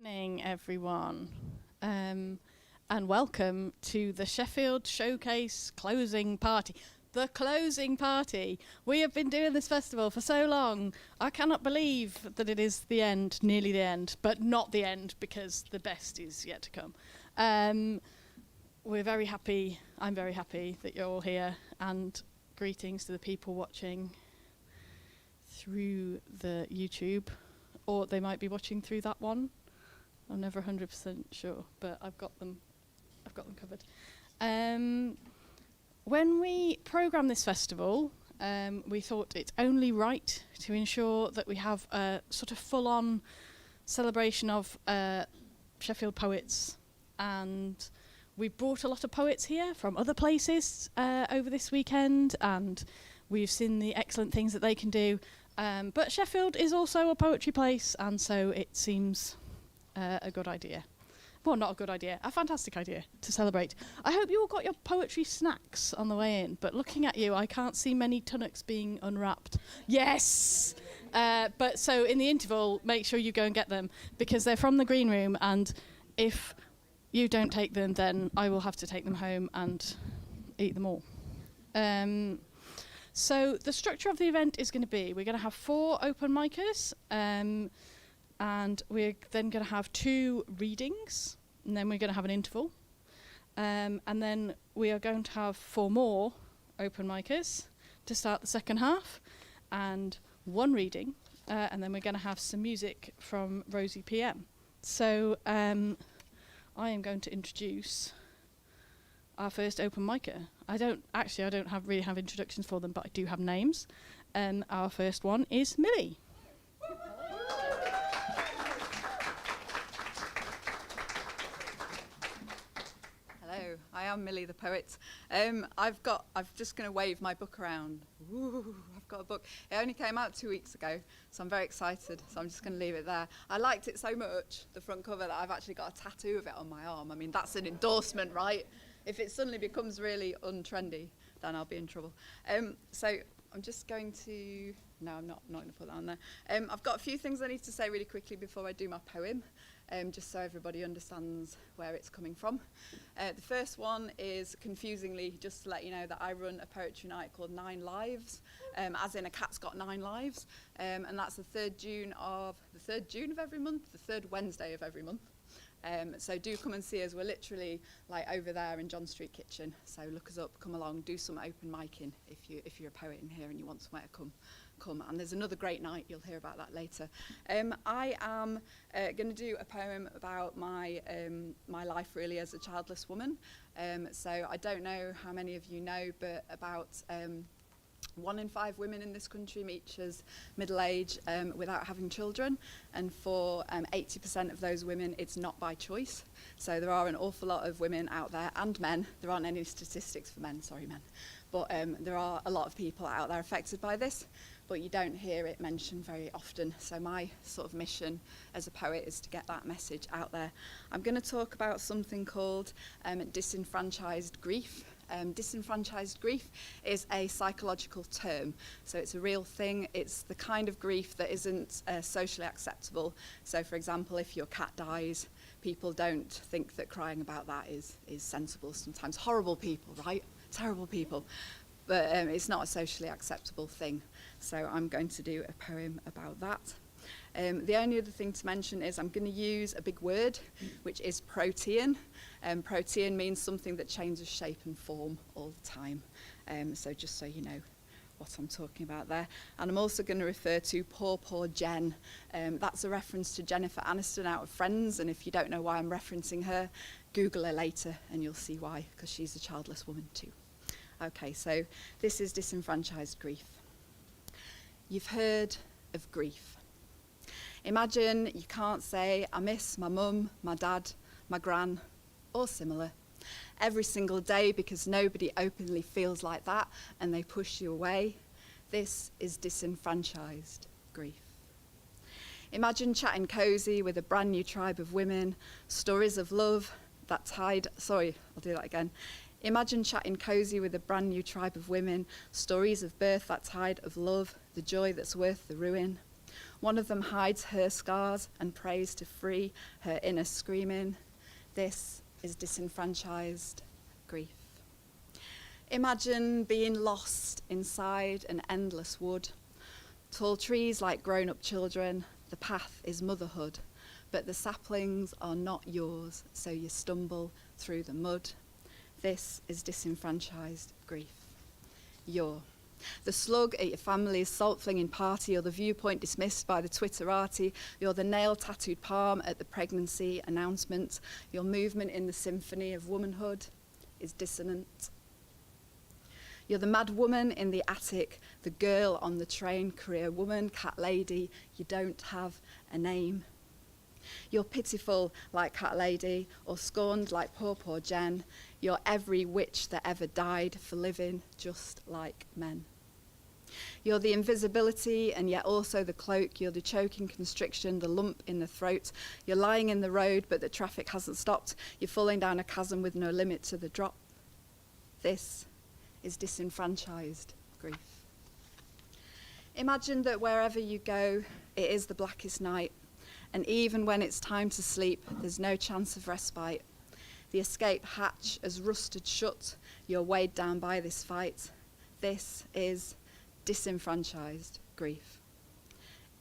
Evening, everyone, and welcome to the Sheffield Showcase closing party. The closing party. We have been doing this festival for so long. I cannot believe that it is the end, nearly the end, but not the end because the best is yet to come. We're very happy. I'm very happy that you're all here, and greetings to the people watching through the YouTube, or they might be watching through that one. I'm never 100% sure, but I've got them covered. When we programmed this festival, we thought it's only right to ensure that we have a sort of full-on celebration of Sheffield poets, and we brought a lot of poets here from other places over this weekend, and we've seen the excellent things that they can do. But Sheffield is also a poetry place, and so it seems a good idea. Well, not a good idea, a fantastic idea to celebrate. I hope you all got your poetry snacks on the way in, but looking at you, I can't see many tunnocks being unwrapped. Yes! But so in the interval, make sure you go and get them, because they're from the green room, and if you don't take them, then I will have to take them home and eat them all. So the structure of the event is going to be, we're going to have 4 open micers, and we're then going to have 2 readings, and then we're going to have an interval. And then we are going to have 4 more open micers to start the second half, and 1 reading, and then we're going to have some music from Rosey PM. So I am going to introduce our first open micer. I don't really have introductions for them, but I do have names. Our first one is Millie. Hello, I am Millie the poet. I'm just going to wave my book around. Ooh, I've got a book. It only came out 2 weeks ago, so I'm very excited. So I'm just going to leave it there. I liked it so much, the front cover, that I've actually got a tattoo of it on my arm. I mean, that's an endorsement, right? If it suddenly becomes really untrendy, then I'll be in trouble. So I'm just going to... No, I'm not going to put that on there. I've got a few things I need to say really quickly before I do my poem, just so everybody understands where it's coming from. The first one is, confusingly, just to let you know that I run a poetry night called 9 Lives, as in a cat's got 9 lives, and that's the 3rd June of every month, the 3rd Wednesday of every month. So do come and see us. We're literally like over there in John Street Kitchen. So look us up, come along, do some open micing if you're a poet in here and you want somewhere to come. And there's another great night. You'll hear about that later. I am going to do a poem about my life really as a childless woman. So I don't know how many of you know, but about 1 in 5 women in this country reaches middle age without having children, and for 80% of those women it's not by choice. So there are an awful lot of women out there, and men. There aren't any statistics for men, sorry men, but there are a lot of people out there affected by this, but you don't hear it mentioned very often. So my sort of mission as a poet is to get that message out there. I'm going to talk about something called disenfranchised grief. Disenfranchised grief is a psychological term, so it's a real thing. It's the kind of grief that isn't socially acceptable. So for example, if your cat dies, people don't think that crying about that is sensible. Sometimes horrible people, right? Terrible people. But it's not a socially acceptable thing. So I'm going to do a poem about that. The only other thing to mention is I'm going to use a big word, which is protean. Protean means something that changes shape and form all the time. So just so you know what I'm talking about there. And I'm also going to refer to poor Jen. That's a reference to Jennifer Aniston out of Friends, and if you don't know why I'm referencing her, Google her later and you'll see why, because she's a childless woman too. Okay, so this is disenfranchised grief. You've heard of grief. Imagine you can't say, I miss my mum, my dad, my gran, or similar, every single day because nobody openly feels like that and they push you away. This is disenfranchised grief. Imagine chatting cosy with a brand new tribe of women, stories of love that tied, Imagine chatting cosy with a brand new tribe of women, stories of birth that tide of love, the joy that's worth the ruin. One of them hides her scars and prays to free her inner screaming. This is disenfranchised grief. Imagine being lost inside an endless wood. Tall trees like grown-up children, the path is motherhood, but the saplings are not yours, so you stumble through the mud. This is disenfranchised grief. You're the slug at your family's salt-flinging party, or the viewpoint dismissed by the Twitterati. You're the nail-tattooed palm at the pregnancy announcement. Your movement in the symphony of womanhood is dissonant. You're the mad woman in the attic, the girl on the train, career woman, cat lady. You don't have a name. You're pitiful like Cat Lady, or scorned like poor Jen. You're every witch that ever died for living just like men. You're the invisibility and yet also the cloak. You're the choking constriction, the lump in the throat. You're lying in the road but the traffic hasn't stopped. You're falling down a chasm with no limit to the drop. This is disenfranchised grief. Imagine that wherever you go, it is the blackest night. And even when it's time to sleep, there's no chance of respite. The escape hatch has rusted shut. You're weighed down by this fight. This is disenfranchised grief.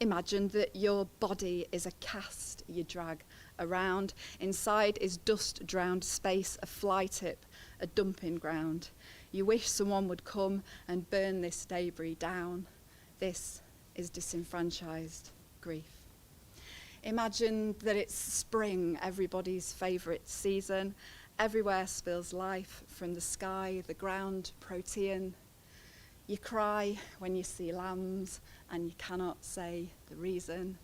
Imagine that your body is a cast you drag around. Inside is dust-drowned space, a fly tip, a dumping ground. You wish someone would come and burn this debris down. This is disenfranchised grief. Imagine that it's spring, everybody's favourite season. Everywhere spills life from the sky, the ground, protean. You cry when you see lambs and you cannot say the reason.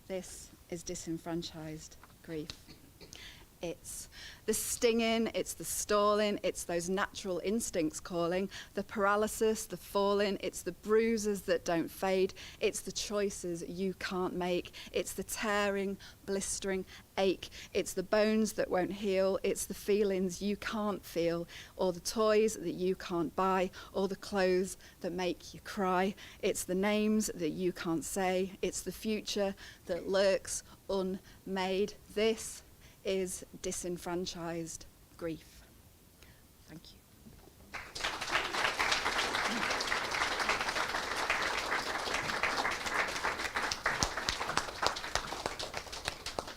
This is disenfranchised grief. It's the stinging, it's the stalling, it's those natural instincts calling, the paralysis, the falling, it's the bruises that don't fade, it's the choices you can't make, it's the tearing, blistering ache, it's the bones that won't heal, it's the feelings you can't feel, or the toys that you can't buy, or the clothes that make you cry, it's the names that you can't say, it's the future that lurks unmade. This is disenfranchised grief. Thank you.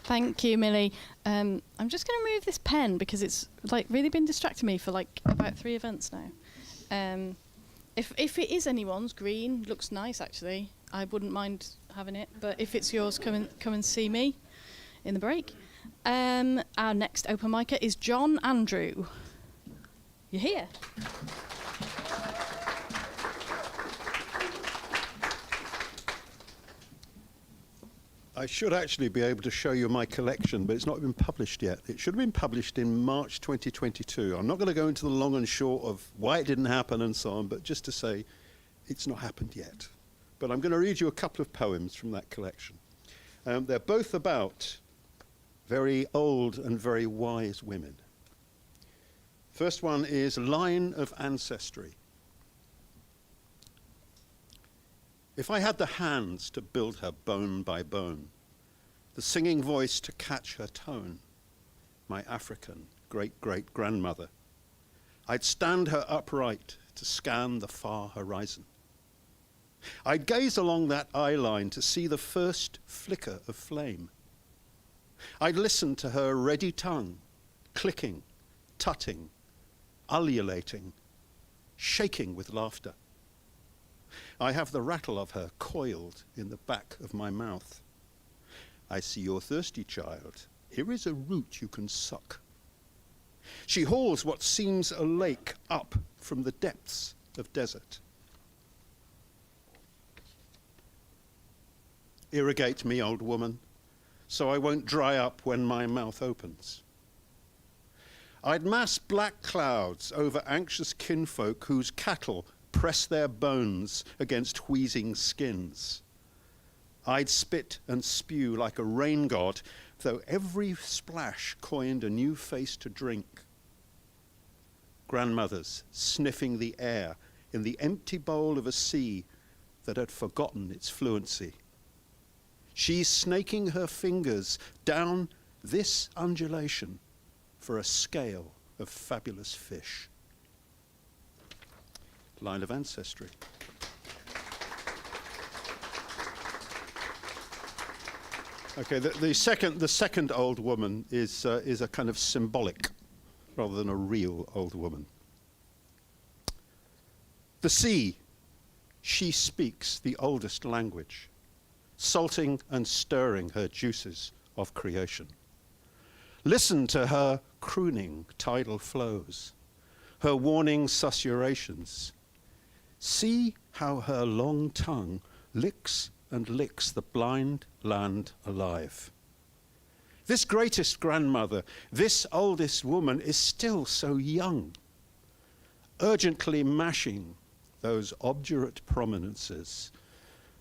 Thank you, Millie. I'm just going to move this pen because it's like really been distracting me for like about 3 events now. If it is anyone's, green looks nice actually. I wouldn't mind having it, but if it's yours, come and see me in the break. Our next open micer is John Andrew. You're here. I should actually be able to show you my collection, but it's not been published yet. It should have been published in March 2022. I'm not going to go into the long and short of why it didn't happen and so on, but just to say it's not happened yet. But I'm going to read you a couple of poems from that collection. They're both about very old and very wise women. First one is Line of Ancestry. If I had the hands to build her bone by bone, the singing voice to catch her tone, my African great-great-grandmother, I'd stand her upright to scan the far horizon. I'd gaze along that eye line to see the first flicker of flame. I'd listen to her ready tongue, clicking, tutting, ululating, shaking with laughter. I have the rattle of her coiled in the back of my mouth. I see you're thirsty, child. Here is a root you can suck. She hauls what seems a lake up from the depths of desert. Irrigate me, old woman, so I won't dry up when my mouth opens. I'd mass black clouds over anxious kinfolk whose cattle press their bones against wheezing skins. I'd spit and spew like a rain god, though every splash coined a new face to drink. Grandmothers sniffing the air in the empty bowl of a sea that had forgotten its fluency. She's snaking her fingers down this undulation for a scale of fabulous fish. Line of ancestry. Okay, the second old woman is a kind of symbolic rather than a real old woman. The sea, she speaks the oldest language, salting and stirring her juices of creation. Listen to her crooning tidal flows, her warning susurrations. See how her long tongue licks and licks the blind land alive. This greatest grandmother, this oldest woman, is still so young, urgently mashing those obdurate prominences,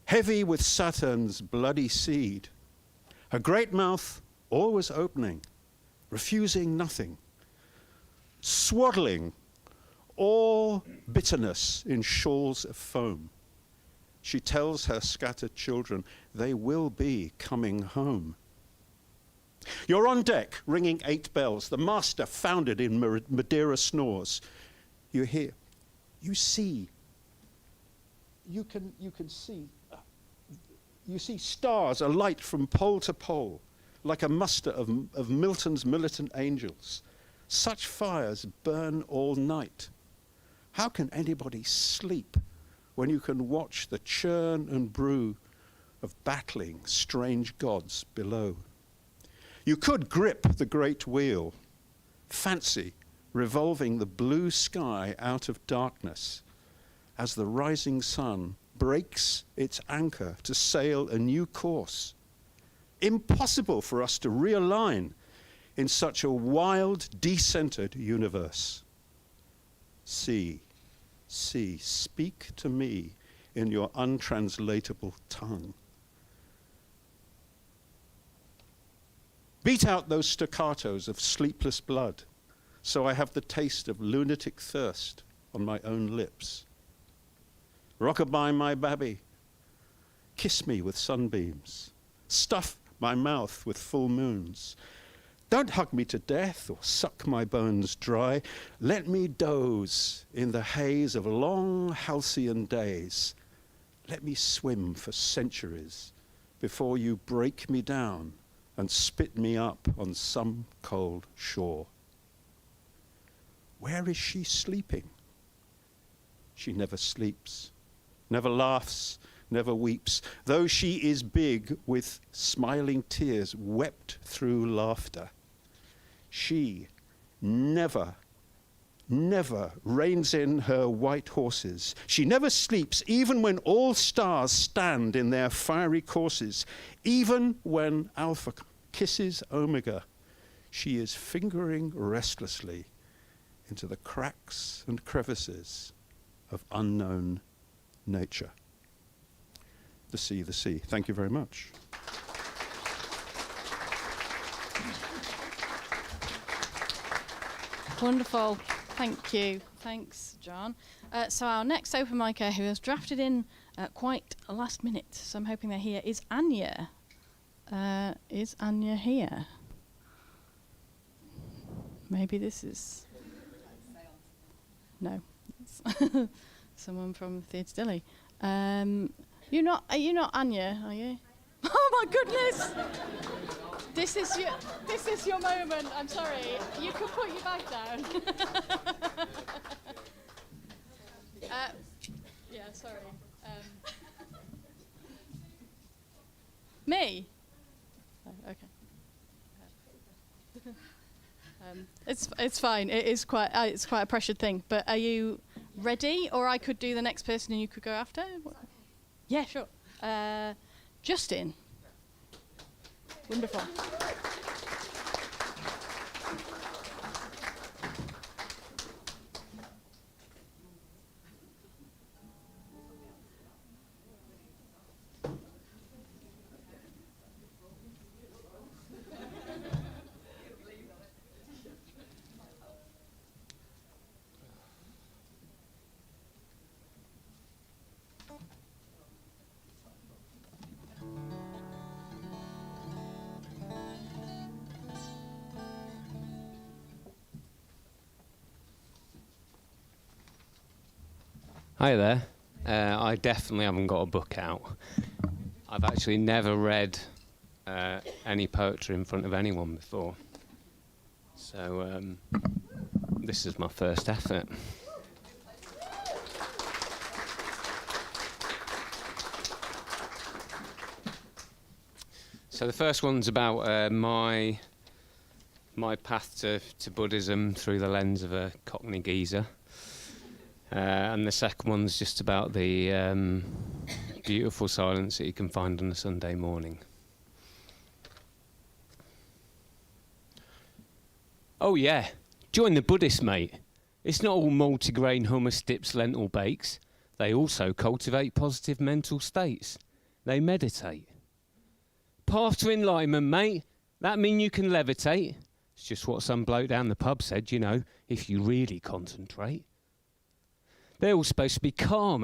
heavy with Saturn's bloody seed, her great mouth always opening, refusing nothing, swaddling all bitterness in shawls of foam. She tells her scattered children they will be coming home. You're on deck, ringing 8 bells. The master founded in Madeira snores. You hear, you see, you can see. You see stars alight from pole to pole, like a muster of Milton's militant angels. Such fires burn all night. How can anybody sleep when you can watch the churn and brew of battling strange gods below? You could grip the great wheel, fancy revolving the blue sky out of darkness as the rising sun breaks its anchor to sail a new course. Impossible for us to realign in such a wild, decentered universe. Sea, sea, speak to me in your untranslatable tongue. Beat out those staccatos of sleepless blood, so I have the taste of lunatic thirst on my own lips. Rockabye my babby, kiss me with sunbeams, stuff my mouth with full moons. Don't hug me to death or suck my bones dry. Let me doze in the haze of long halcyon days. Let me swim for centuries before you break me down and spit me up on some cold shore. Where is she sleeping? She never sleeps, never laughs, never weeps, though she is big with smiling tears wept through laughter. She never reins in her white horses. She never sleeps, even when all stars stand in their fiery courses. Even when Alpha kisses Omega, she is fingering restlessly into the cracks and crevices of unknown nature. The sea, the sea. Thank you very much. Wonderful. Thank you. Thanks, John. So our next open micer, who was drafted in quite a last minute, so I'm hoping they're here, is Anya. Is Anya here? Maybe this is... No. It's someone from Theatre Dilly. Are you not Anya, are you? Oh my goodness! This is your moment. I'm sorry. You can put your bag down. Yeah, sorry. Me? Oh, okay. It's fine. It's quite a pressured thing. But are you ready, or I could do the next person and you could go after? Yeah, sure. Justin. Wonderful. Hi there. I definitely haven't got a book out. I've actually never read any poetry in front of anyone before. So this is my first effort. So the first one's about my path to Buddhism through the lens of a Cockney geezer. And the second one's just about the beautiful silence that you can find on a Sunday morning. Oh yeah, join the Buddhists, mate. It's not all multigrain hummus dips, lentil bakes. They also cultivate positive mental states. They meditate. Path to enlightenment, mate. That mean you can levitate? It's just what some bloke down the pub said, you know, if you really concentrate. They're all supposed to be calm,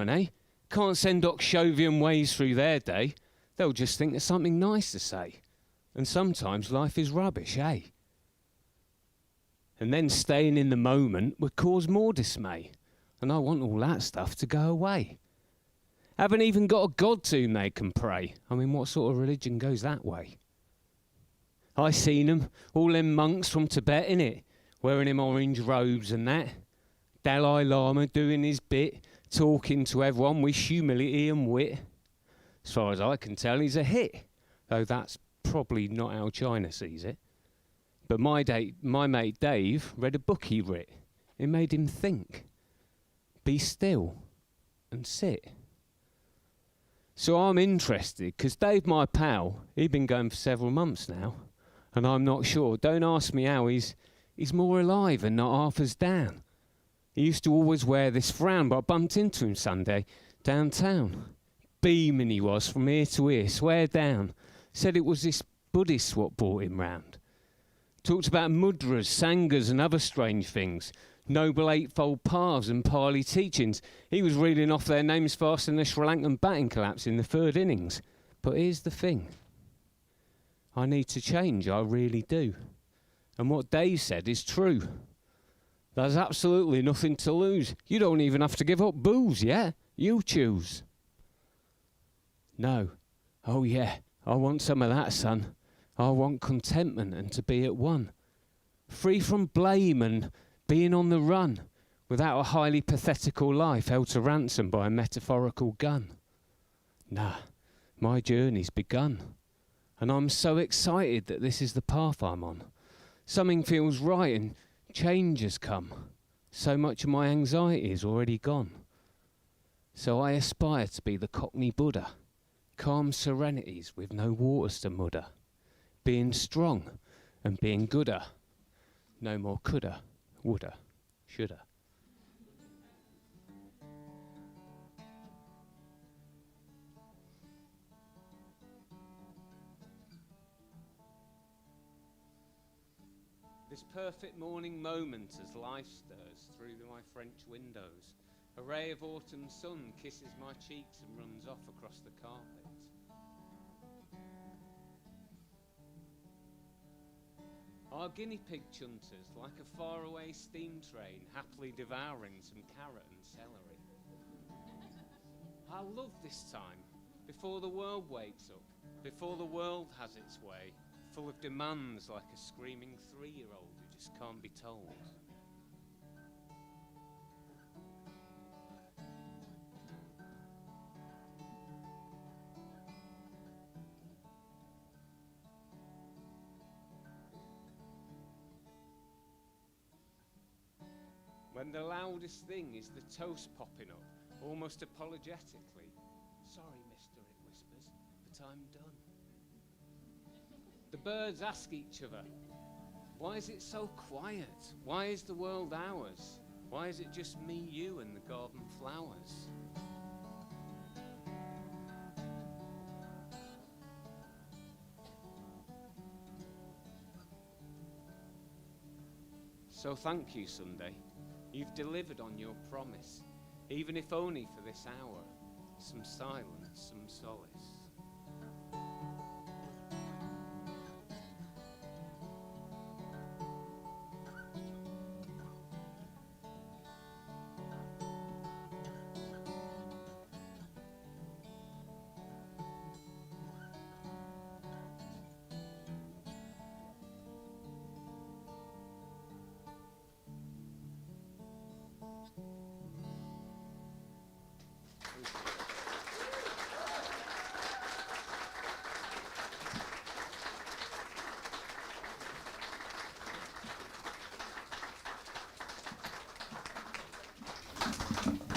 can't send Oxhovian ways through their day. They'll just think there's something nice to say. And sometimes life is rubbish, eh? And then staying in the moment would cause more dismay. And I want all that stuff to go away. Haven't even got a god to whom they can pray. I mean, what sort of religion goes that way? I seen them, all them monks from Tibet, innit? Wearing them orange robes and that. Dalai Lama doing his bit, talking to everyone with humility and wit. As far as I can tell, he's a hit, though that's probably not how China sees it. But my mate Dave read a book he writ. It made him think, be still and sit. So I'm interested, because Dave, my pal, he'd been going for several months now, and I'm not sure. Don't ask me how, he's more alive and not half as down. He used to always wear this frown, but I bumped into him Sunday downtown. Beaming he was from ear to ear, swear down. Said it was this Buddhist what brought him round. Talked about mudras, sanghas and other strange things. Noble Eightfold Paths and Pali teachings. He was reeling off their names faster than the Sri Lankan batting collapse in the third innings. But here's the thing. I need to change, I really do. And what Dave said is true. There's absolutely nothing to lose. You don't even have to give up booze, yeah? You choose. No. Oh yeah, I want some of that, son. I want contentment and to be at one. Free from blame and being on the run, without a highly pathetical life held to ransom by a metaphorical gun. Nah, my journey's begun. And I'm so excited that this is the path I'm on. Something feels right and change has come. So much of my anxiety is already gone. So I aspire to be the Cockney Buddha. Calm serenities with no waters to mudder. Being strong and being gooder. No more coulda, woulda, shoulda. This perfect morning moment as life stirs through my French windows. A ray of autumn sun kisses my cheeks and runs off across the carpet. Our guinea pig chunters, like a faraway steam train, happily devouring some carrot and celery. I love this time, before the world wakes up, before the world has its way, full of demands like a screaming 3-year-old who just can't be told. When the loudest thing is the toast popping up, almost apologetically. Sorry, mister, it whispers, but I'm done. The birds ask each other, why is it so quiet? Why is the world ours? Why is it just me, you, and the garden flowers? So thank you, Sunday. You've delivered on your promise, even if only for this hour. Some silence, some solace.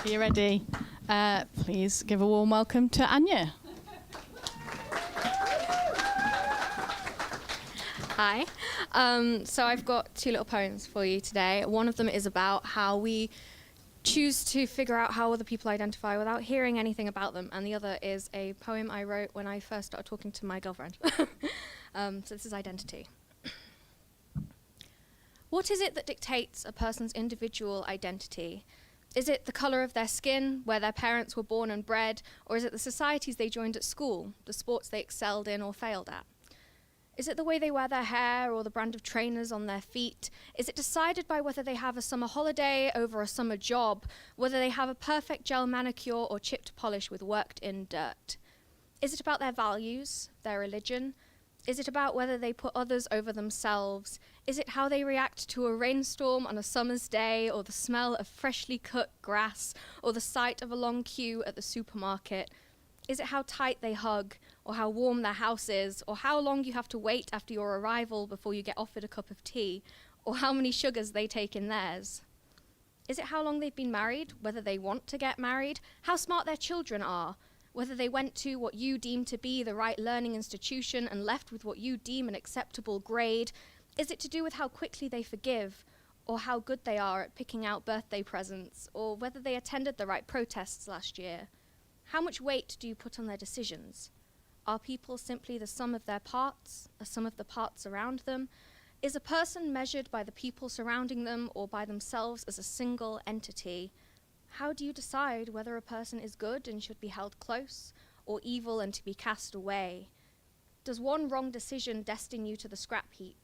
whenever you're ready, please give a warm welcome to Anya. Hi. So I've got two little poems for you today. One of them is about how we choose to figure out how other people identify without hearing anything about them. And the other is a poem I wrote when I first started talking to my girlfriend. So this is identity. What is it that dictates a person's individual identity? Is it the colour of their skin, where their parents were born and bred, or is it the societies they joined at school, the sports they excelled in or failed at? Is it the way they wear their hair or the brand of trainers on their feet? Is it decided by whether they have a summer holiday over a summer job, whether they have a perfect gel manicure or chipped polish with worked-in dirt? Is it about their values, their religion? Is it about whether they put others over themselves? Is it how they react to a rainstorm on a summer's day, or the smell of freshly cut grass, or the sight of a long queue at the supermarket? Is it how tight they hug, or how warm their house is, or how long you have to wait after your arrival before you get offered a cup of tea, or how many sugars they take in theirs? Is it how long they've been married, whether they want to get married, how smart their children are, whether they went to what you deem to be the right learning institution and left with what you deem an acceptable grade? Is it to do with how quickly they forgive, or how good they are at picking out birthday presents, or whether they attended the right protests last year? How much weight do you put on their decisions? Are people simply the sum of their parts, a sum of the parts around them? Is a person measured by the people surrounding them or by themselves as a single entity? How do you decide whether a person is good and should be held close, or evil and to be cast away? Does one wrong decision destine you to the scrap heap?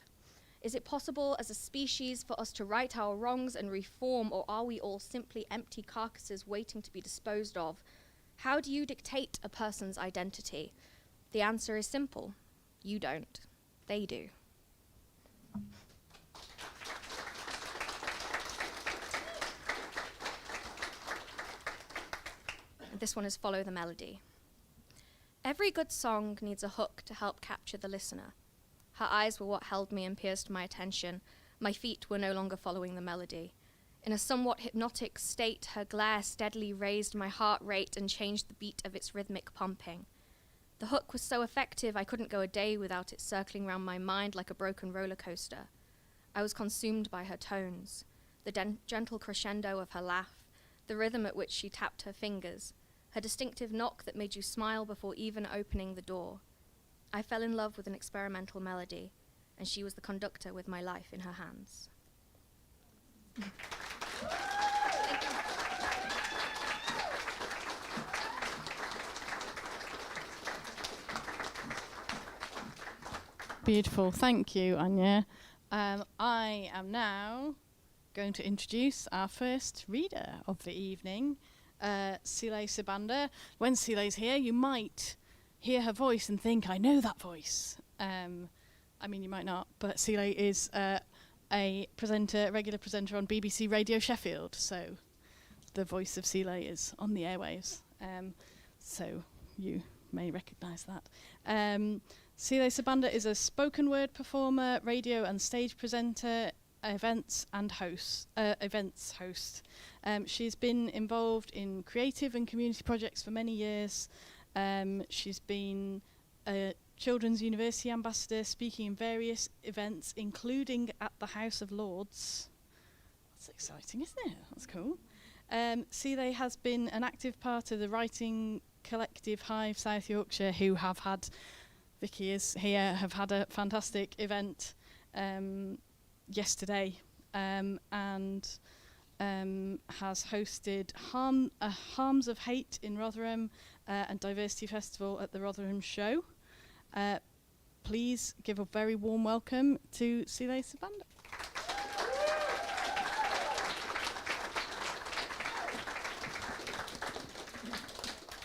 Is it possible as a species for us to right our wrongs and reform, or are we all simply empty carcasses waiting to be disposed of? How do you dictate a person's identity? The answer is simple. You don't. They do. This one is Follow the Melody. Every good song needs a hook to help capture the listener. Her eyes were what held me and pierced my attention. My feet were no longer following the melody. In a somewhat hypnotic state, her glare steadily raised my heart rate and changed the beat of its rhythmic pumping. The hook was so effective I couldn't go a day without it circling round my mind like a broken roller coaster. I was consumed by her tones, the gentle crescendo of her laugh, the rhythm at which she tapped her fingers, her distinctive knock that made you smile before even opening the door. I fell in love with an experimental melody, and she was the conductor with my life in her hands. Beautiful, thank you, Anya. I am now going to introduce our first reader of the evening, Sile Sibanda. When Sile's here, you might hear her voice and think, I know that voice. I mean, you might not, but Sile is a regular presenter on BBC Radio Sheffield, so the voice of Sile is on the airwaves, so you may recognise that. Sile Sibanda is a spoken word performer, radio and stage presenter, events host. She's been involved in creative and community projects for many years. She's been a Children's University Ambassador, speaking in various events, including at the House of Lords. That's exciting, isn't it? That's cool. Sile has been an active part of the writing collective Hive South Yorkshire, who have had, Vicky is here, have had a fantastic event yesterday, and has hosted Harms of Hate in Rotherham and Diversity Festival at the Rotherham Show. Please give a very warm welcome to Sile Sibanda.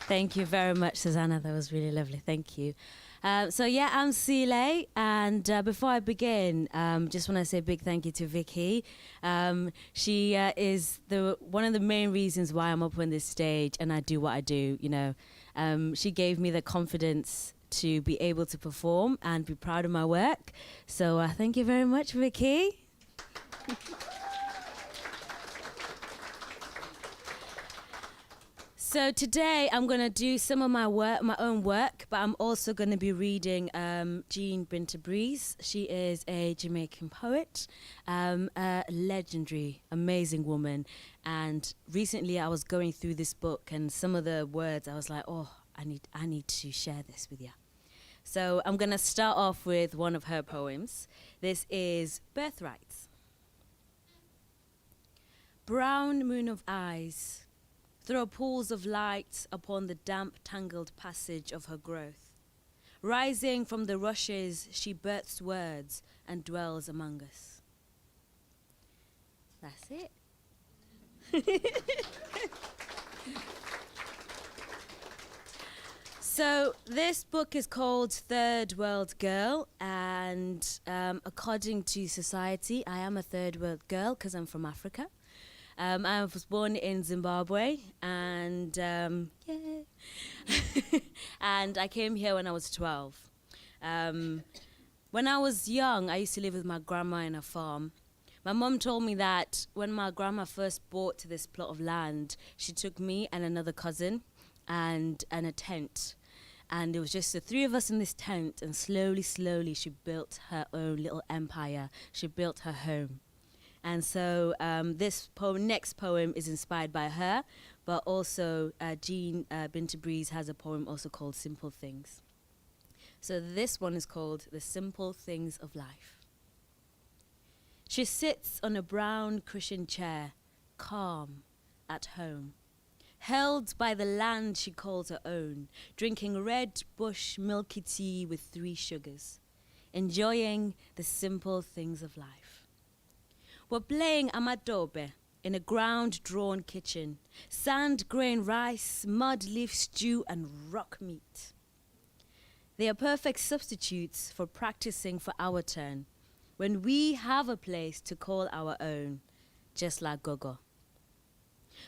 Thank you very much, Susanna. That was really lovely. Thank you. I'm Sile, and before I begin, just want to say a big thank you to Vicky. She is one of the main reasons why I'm up on this stage and I do what I do. She gave me the confidence to be able to perform and be proud of my work. So thank you very much, Vicky. So today I'm going to do some of my work, my own work, but I'm also going to be reading Jean Binta Breeze. She is a Jamaican poet, a legendary, amazing woman. And recently I was going through this book and some of the words I was like, oh, I need to share this with you. So I'm going to start off with one of her poems. This is Birthrights. Brown moon of eyes, throw pools of light upon the damp, tangled passage of her growth. Rising from the rushes, she births words and dwells among us. That's it. So this book is called Third World Girl, and according to society, I am a third world girl because I'm from Africa. I was born in Zimbabwe, and yeah, and I came here when I was 12. When I was young, I used to live with my grandma in a farm. My mom told me that when my grandma first bought this plot of land, she took me and another cousin and a tent. And it was just the three of us in this tent, and slowly, slowly, she built her own little empire. She built her home. And so this next poem is inspired by her, but also Jean Binta Breeze has a poem also called Simple Things. So this one is called The Simple Things of Life. She sits on a brown cushioned chair, calm, at home, held by the land she calls her own, drinking red bush milky tea with 3 sugars, enjoying the simple things of life. We're playing amadobe in a ground-drawn kitchen, sand grain rice, mud leaf stew, and rock meat. They are perfect substitutes for practicing for our turn, when we have a place to call our own, just like Gogo.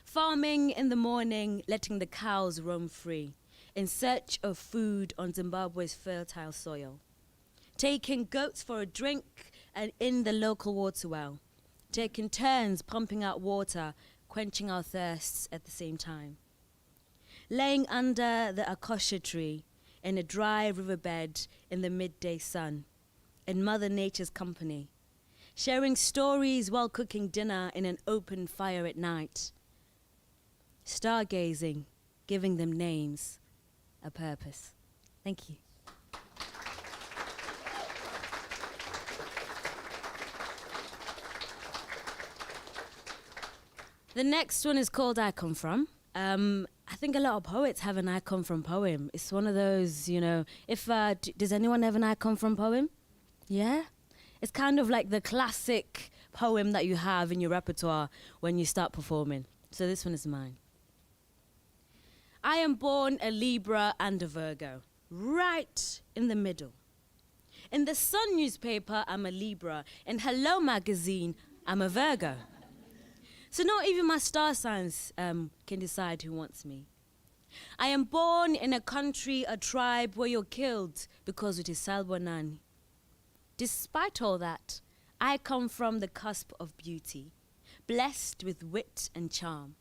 Farming in the morning, letting the cows roam free, in search of food on Zimbabwe's fertile soil. Taking goats for a drink and in the local water well. Taking turns pumping out water, quenching our thirsts at the same time. Laying under the acacia tree in a dry riverbed in the midday sun, in Mother Nature's company. Sharing stories while cooking dinner in an open fire at night. Stargazing, giving them names, a purpose. Thank you. The next one is called I Come From. I think a lot of poets have an I Come From poem. It's one of those, you know, if does anyone have an I Come From poem? Yeah? It's kind of like the classic poem that you have in your repertoire when you start performing. So this one is mine. I am born a Libra and a Virgo, right in the middle. In the Sun newspaper, I'm a Libra. In Hello magazine, I'm a Virgo. So not even my star signs can decide who wants me. I am born in a country, a tribe where you're killed because it is Salbonani. Despite all that, I come from the cusp of beauty, blessed with wit and charm.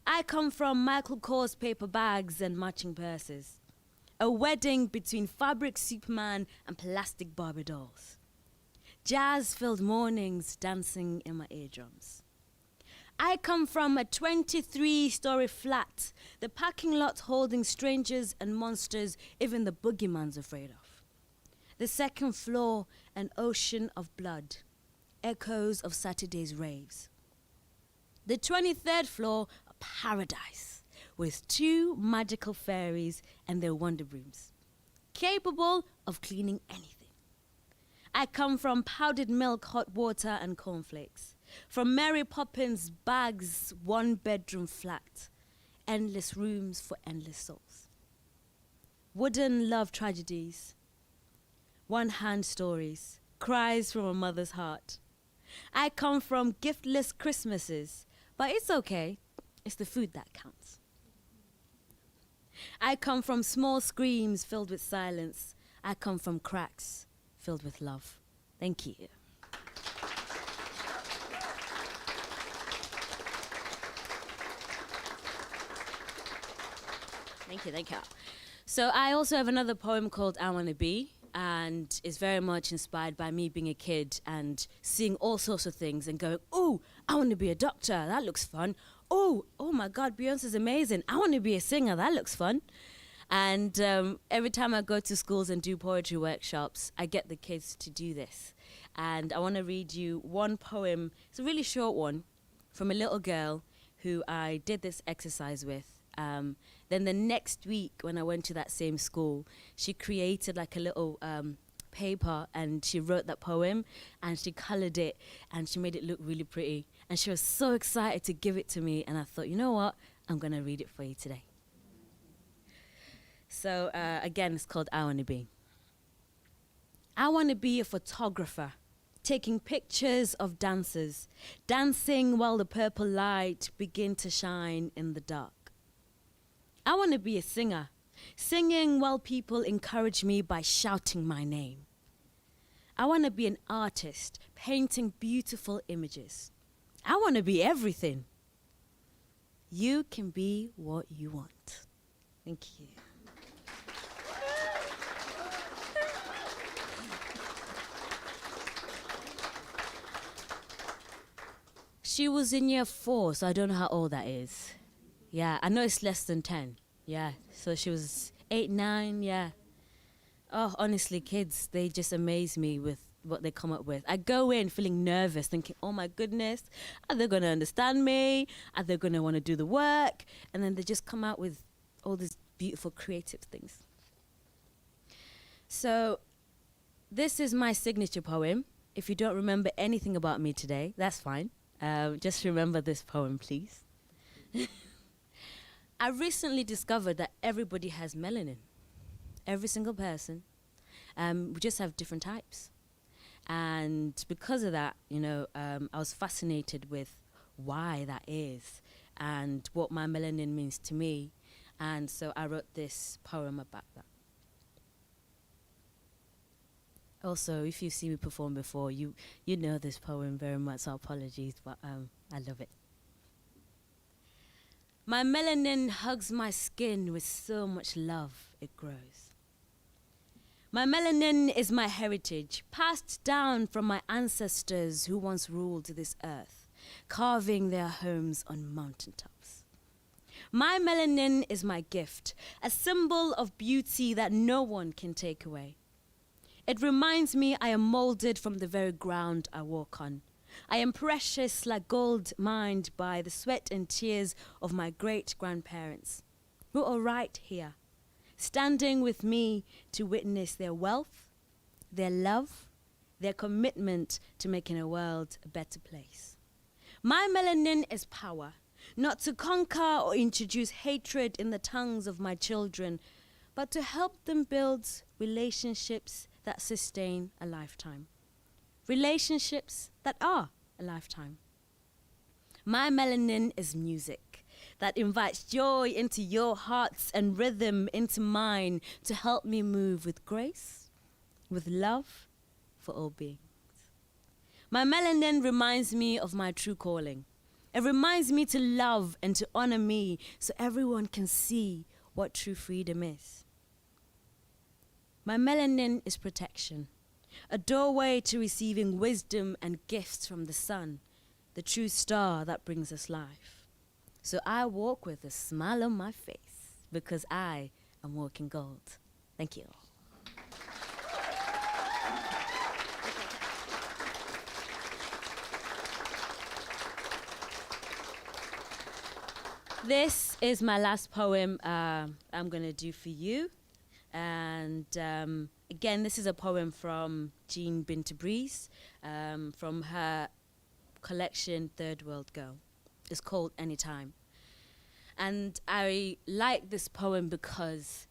I come from Michael Kors paper bags and matching purses, a wedding between fabric Superman and plastic Barbie dolls, jazz-filled mornings dancing in my eardrums. I come from a 23-story flat, the parking lot holding strangers and monsters even the boogeyman's afraid of. The second floor, an ocean of blood, echoes of Saturday's raves. The 23rd floor, a paradise with 2 magical fairies and their wonder brooms, capable of cleaning anything. I come from powdered milk, hot water, and cornflakes. From Mary Poppins' bags, 1-bedroom flat, endless rooms for endless souls. Wooden love tragedies, one-hand stories, cries from a mother's heart. I come from giftless Christmases, but it's okay, it's the food that counts. I come from small screams filled with silence. I come from cracks filled with love. Thank you. Thank you, thank you. So I also have another poem called I Wanna Be, and it's very much inspired by me being a kid and seeing all sorts of things and going, oh, I want to be a doctor, that looks fun. Oh my God, Beyonce's amazing. I want to be a singer, that looks fun. And every time I go to schools and do poetry workshops, I get the kids to do this. And I want to read you one poem, it's a really short one, from a little girl who I did this exercise with. Then the next week when I went to that same school, she created like a little paper and she wrote that poem and she colored it and she made it look really pretty. And she was so excited to give it to me, and I thought, you know what? I'm going to read it for you today. So again, it's called I Wanna Be. I want to be a photographer, taking pictures of dancers, dancing while the purple light begin to shine in the dark. I want to be a singer, singing while people encourage me by shouting my name. I want to be an artist, painting beautiful images. I want to be everything. You can be what you want. Thank you. She was in year 4, so I don't know how old that is. Yeah, I know it's less than 10. Yeah, so she was 8, 9, yeah. Oh, honestly, kids, they just amaze me with what they come up with. I go in feeling nervous, thinking, oh my goodness, are they going to understand me? Are they going to want to do the work? And then they just come out with all these beautiful creative things. So this is my signature poem. If you don't remember anything about me today, that's fine. Just remember this poem, please. I recently discovered that everybody has melanin. Every single person. We just have different types. And because of that, you know, I was fascinated with why that is and what my melanin means to me. And so I wrote this poem about that. Also, if you see me perform before, you know this poem very much, so apologies, but I love it. My melanin hugs my skin with so much love it grows. My melanin is my heritage, passed down from my ancestors who once ruled this earth, carving their homes on mountaintops. My melanin is my gift, a symbol of beauty that no one can take away. It reminds me I am molded from the very ground I walk on. I am precious like gold mined by the sweat and tears of my great-grandparents, who are right here, standing with me to witness their wealth, their love, their commitment to making a world a better place. My melanin is power, not to conquer or introduce hatred in the tongues of my children, but to help them build relationships that sustain a lifetime. Relationships that are a lifetime. My melanin is music that invites joy into your hearts and rhythm into mine to help me move with grace, with love for all beings. My melanin reminds me of my true calling. It reminds me to love and to honor me so everyone can see what true freedom is. My melanin is protection, a doorway to receiving wisdom and gifts from the sun, the true star that brings us life. So I walk with a smile on my face because I am walking gold. Thank you. This is my last poem I'm going to do for you. And again, this is a poem from Jean Bintabreeze from her collection Third World Girl. It's called Anytime. And I like this poem because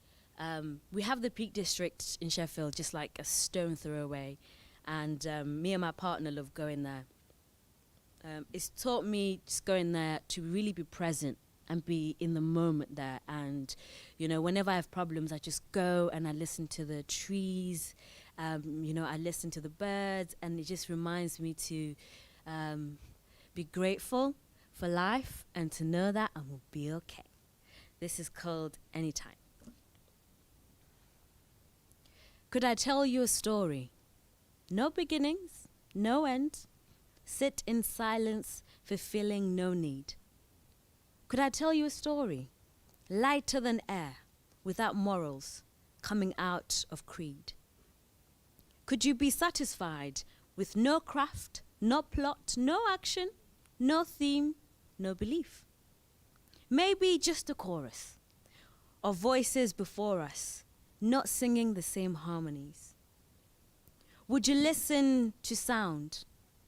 we have the Peak District in Sheffield just like a stone throw away. And me and my partner love going there. It's taught me just going there to really be present and be in the moment there. And, you know, whenever I have problems, I just go and I listen to the trees, you know, I listen to the birds, and it just reminds me to be grateful for life and to know that I will be okay. This is called Anytime. Could I tell you a story? No beginnings, no end. Sit in silence, fulfilling no need. Could I tell you a story? Lighter than air, without morals, coming out of creed. Could you be satisfied with no craft, no plot, no action, no theme, no belief? Maybe just a chorus of voices before us, not singing the same harmonies. Would you listen to sound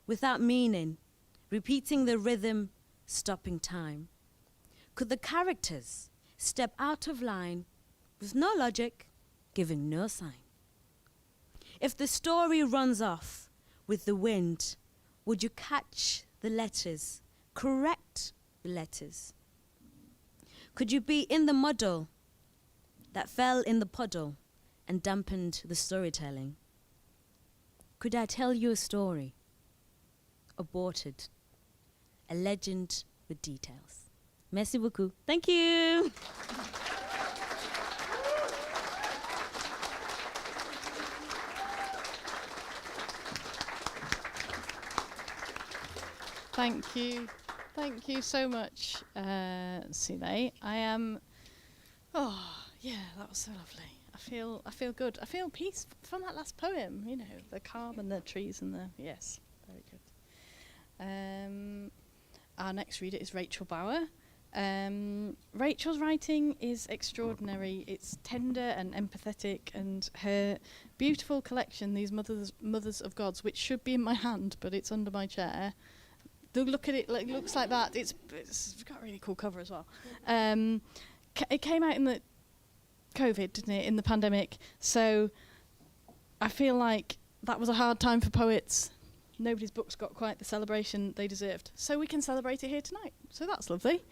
without meaning, repeating the rhythm, stopping time? Could the characters step out of line with no logic, giving no sign? If the story runs off with the wind, would you catch the letters, correct the letters? Could you be in the muddle that fell in the puddle and dampened the storytelling? Could I tell you a story? Aborted, a legend with details. Merci beaucoup. Thank you. Thank you. Thank you so much, Sile. I am... Oh, yeah, that was so lovely. I feel good. I feel peace from that last poem, you know, the calm and the trees and the... Yes, very good. Our next reader is Rachel Bower. Rachel's writing is extraordinary. It's tender and empathetic, and her beautiful collection, these Mothers of Gods, which should be in my hand, but it's under my chair. Look at it, it looks like that. It's got a really cool cover as well. It came out in the COVID, didn't it, in the pandemic. So I feel like that was a hard time for poets. Nobody's books got quite the celebration they deserved. So we can celebrate it here tonight. So that's lovely.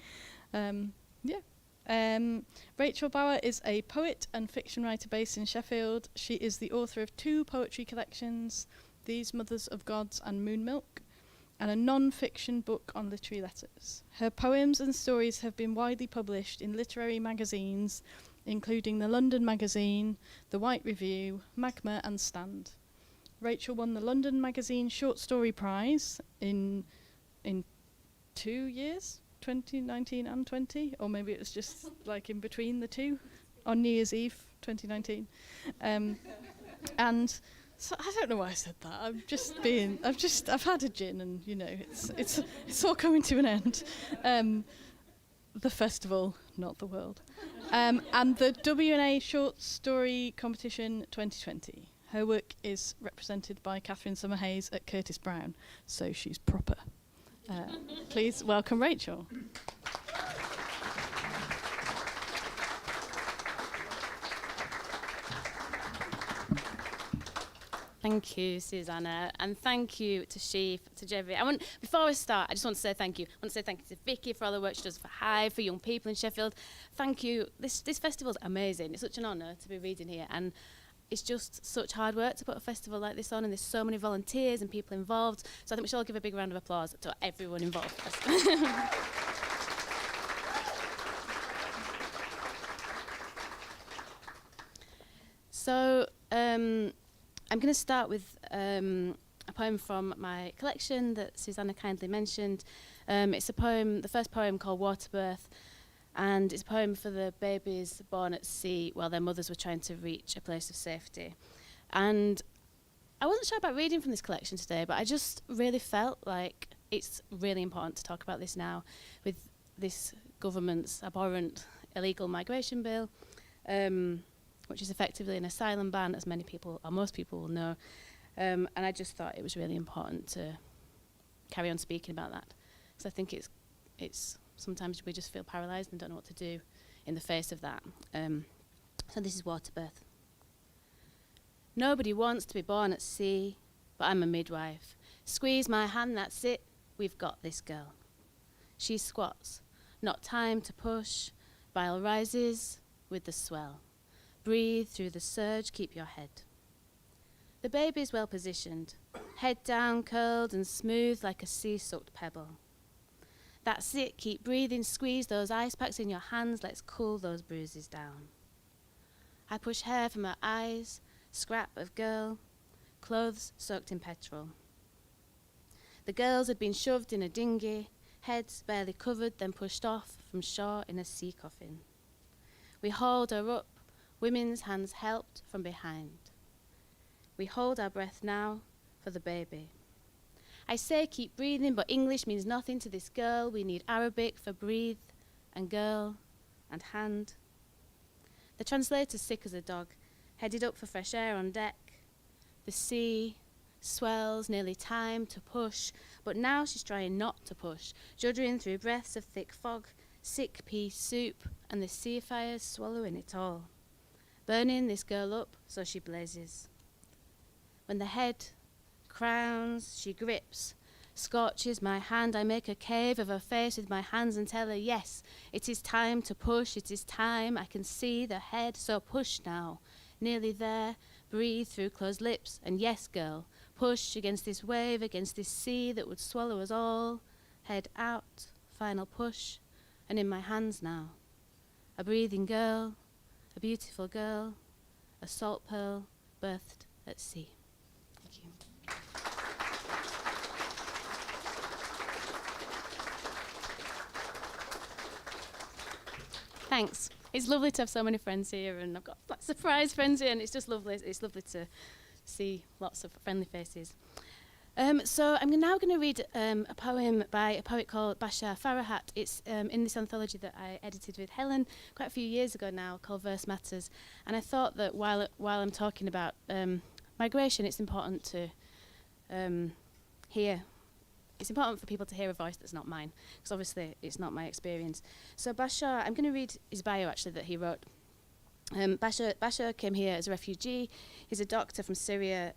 Rachel Bower is a poet and fiction writer based in Sheffield. She is the author of 2 poetry collections, These Mothers of Gods and Moon Milk, and a non-fiction book on literary letters. Her poems and stories have been widely published in literary magazines, including the London Magazine, the White Review, Magma and Stand. Rachel won the London Magazine Short Story Prize in 2 years, 2019 and 20, or maybe it was just like in between the two, on New Year's Eve 2019. And so I don't know why I said that. I've had a gin, and you know, it's all coming to an end. The festival, not the world. And the W&A Short Story Competition 2020. Her work is represented by Catherine Summer-Hayes at Curtis Brown, so she's proper. Please welcome Rachel. Thank you, Susanna, and thank you to Sheaf, to Jevi. Before I start, I just want to say thank you. I want to say thank you to Vicky for all the work she does for Hive, for young people in Sheffield. Thank you. This festival's amazing. It's such an honour to be reading here, and it's just such hard work to put a festival like this on, and there's so many volunteers and people involved. So I think we should all give a big round of applause to everyone involved. So, I'm going to start with a poem from my collection that Susanna kindly mentioned. It's a poem, the first poem called Waterbirth, and it's a poem for the babies born at sea while their mothers were trying to reach a place of safety. And I wasn't sure about reading from this collection today, but I just really felt like it's really important to talk about this now with this government's abhorrent illegal migration bill, which is effectively an asylum ban, as many people, or most people will know. And I just thought it was really important to carry on speaking about that, because I think it's sometimes we just feel paralysed and don't know what to do in the face of that. So this is Waterbirth. Nobody wants to be born at sea, but I'm a midwife. Squeeze my hand, that's it, we've got this girl. She squats, not time to push, bile rises with the swell. Breathe through the surge, keep your head. The baby's well positioned, head down, curled and smooth like a sea-soaked pebble. That's it, keep breathing, squeeze those ice packs in your hands, let's cool those bruises down. I push hair from her eyes, scrap of girl, clothes soaked in petrol. The girls had been shoved in a dinghy, heads barely covered, then pushed off from shore in a sea coffin. We hauled her up, women's hands helped from behind. We hold our breath now for the baby. I say keep breathing, but English means nothing to this girl. We need Arabic for breathe and girl and hand. The translator's sick as a dog, headed up for fresh air on deck. The sea swells, nearly time to push, but now she's trying not to push, juddering through breaths of thick fog, sick pea soup, and the sea fires swallowing it all, burning this girl up so she blazes. When the head crowns, she grips, scorches my hand. I make a cave of her face with my hands and tell her, yes, it is time to push, it is time. I can see the head, so push now. Nearly there, breathe through closed lips, and yes, girl, push against this wave, against this sea that would swallow us all. Head out, final push, and in my hands now. A breathing girl, a beautiful girl, a salt pearl birthed at sea. Thank you. Thanks. It's lovely to have so many friends here, and I've got like surprise friends here, and it's just lovely. It's lovely to see lots of friendly faces. So I'm now going to read a poem by a poet called Bashar Farahat. It's in this anthology that I edited with Helen quite a few years ago now, called Verse Matters. And I thought that while I'm talking about migration, it's important to hear. It's important for people to hear a voice that's not mine, because obviously it's not my experience. So Bashar, I'm going to read his bio actually that he wrote. Bashar came here as a refugee. He's a doctor from Syria.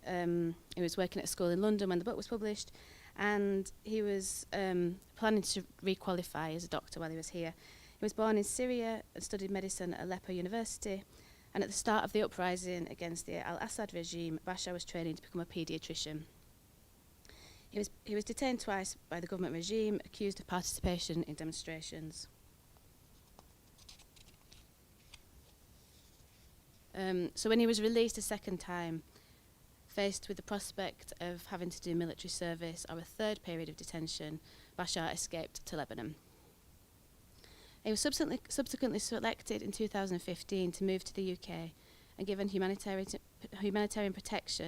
He was working at a school in London when the book was published, and he was planning to re-qualify as a doctor while he was here. He was born in Syria and studied medicine at Aleppo University, and at the start of the uprising against the Al-Assad regime, Bashar was training to become a paediatrician. He was detained twice by the government regime, accused of participation in demonstrations. So when he was released a second time, faced with the prospect of having to do military service or a third period of detention, Bashar escaped to Lebanon. He was subsequently selected in 2015 to move to the UK and given humanitarian protection.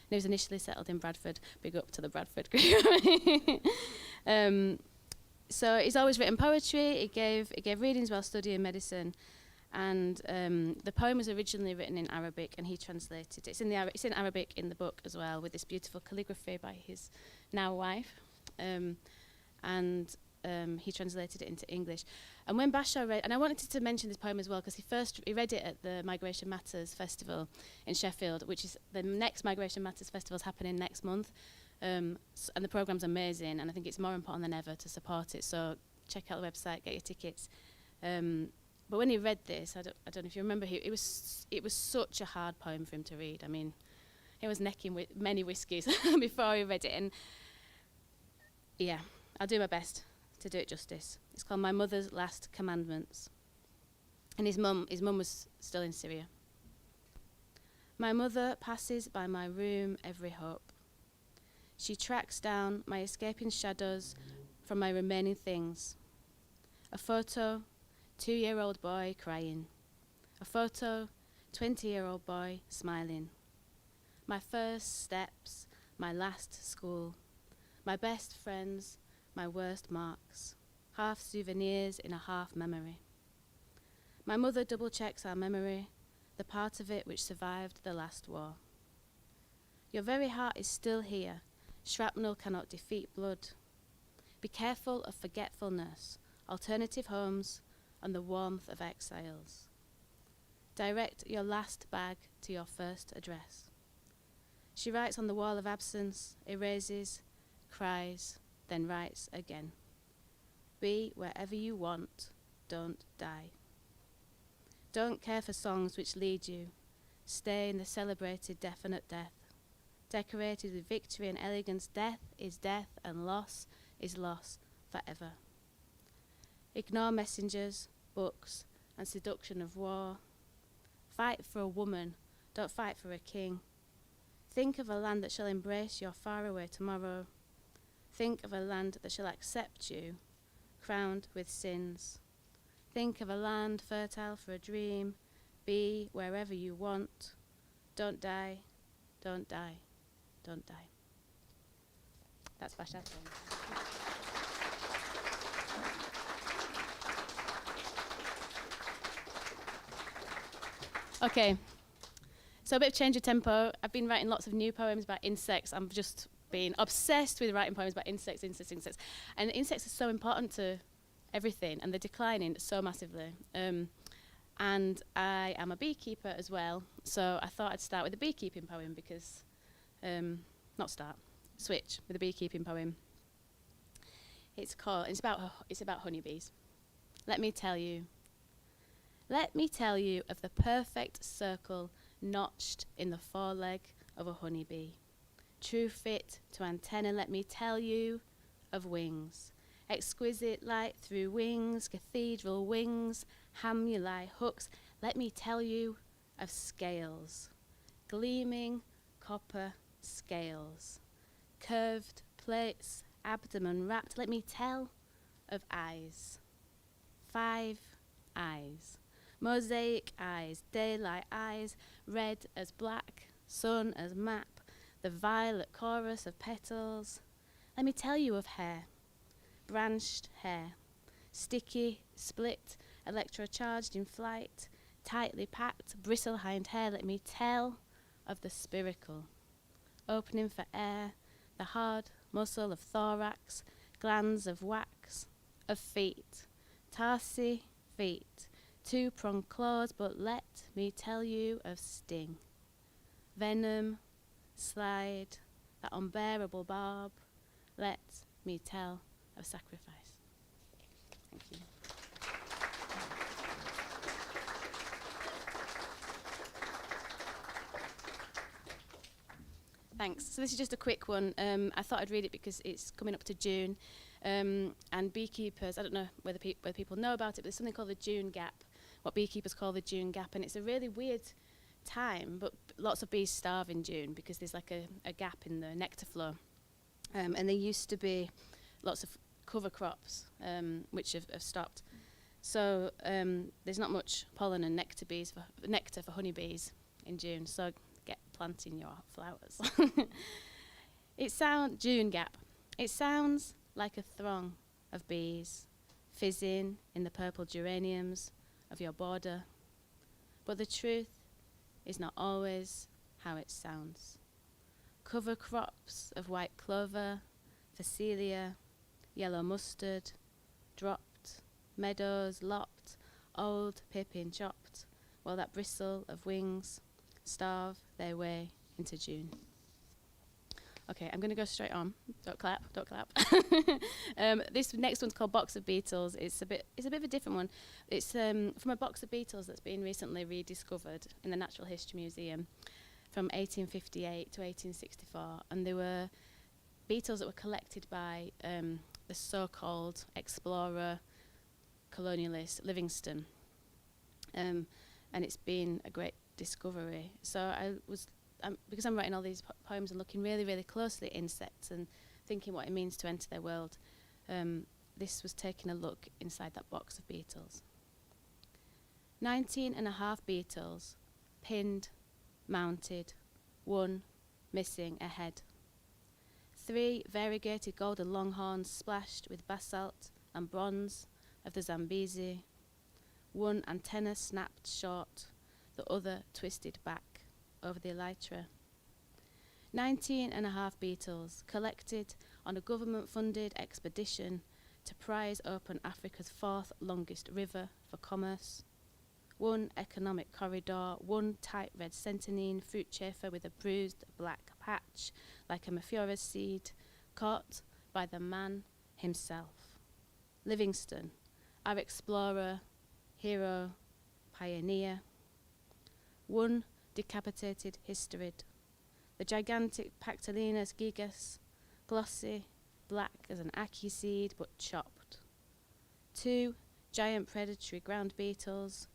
And he was initially settled in Bradford. Big up to the Bradford group. So he's always written poetry. He gave readings while studying medicine. And the poem was originally written in Arabic, and he translated it. It's in Arabic in the book as well, with this beautiful calligraphy by his now wife. He translated it into English. And when Bashar read, and I wanted to mention this poem as well, because he read it at the Migration Matters Festival in Sheffield, which is the next Migration Matters Festival is happening next month. And the programme's amazing, and I think it's more important than ever to support it. So check out the website, get your tickets. But when he read this, I don't know if you remember, it was such a hard poem for him to read. I mean, he was necking with many whiskies before he read it. And yeah, I'll do my best to do it justice. It's called My Mother's Last Commandments. And his mum was still in Syria. My mother passes by my room every hope. She tracks down my escaping shadows from my remaining things. A photo, 2-year-old boy crying. A photo, 20-year-old boy smiling. My first steps, my last school. My best friends, my worst marks. Half souvenirs in a half memory. My mother double-checks our memory, the part of it which survived the last war. Your very heart is still here. Shrapnel cannot defeat blood. Be careful of forgetfulness, alternative homes, and the warmth of exiles. Direct your last bag to your first address. She writes on the wall of absence, erases, cries, then writes again. Be wherever you want, don't die. Don't care for songs which lead you. Stay in the celebrated definite death. Decorated with victory and elegance, death is death and loss is loss forever. Ignore messengers, books, and seduction of war. Fight for a woman, don't fight for a king. Think of a land that shall embrace your faraway tomorrow. Think of a land that shall accept you, crowned with sins. Think of a land fertile for a dream. Be wherever you want. Don't die, don't die, don't die. That's Bashata. Okay, so a bit of change of tempo. I've been writing lots of new poems about insects. I've just been obsessed with writing poems about insects. And insects are so important to everything, and they're declining so massively. And I am a beekeeper as well, so I thought I'd start with a beekeeping poem because, switch with a beekeeping poem. It's about honeybees. Let me tell you of the perfect circle notched in the foreleg of a honeybee. True fit to antenna, let me tell you of wings. Exquisite light through wings, cathedral wings, hamuli hooks. Let me tell you of scales, gleaming copper scales. Curved plates, abdomen wrapped. Let me tell of eyes. 5 eyes. Mosaic eyes, daylight eyes, red as black, sun as map, the violet chorus of petals. Let me tell you of hair, branched hair, sticky, split, electrocharged in flight, tightly packed, bristle hind hair. Let me tell of the spiracle, opening for air, the hard muscle of thorax, glands of wax, of feet, tarsi feet, 2-pronged claws, but let me tell you of sting, venom, slide, that unbearable barb. Let me tell of sacrifice. Thank you. Thanks. So this is just a quick one. I thought I'd read it because it's coming up to June. And beekeepers, I don't know whether people know about it, but there's something called the June gap, what beekeepers call the June gap. And it's a really weird time, but lots of bees starve in June because there's like a gap in the nectar flow. And there used to be lots of cover crops, which have stopped. So there's not much pollen and nectar for honeybees in June. So get planting your flowers. June gap. It sounds like a throng of bees fizzing in the purple geraniums of your border. But the truth is not always how it sounds. Cover crops of white clover, phacelia, yellow mustard, dropped, meadows lopped, old pippin chopped, while that bristle of wings starve their way into June. Okay, I'm going to go straight on. Don't clap. This next one's called Box of Beetles. It's a bit of a different one. It's from a box of beetles that's been recently rediscovered in the Natural History Museum from 1858 to 1864, and they were beetles that were collected by the so-called explorer colonialist Livingstone, and it's been a great discovery. So because I'm writing all these poems and looking really, really closely at insects and thinking what it means to enter their world, this was taking a look inside that box of beetles. 19.5 beetles, pinned, mounted, 1 missing a head. 3 variegated golden longhorns splashed with basalt and bronze of the Zambezi. 1 antenna snapped short, the other twisted back over the elytra. 19.5 beetles collected on a government-funded expedition to prise open Africa's 4th longest river for commerce. 1 economic corridor, 1 tight red centenine fruit chafer with a bruised black patch like a Mephiorus seed, caught by the man himself. Livingstone, our explorer, hero, pioneer. 1 decapitated hysterid, the gigantic Pactylinus gigas, glossy, black as an ackee seed but chopped. 2 giant predatory ground beetles,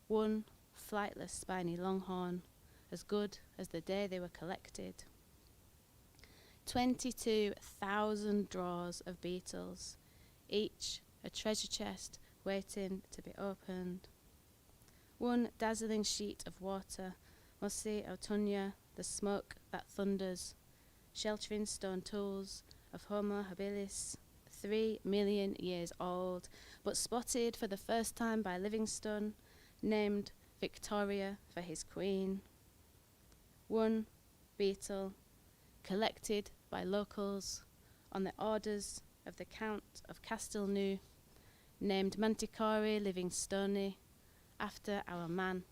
one flightless spiny longhorn, as good as the day they were collected. 22,000 drawers of beetles, each a treasure chest waiting to be opened. One dazzling sheet of water, mossy autunia, the smoke that thunders, sheltering stone tools of Homo habilis, 3 million years old, but spotted for the first time by Livingstone, named Victoria for his queen. One beetle, collected by locals on the orders of the Count of Castelnau, named Manticore Livingstone, after our man.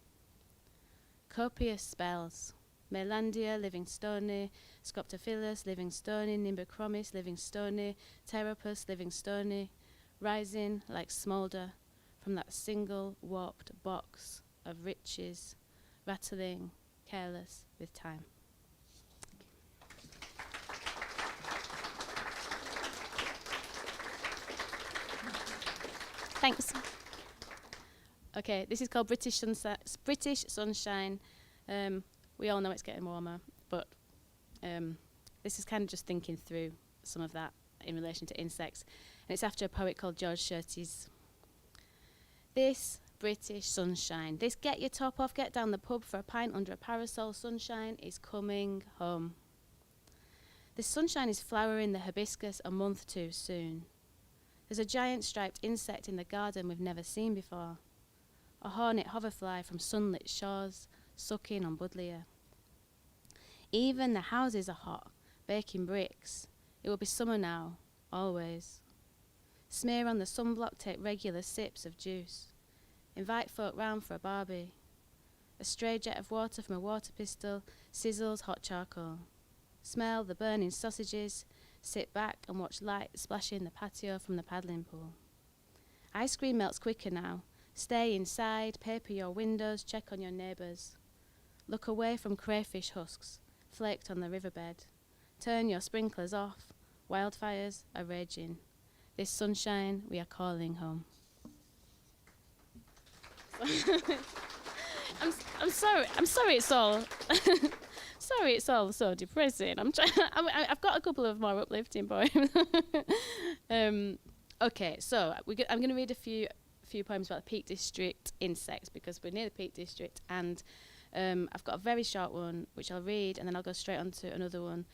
Copious spells, Melandia Livingstone, Scoptophilus Livingstone, Nimbochromis Livingstone, Pteropus Livingstone, rising like smoulder from that single warped box of riches, rattling, careless with time. Thanks. Okay, this is called British Sunshine. We all know it's getting warmer, but this is kind of just thinking through some of that in relation to insects. And it's after a poet called George Shirties. This British sunshine, this get your top off, get down the pub for a pint under a parasol sunshine is coming home. This sunshine is flowering the hibiscus a month too soon. There's a giant striped insect in the garden we've never seen before. A hornet hoverfly from sunlit shores, sucking on buddleia. Even the houses are hot, baking bricks. It will be summer now, always. Smear on the sunblock, take regular sips of juice. Invite folk round for a barbie. A stray jet of water from a water pistol sizzles hot charcoal. Smell the burning sausages, sit back and watch light splashing the patio from the paddling pool. Ice cream melts quicker now. Stay inside, paper your windows, check on your neighbours. Look away from crayfish husks, flaked on the riverbed. Turn your sprinklers off, wildfires are raging. This sunshine we are calling home. I'm sorry it's all sorry it's all so depressing. I've got a couple of more uplifting poems. Okay, so I'm going to read a few poems about the Peak District insects because we're near the Peak District, and I've got a very short one which I'll read and then I'll go straight on to another one.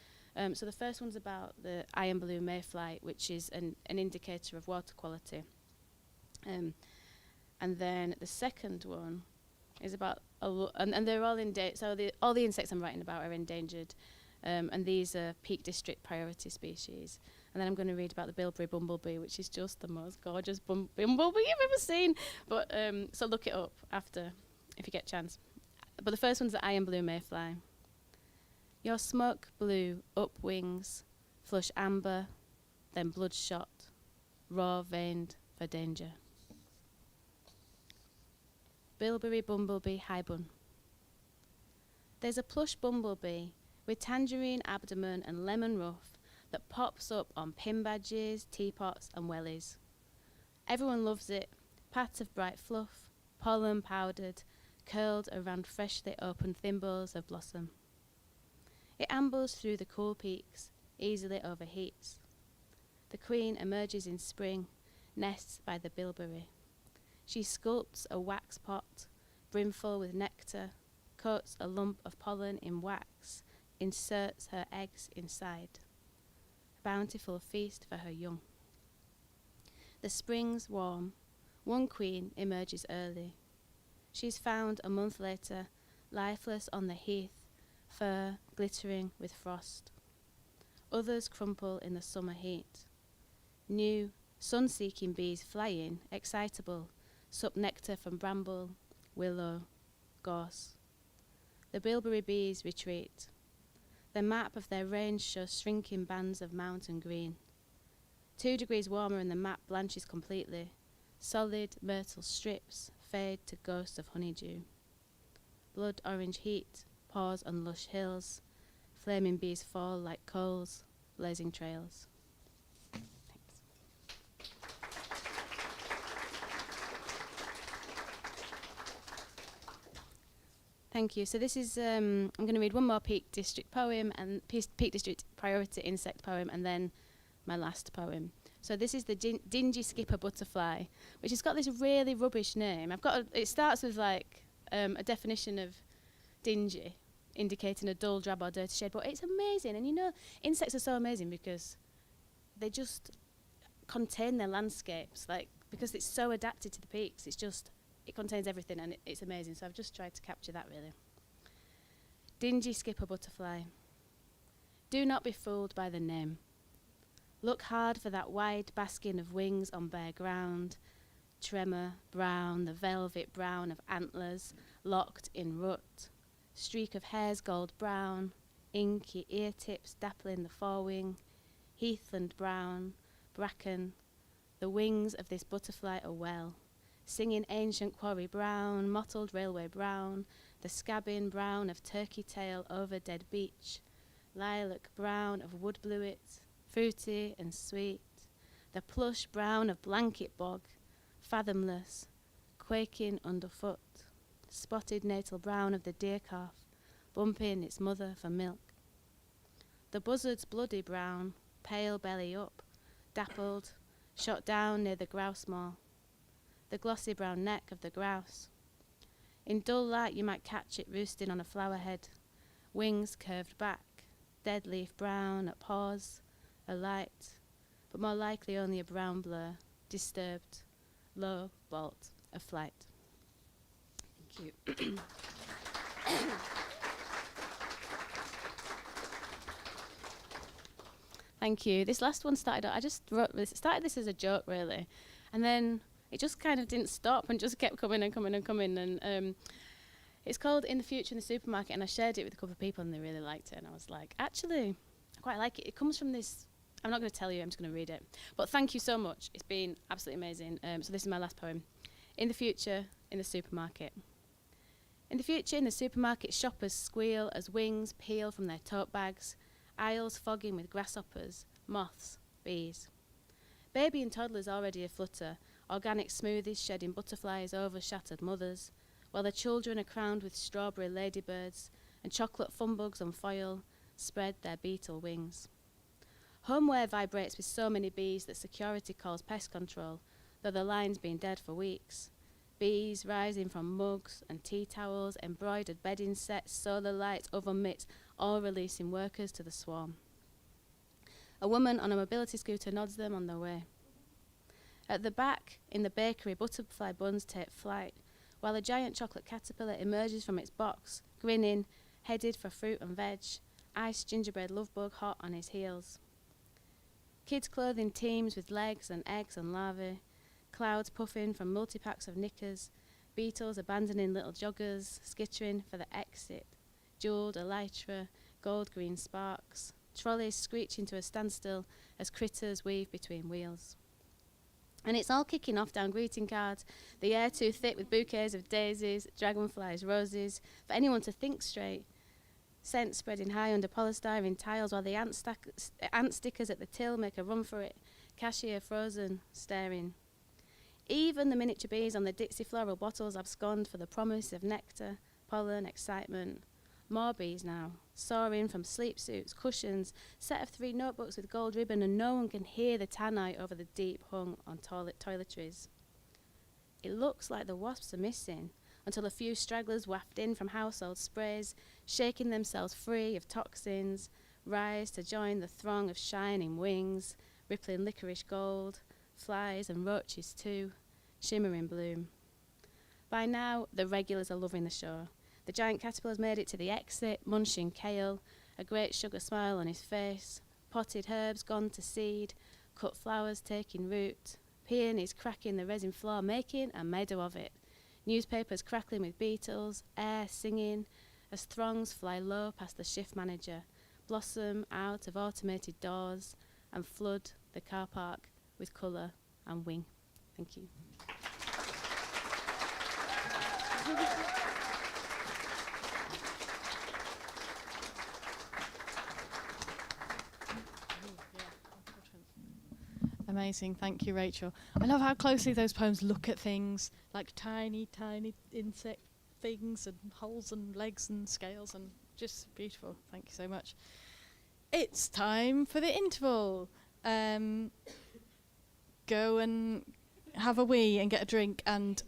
So the first one's about the iron blue mayfly, which is an indicator of water quality. And then the second one is about, and they're all so all the insects I'm writing about are endangered, and these are Peak District priority species. And then I'm going to read about the bilberry bumblebee, which is just the most gorgeous bumblebee you've ever seen. But so look it up after, if you get a chance. But the first one's the iron blue mayfly. Your smoke blue up wings, flush amber, then bloodshot, raw veined for danger. Bilberry bumblebee hibun. There's a plush bumblebee with tangerine abdomen and lemon ruff that pops up on pin badges, teapots and wellies. Everyone loves it, pats of bright fluff, pollen powdered, curled around freshly opened thimbles of blossom. It ambles through the cool peaks, easily overheats. The queen emerges in spring, nests by the bilberry. She sculpts a wax pot, brimful with nectar, coats a lump of pollen in wax, inserts her eggs inside. A bountiful feast for her young. The spring's warm. One queen emerges early. She's found a month later, lifeless on the heath, fur glittering with frost. Others crumple in the summer heat. New, sun-seeking bees flying, excitable, sup nectar from bramble, willow, gorse. The bilberry bees retreat. The map of their range shows shrinking bands of mountain green. 2 degrees warmer and the map blanches completely. Solid myrtle strips fade to ghosts of honeydew. Blood orange heat pours on lush hills. Flaming bees fall like coals, blazing trails. Thanks. Thank you. So this is, I'm going to read one more Peak District poem and Peak District priority insect poem, and then my last poem. So this is the dingy skipper butterfly, which has got this really rubbish name. It starts with like a definition of dingy, indicating a dull, drab or dirty shade, but it's amazing. And you know, insects are so amazing because they just contain their landscapes, like, because it's so adapted to the peaks. It contains everything, and it's amazing. So I've just tried to capture that, really. Dingy skipper butterfly. Do not be fooled by the name. Look hard for that wide basking of wings on bare ground. Tremor, brown, the velvet brown of antlers, locked in rut. Streak of hairs gold brown, inky ear tips dappling the forewing. Heathland brown, bracken. The wings of this butterfly are well. Singing ancient quarry brown, mottled railway brown, the scabbing brown of turkey tail over dead beach, lilac brown of wood bluet, fruity and sweet, the plush brown of blanket bog, fathomless, quaking underfoot, spotted natal brown of the deer calf, bumping its mother for milk. The buzzard's bloody brown, pale belly up, dappled, shot down near the grouse maw, the glossy brown neck of the grouse. In dull light you might catch it roosting on a flower head, wings curved back, dead leaf brown at paws, a light, but more likely only a brown blur, disturbed, low bolt of flight. Thank you. Thank you. This last one started this as a joke, really, and then it just kind of didn't stop and just kept coming and coming and coming. And it's called In the Future in the Supermarket, and I shared it with a couple of people and they really liked it. And I was like, actually, I quite like it. It comes from this, I'm not going to tell you, I'm just going to read it. But thank you so much. It's been absolutely amazing. So this is my last poem. In the future in the supermarket. In the future in the supermarket, shoppers squeal as wings peel from their tote bags, aisles fogging with grasshoppers, moths, bees. Baby and toddlers already aflutter, organic smoothies shedding butterflies over shattered mothers, while the children are crowned with strawberry ladybirds and chocolate funbugs on foil spread their beetle wings. Homeware vibrates with so many bees that security calls pest control, though the line's been dead for weeks. Bees rising from mugs and tea towels, embroidered bedding sets, solar lights, oven mitts, all releasing workers to the swarm. A woman on a mobility scooter nods them on their way. At the back, in the bakery, butterfly buns take flight, while a giant chocolate caterpillar emerges from its box, grinning, headed for fruit and veg, iced gingerbread lovebug hot on his heels. Kids' clothing teems with legs and eggs and larvae, clouds puffing from multi-packs of knickers, beetles abandoning little joggers, skittering for the exit, jewelled elytra, gold-green sparks, trolleys screeching to a standstill as critters weave between wheels. And it's all kicking off down greeting cards, the air too thick with bouquets of daisies, dragonflies, roses, for anyone to think straight. Scent spreading high under polystyrene tiles while the ant stickers at the till make a run for it, cashier frozen, staring. Even the miniature bees on the Dixie floral bottles abscond for the promise of nectar, pollen, excitement. More bees now, soaring from sleep suits, cushions, set of 3 notebooks with gold ribbon, and no one can hear the tannoy over the deep hung on toiletries. It looks like the wasps are missing, until a few stragglers waft in from household sprays, shaking themselves free of toxins, rise to join the throng of shining wings, rippling licorice gold, flies and roaches too, shimmering bloom. By now, the regulars are loving the show. The giant caterpillar's made it to the exit, munching kale, a great sugar smile on his face, potted herbs gone to seed, cut flowers taking root, peonies cracking the resin floor, making a meadow of it, newspapers crackling with beetles, air singing, as throngs fly low past the shift manager, blossom out of automated doors, and flood the car park with colour and wing. Thank you. Amazing, thank you, Rachel. I love how closely those poems look at things like tiny, tiny insect things and holes and legs and scales and just beautiful. Thank you so much. It's time for the interval. Go and have a wee and get a drink and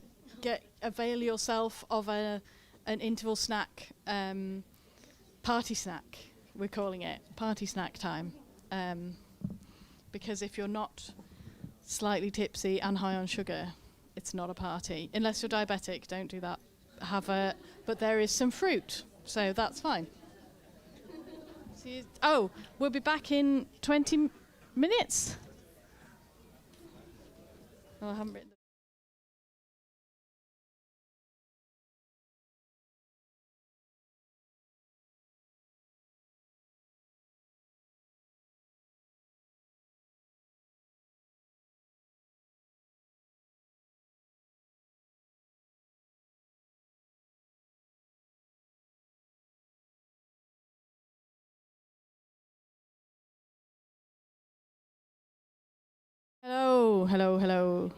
avail yourself of an interval snack, party snack. We're calling it party snack time, because if you're not slightly tipsy and high on sugar, it's not a party. Unless you're diabetic, don't do that. But there is some fruit, so that's fine. We'll be back in 20 minutes. Oh, I haven't written. Hello, hello, hello.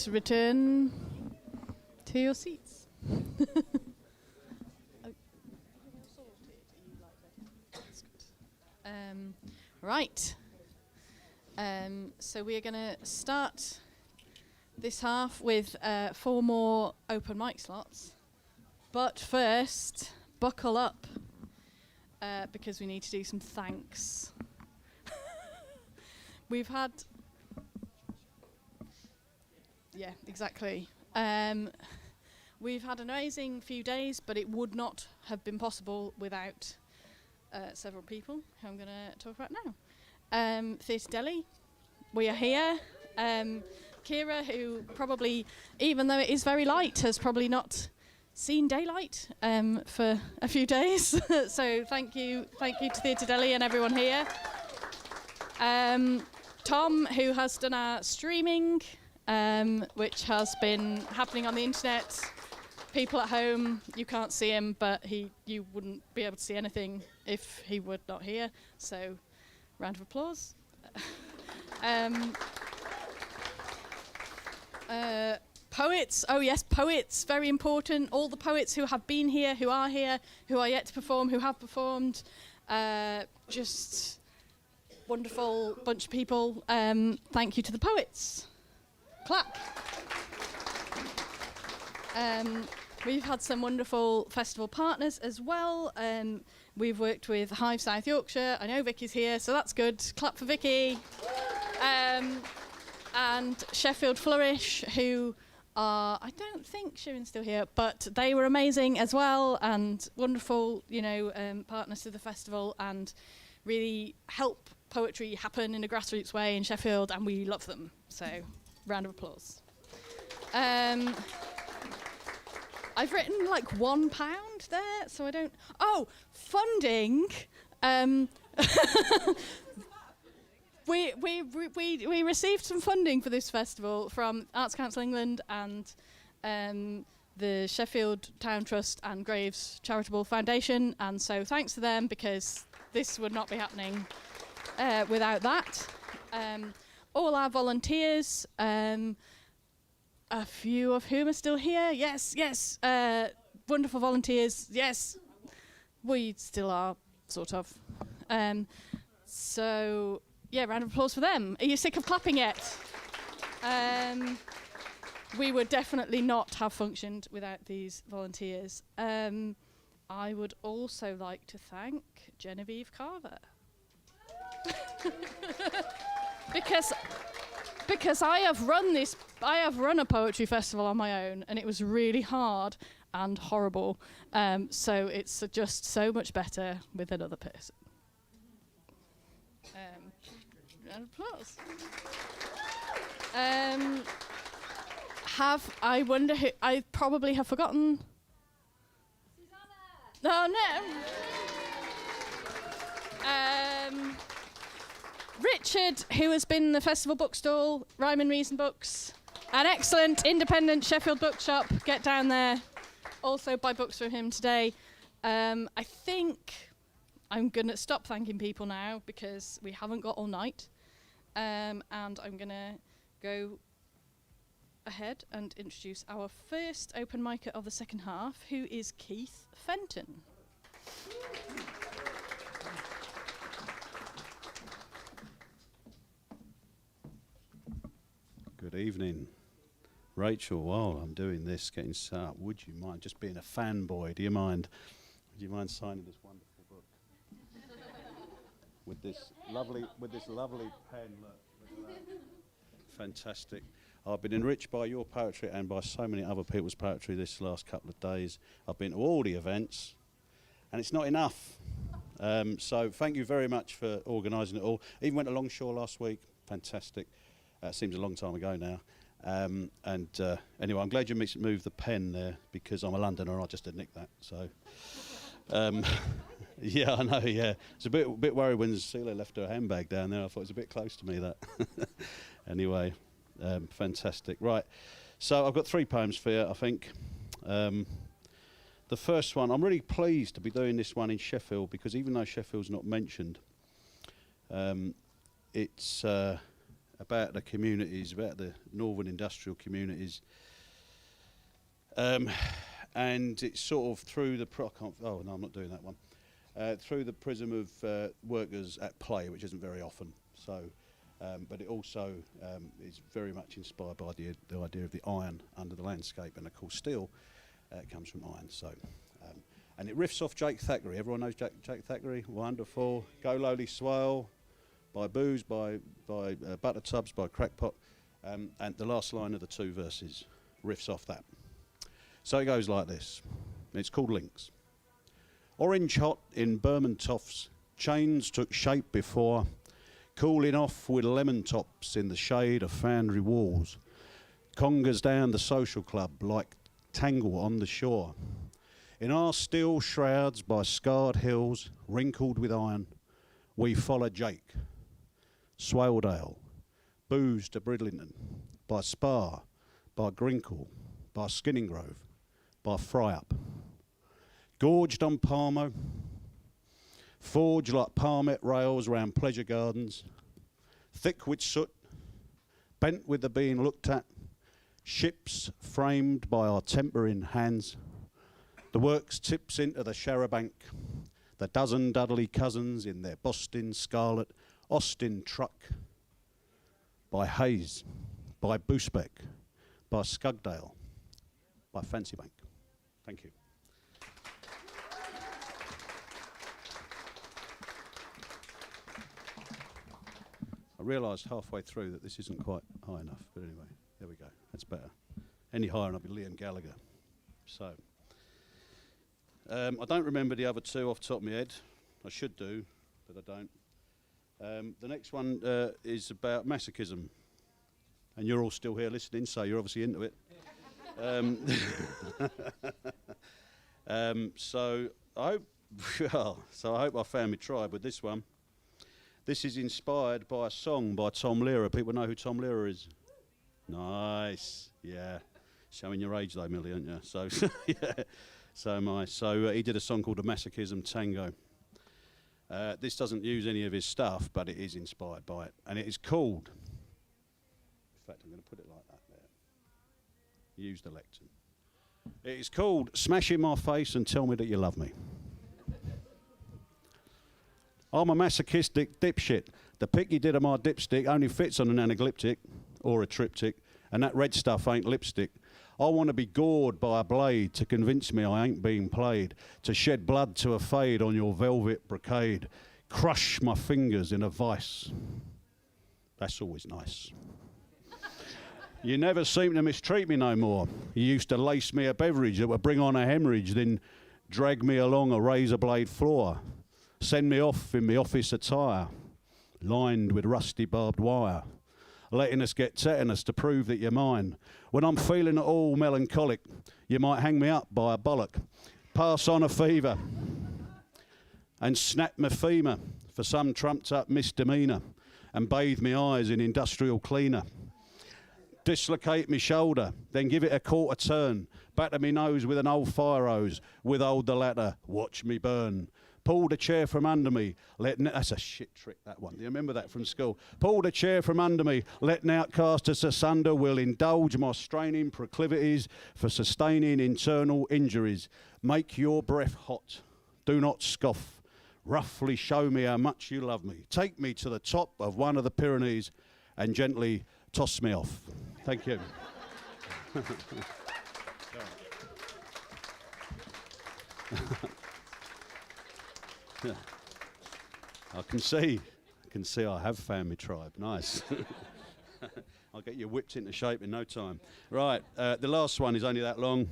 Return to your seats. Right. So we are going to start this half with 4 more open mic slots. But first, buckle up, because we need to do some thanks. We've had... Yeah, exactly. We've had an amazing few days, but it would not have been possible without several people who I'm going to talk about now. Theatre Delhi, we are here. Kira, who probably, even though it is very light, has probably not seen daylight for a few days. So thank you to Theatre Delhi and everyone here. Tom, who has done our streaming, which has been happening on the internet. People at home, you can't see him, but you wouldn't be able to see anything if he were not here. So, round of applause. Poets, oh yes, poets, very important. All the poets who have been here, who are yet to perform, who have performed. Just wonderful bunch of people. Thank you to the poets. Clap. We've had some wonderful festival partners as well. We've worked with Hive South Yorkshire. I know Vicky's here, so that's good. Clap for Vicky. And Sheffield Flourish, who are, I don't think Sharon's still here, but they were amazing as well and wonderful, partners to the festival and really help poetry happen in a grassroots way in Sheffield, and we love them. So, round of applause. I've written like £1 there, so I don't... Oh, funding. We received some funding for this festival from Arts Council England and the Sheffield Town Trust and Graves Charitable Foundation, and so thanks to them, because this would not be happening without that. All our volunteers, a few of whom are still here. Yes, wonderful volunteers. Yes, we still are, sort of. So, yeah, round of applause for them. Are you sick of clapping yet? We would definitely not have functioned without these volunteers. I would also like to thank Genevieve Carver. Because I have run a poetry festival on my own, and it was really hard and horrible. So it's just so much better with another person. Round of applause. I wonder who I probably have forgotten. Susanna. Oh no. Richard, who has been the festival bookstall, Rhyme and Reason Books, an excellent independent Sheffield bookshop. Get down there. Also buy books from him today. I think I'm going to stop thanking people now because we haven't got all night. And I'm going to go ahead and introduce our first open micer of the second half, who is Keith Fenton. Good evening. Rachel, while I'm doing this, getting set up, would you mind just being a fanboy? Do you mind? Would you mind signing this wonderful book? with this lovely pen, look at that. Fantastic. I've been enriched by your poetry and by so many other people's poetry this last couple of days. I've been to all the events, and it's not enough. So thank you very much for organising it all. Even went to Longshore last week. Fantastic. Seems a long time ago now. Anyway, I'm glad you moved the pen there, because I'm a Londoner and I just nicked that. So, yeah, I know. Yeah, it's a bit worried when Celia left her handbag down there. I thought it was a bit close to me, that. Anyway, fantastic. Right, so I've got 3 poems for you, I think. The first one, I'm really pleased to be doing this one in Sheffield, because even though Sheffield's not mentioned, it's about the communities, about the northern industrial communities, and it's sort of through the oh no, I'm not doing that one. Through the prism of workers at play, which isn't very often. So, but it also is very much inspired by the idea of the iron under the landscape, and of course steel comes from iron. So, and it riffs off Jake Thackeray. Everyone knows Jake Thackeray. Wonderful. Go Lowly Swale. By Booze, by Butter Tubs, by Crackpot, and the last line of the 2 verses riffs off that. So it goes like this. It's called Links. Orange hot in Bermontoffs, chains took shape before, cooling off with lemon tops in the shade of foundry walls. Congas down the social club like tangle on the shore. In our steel shrouds by scarred hills, wrinkled with iron, we follow Jake. Swaledale, Booze to Bridlington, by Spa, by Grinkle, by Skinning Grove, by Fryup. Gorged on Palmo, forged like palmet rails round pleasure gardens, thick with soot, bent with the being looked at, ships framed by our tempering hands. The works tips into the Sharrabank, the dozen Dudley cousins in their Boston scarlet, Austin truck, by Hayes, by Boosbeck, by Scugdale, by Fancybank. Thank you. I realised halfway through that this isn't quite high enough, but anyway, there we go. That's better. Any higher and I'll be Liam Gallagher. So, I don't remember the other 2 off the top of my head. I should do, but I don't. The next one is about masochism, and you're all still here listening, so you're obviously into it. So I hope I found my tribe with this one. This is inspired by a song by Tom Lehrer. People know who Tom Lehrer is? Nice, yeah. Showing your age though, Millie, aren't you? So, yeah. So am I. So he did a song called The Masochism Tango. This doesn't use any of his stuff, but it is inspired by it. And it is called, in fact, I'm going to put it like that there. Use the lectern. It is called Smash in My Face and Tell Me That You Love Me. I'm a masochistic dipshit. The pic you did of my dipstick only fits on an anaglyptic or a triptych, and that red stuff ain't lipstick. I want to be gored by a blade to convince me I ain't being played, to shed blood to a fade on your velvet brocade, crush my fingers in a vice. That's always nice. You never seem to mistreat me no more. You used to lace me a beverage that would bring on a hemorrhage, then drag me along a razor blade floor, send me off in my office attire, lined with rusty barbed wire, letting us get tetanus to prove that you're mine. When I'm feeling at all melancholic, you might hang me up by a bollock, pass on a fever, and snap my femur for some trumped-up misdemeanour, and bathe me eyes in industrial cleaner. Dislocate me shoulder, then give it a quarter turn, batter me nose with an old fire hose, withhold the latter, watch me burn. Pulled a chair from under me. That's a shit trick, that one. Do you remember that from school? Pulled a chair from under me. Let an outcast us asunder. Will indulge my straining proclivities for sustaining internal injuries. Make your breath hot. Do not scoff. Roughly show me how much you love me. Take me to the top of one of the Pyrenees and gently toss me off. Thank you. Yeah. I can see I have found my tribe. Nice. I'll get you whipped into shape in no time. Right, the last one is only that long.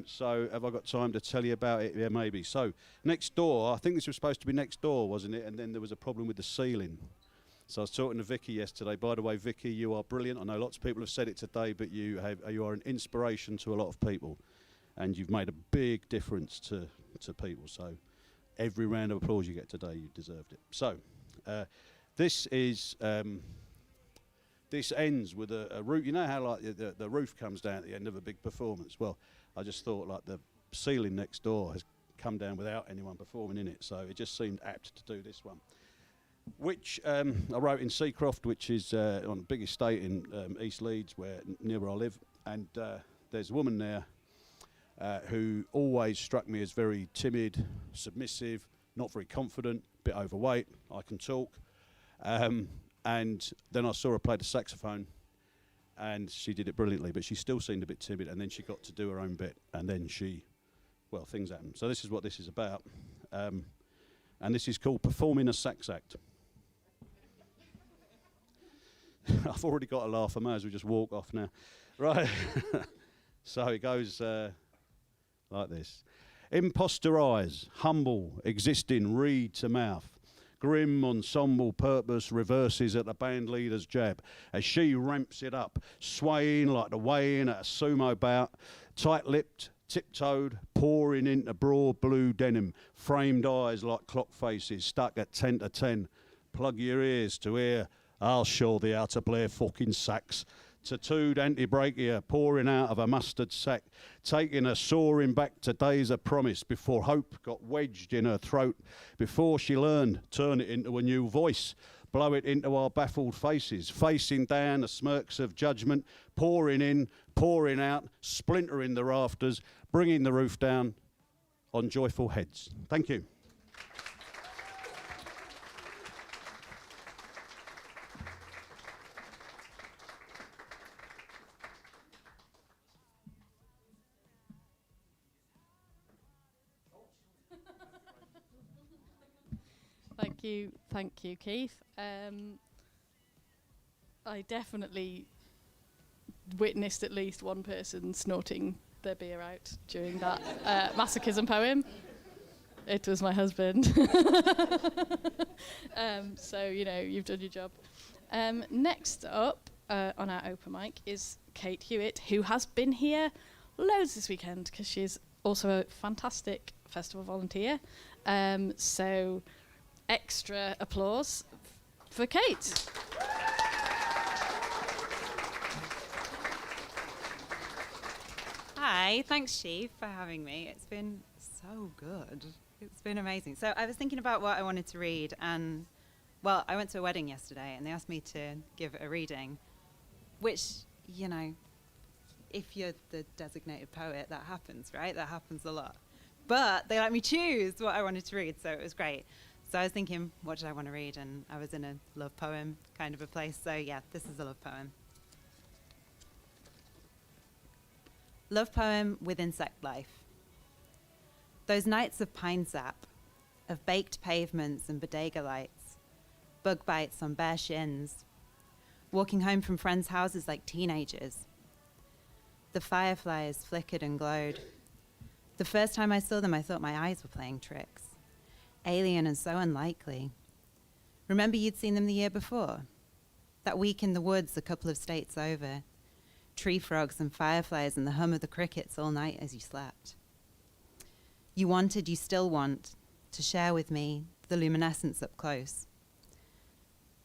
So have I got time to tell you about it? Yeah, maybe. So next door, I think this was supposed to be next door, wasn't it? And then there was a problem with the ceiling. So I was talking to Vicky yesterday. By the way, Vicky, you are brilliant. I know lots of people have said it today, but you are an inspiration to a lot of people. And you've made a big difference to people. So every round of applause you get today, you deserved it. So this ends with a roof. You know how like the roof comes down at the end of a big performance? Well, I just thought like the ceiling next door has come down without anyone performing in it. So it just seemed apt to do this one. Which I wrote in Seacroft, which is on a big estate in East Leeds, near where I live. And there's a woman there who always struck me as very timid, submissive, not very confident, a bit overweight. I can talk. And then I saw her play the saxophone, and she did it brilliantly, but she still seemed a bit timid, and then she got to do her own bit, and then things happened. So this is what this is about. And this is called Performing a Sax Act. I've already got a laugh. I may as well just walk off now. Right. So it goes like this. Imposter eyes, humble, existing, reed to mouth. Grim ensemble purpose reverses at the band leader's jab as she ramps it up, swaying like the weigh-in at a sumo bout, tight-lipped, tiptoed, pouring into broad blue denim, framed eyes like clock faces stuck at 10 to 10. Plug your ears to hear, I'll show thee how to play fucking sax. Tattooed anti-brachia pouring out of a mustard sack, taking her soaring back to days of promise before hope got wedged in her throat, before she learned, turn it into a new voice, blow it into our baffled faces, facing down the smirks of judgment, pouring in, pouring out, splintering the rafters, bringing the roof down on joyful heads. Thank you. Thank you, Keith. I definitely witnessed at least one person snorting their beer out during that masochism poem. It was my husband. So, you've done your job. Next up on our open mic is Kate Hewitt, who has been here loads this weekend because she's also a fantastic festival volunteer. So extra applause for Kate. Hi, thanks, Chief, for having me. It's been so good. It's been amazing. So I was thinking about what I wanted to read, and, well, I went to a wedding yesterday, and they asked me to give a reading, which, if you're the designated poet, that happens, right? That happens a lot. But they let me choose what I wanted to read, so it was great. So I was thinking, what did I want to read? And I was in a love poem kind of a place. So yeah, this is a love poem. Love poem with insect life. Those nights of pine sap, of baked pavements and bodega lights, bug bites on bare shins, walking home from friends' houses like teenagers. The fireflies flickered and glowed. The first time I saw them, I thought my eyes were playing tricks. Alien and so unlikely. Remember you'd seen them the year before? That week in the woods a couple of states over. Tree frogs and fireflies and the hum of the crickets all night as you slept. You wanted, you still want, to share with me the luminescence up close.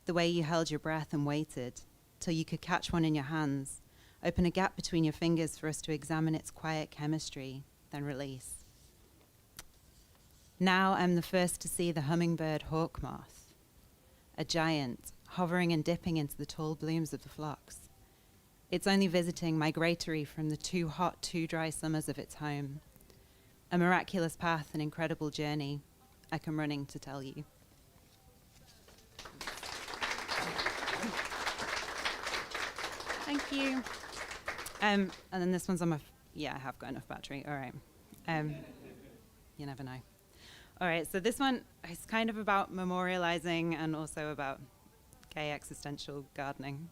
The way you held your breath and waited till you could catch one in your hands, open a gap between your fingers for us to examine its quiet chemistry, then release. Now I'm the first to see the hummingbird hawk moth, a giant hovering and dipping into the tall blooms of the phlox. It's only visiting migratory from the too hot, too dry summers of its home. A miraculous path, an incredible journey. I come running to tell you. Thank you. And then this one's on my, I have got enough battery, all right. You never know. All right, so this one is kind of about memorializing and also about gay existential gardening.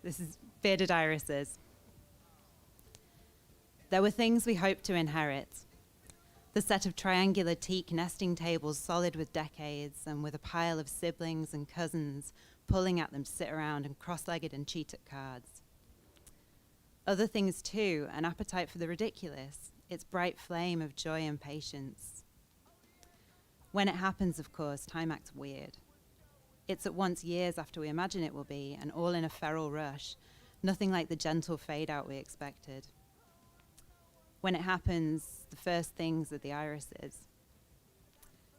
This is Bearded Irises. There were things we hoped to inherit. The set of triangular teak nesting tables solid with decades and with a pile of siblings and cousins pulling at them to sit around and cross-legged and cheat at cards. Other things too, an appetite for the ridiculous, its bright flame of joy and patience. When it happens, of course, time acts weird. It's at once years after we imagine it will be, and all in a feral rush, nothing like the gentle fade-out we expected. When it happens, the first things are the irises.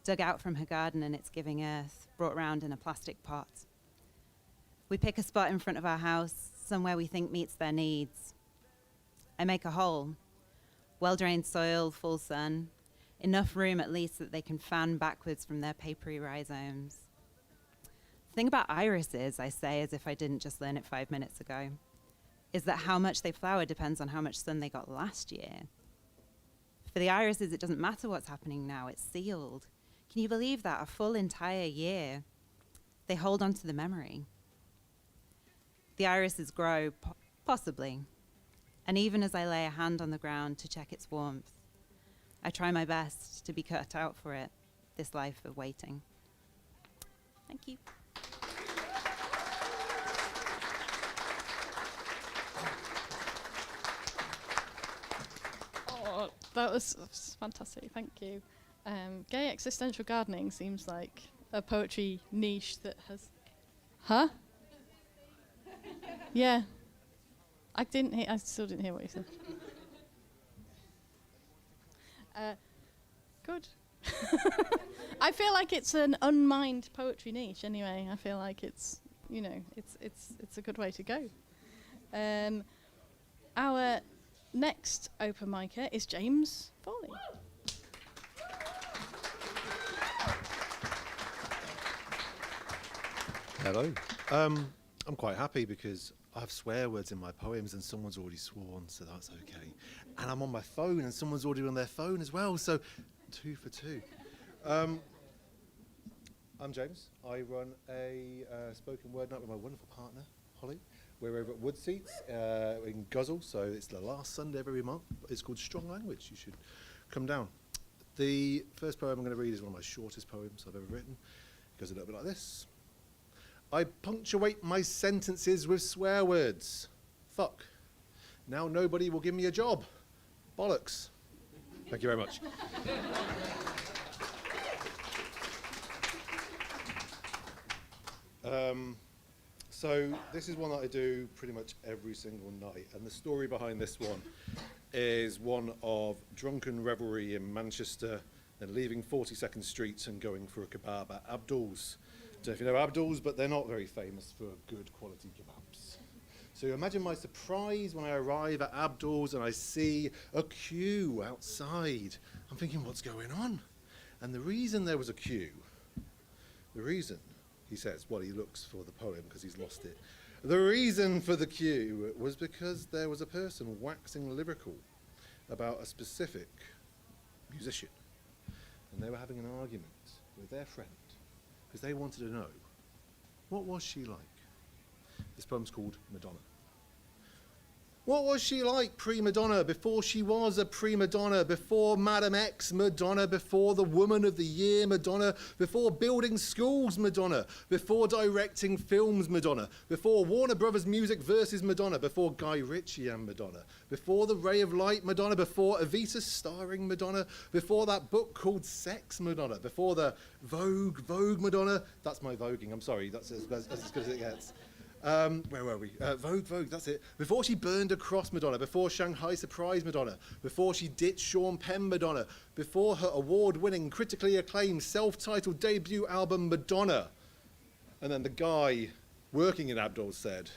Dug out from her garden and its giving earth, brought round in a plastic pot. We pick a spot in front of our house, somewhere we think meets their needs. I make a hole. Well-drained soil, full sun, enough room at least that they can fan backwards from their papery rhizomes. The thing about irises, I say as if I didn't just learn it 5 minutes ago, is that how much they flower depends on how much sun they got last year. For the irises, it doesn't matter what's happening now, it's sealed. Can you believe that? A full entire year. They hold on to the memory. The irises grow, possibly. And even as I lay a hand on the ground to check its warmth, I try my best to be cut out for it, this life of waiting. Thank you. Oh, that was fantastic, thank you. Gay existential gardening seems like a poetry niche that has... Huh? Yeah. I still didn't hear what you said. Good. I feel like it's an unmined poetry niche anyway. I feel like it's a good way to go. Our next open micer is James Foley. Hello. I'm quite happy because I have swear words in my poems and someone's already sworn, so that's okay. And I'm on my phone and someone's already on their phone as well, so 2 for 2. I'm James. I run a spoken word night with my wonderful partner, Holly. We're over at Wood Seats in Guzzle, so it's the last Sunday of every month. It's called Strong Language. You should come down. The first poem I'm going to read is one of my shortest poems I've ever written. It goes a little bit like this. I punctuate my sentences with swear words. Fuck. Now nobody will give me a job. Bollocks. Thank you very much. So this is one that I do pretty much every single night, and the story behind this one is one of drunken revelry in Manchester and leaving 42nd Street and going for a kebab at Abdul's. Don't know if you know Abdul's, but they're not very famous for good quality kebabs. So imagine my surprise when I arrive at Abdul's and I see a queue outside. I'm thinking, what's going on? And the reason there was a queue, he says, well, he looks for the poem because he's lost it. The reason for the queue was because there was a person waxing lyrical about a specific musician. And they were having an argument with their friend because they wanted to know, what was she like? This poem's called Madonna. What was she like pre-Madonna, before she was a prima donna, before Madam X Madonna, before the Woman of the Year Madonna, before building schools Madonna, before directing films Madonna, before Warner Brothers Music versus Madonna, before Guy Ritchie and Madonna, before The Ray of Light Madonna, before Evita starring Madonna, before that book called Sex Madonna, before the Vogue Madonna. That's my voguing, I'm sorry, that's as good as it gets. Where were we? Vogue, that's it. Before she burned across Madonna, before Shanghai surprised Madonna, before she ditched Sean Penn Madonna, before her award-winning, critically acclaimed, self-titled debut album Madonna. And then the guy working in Abdul said,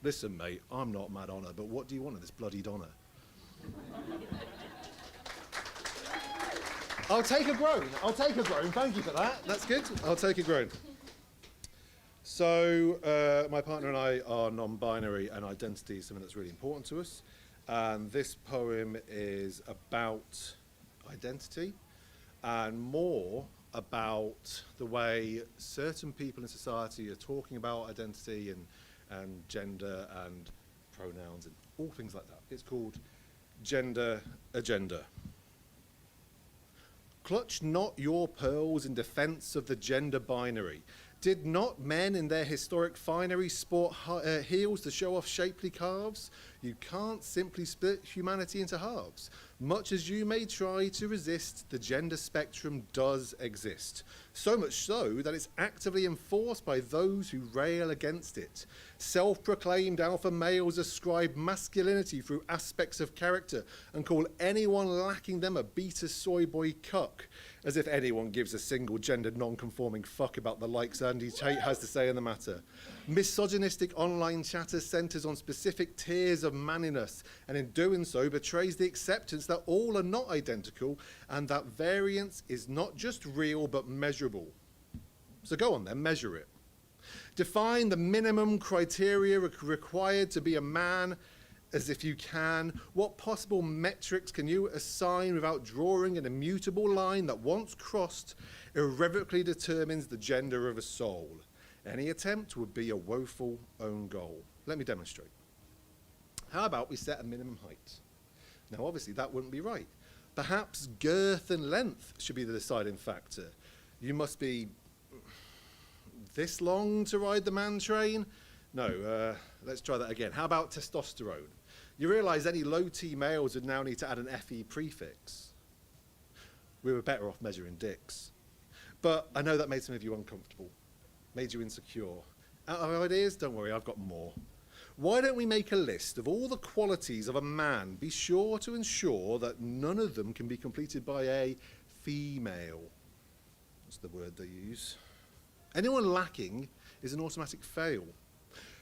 listen, mate, I'm not Madonna, but what do you want of this bloody Donna? I'll take a groan. Thank you for that. That's good. I'll take a groan. So my partner and I are non-binary, and identity is something that's really important to us. And this poem is about identity and more about the way certain people in society are talking about identity and gender and pronouns and all things like that. It's called Gender Agenda. Clutch not your pearls in defense of the gender binary. Did not men in their historic finery sport heels to show off shapely calves? You can't simply split humanity into halves. Much as you may try to resist, the gender spectrum does exist. So much so that it's actively enforced by those who rail against it. Self-proclaimed alpha males ascribe masculinity through aspects of character and call anyone lacking them a beta soy boy cuck, as if anyone gives a single-gendered non-conforming fuck about the likes Andy Tate has to say in the matter. Misogynistic online chatter centres on specific tiers of manliness, and in doing so betrays the acceptance that all are not identical and that variance is not just real but measurable. So go on then, measure it. Define the minimum criteria required to be a man as if you can. What possible metrics can you assign without drawing an immutable line that once crossed irrevocably determines the gender of a soul? Any attempt would be a woeful own goal. Let me demonstrate. How about we set a minimum height? Now obviously that wouldn't be right. Perhaps girth and length should be the deciding factor. You must be this long to ride the man train? No, let's try that again. How about testosterone? You realise any low T males would now need to add an FE prefix. We were better off measuring dicks. But I know that made some of you uncomfortable, made you insecure. Out of ideas? Don't worry, I've got more. Why don't we make a list of all the qualities of a man? Be sure to ensure that none of them can be completed by a female. That's the word they use. Anyone lacking is an automatic fail.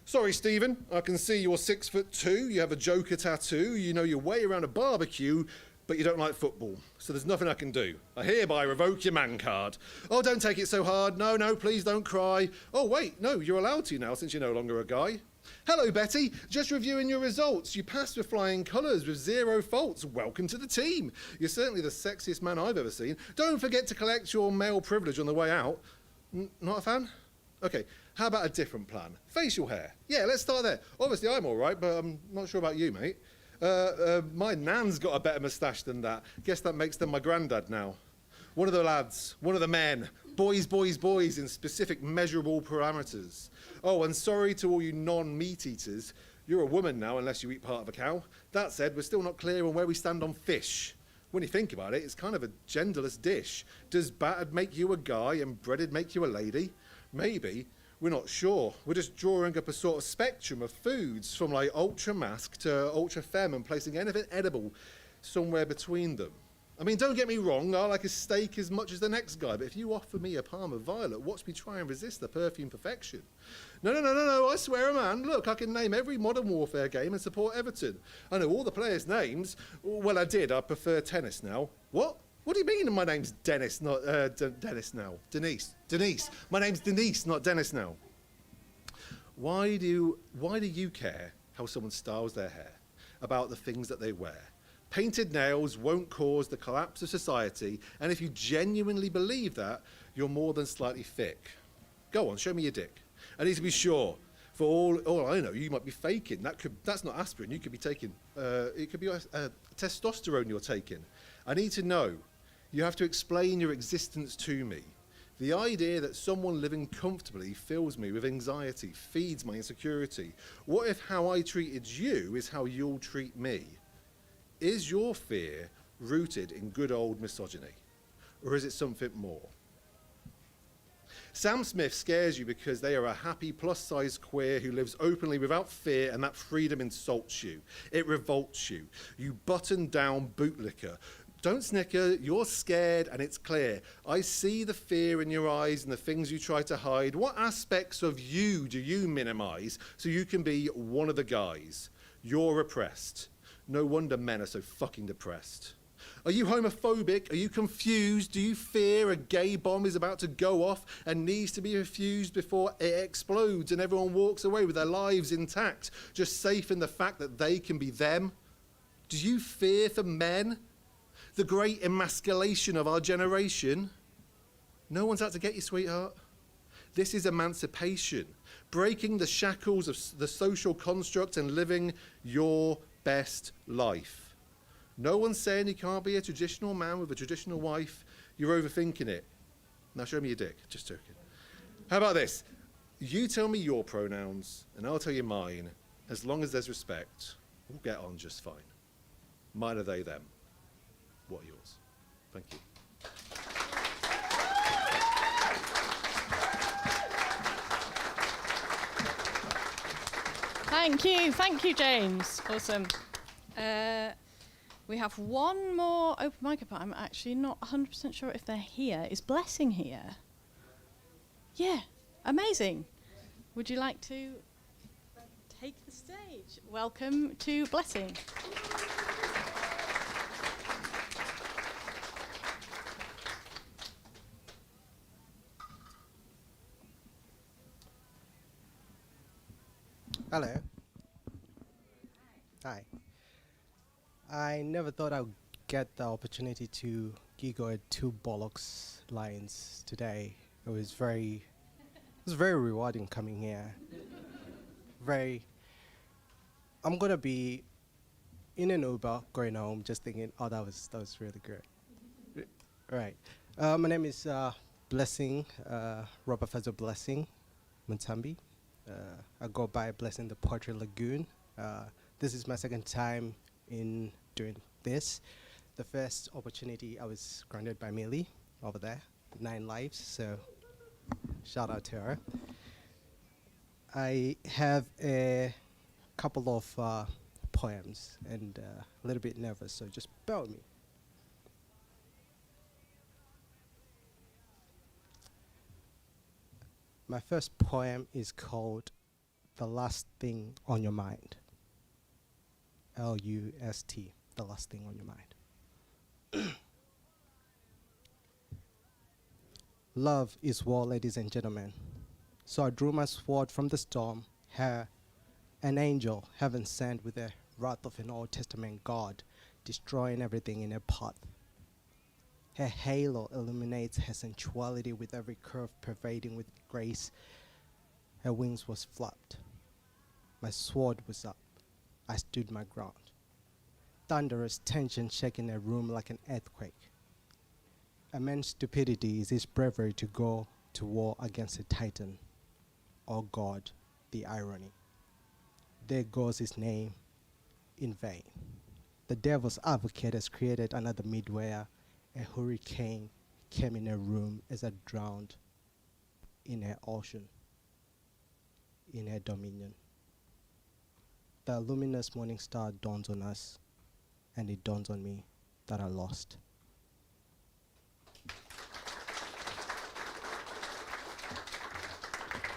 Sorry, Stephen, I can see you're 6'2", you have a Joker tattoo, you know your way around a barbecue, but you don't like football, so there's nothing I can do. I hereby revoke your man card. Oh, don't take it so hard. No, please don't cry. Oh, wait, no, you're allowed to now since you're no longer a guy. Hello, Betty. Just reviewing your results. You passed with flying colours with 0 faults. Welcome to the team. You're certainly the sexiest man I've ever seen. Don't forget to collect your male privilege on the way out. Not a fan? Okay, how about a different plan? Facial hair. Yeah, let's start there. Obviously, I'm all right, but I'm not sure about you, mate. My nan's got a better moustache than that. Guess that makes them my granddad now. One of the lads, one of the men. Boys in specific measurable parameters. Oh, and sorry to all you non-meat eaters. You're a woman now unless you eat part of a cow. That said, we're still not clear on where we stand on fish. When you think about it, it's kind of a genderless dish. Does battered make you a guy and breaded make you a lady? Maybe. We're not sure. We're just drawing up a sort of spectrum of foods from like ultra mask to ultra femme and placing anything edible somewhere between them. I mean, don't get me wrong, I like a steak as much as the next guy, but if you offer me a Parma Violet, watch me try and resist the perfume perfection. No, I swear, man, look, I can name every Modern Warfare game and support Everton. I know all the players' names. Well, I prefer tennis now. What? What do you mean my name's Dennis, not Dennis now? Denise. My name's Denise, not Dennis now. Why do you care how someone styles their hair, about the things that they wear? Painted nails won't cause the collapse of society, and if you genuinely believe that, you're more than slightly thick. Go on, show me your dick. I need to be sure. For all I know, you might be faking. That's not aspirin. You could be taking. It could be testosterone you're taking. I need to know. You have to explain your existence to me. The idea that someone living comfortably fills me with anxiety, feeds my insecurity. What if how I treated you is how you'll treat me? Is your fear rooted in good old misogyny? Or is it something more? Sam Smith scares you because they are a happy plus-size queer who lives openly without fear, and that freedom insults you. It revolts you. You button-down bootlicker. Don't snicker, you're scared and it's clear. I see the fear in your eyes and the things you try to hide. What aspects of you do you minimize so you can be one of the guys? You're oppressed. No wonder men are so fucking depressed. Are you homophobic? Are you confused? Do you fear a gay bomb is about to go off and needs to be refused before it explodes and everyone walks away with their lives intact, just safe in the fact that they can be them? Do you fear for men? The great emasculation of our generation? No one's out to get you, sweetheart. This is emancipation, breaking the shackles of the social construct and living your best life. No one's saying you can't be a traditional man with a traditional wife. You're overthinking it. Now show me your dick. Just joking. How about this? You tell me your pronouns, and I'll tell you mine. As long as there's respect, we'll get on just fine. Mine are they, them. What are yours? Thank you. Thank you, James. Awesome. We have one more open mic, but I'm actually not 100% sure if they're here. Is Blessing here? Yeah, amazing. Would you like to take the stage? Welcome to Blessing. Hello. Hi. I never thought I would get the opportunity to giggle at two bollocks lines today. It was very rewarding coming here. I'm gonna be in an Uber going home, just thinking, oh, that was really good. Right. My name is Blessing, Robert Fazo Blessing Mutambi. I go by Blessing the Poetry Lagoon. This is my second time in doing this. The first opportunity I was granted by Millie over there, 9 Lives, so shout out to her. I have a couple of poems and a little bit nervous, so just bear with me. My first poem is called The Last Thing on Your Mind. L-U-S-T, the last thing on your mind. Love is war, ladies and gentlemen. So I drew my sword from the storm, her, an angel, heaven sent with the wrath of an Old Testament God, destroying everything in her path. Her halo illuminates her sensuality with every curve pervading with grace. Her wings was flapped. My sword was up. I stood my ground. Thunderous tension shaking a room like an earthquake. Immense stupidity is his bravery to go to war against a titan. Oh God, the irony. There goes his name in vain. The devil's advocate has created another midway. A hurricane came in a room as I drowned in her ocean, in her dominion. The luminous morning star dawns on us, and it dawns on me that I lost.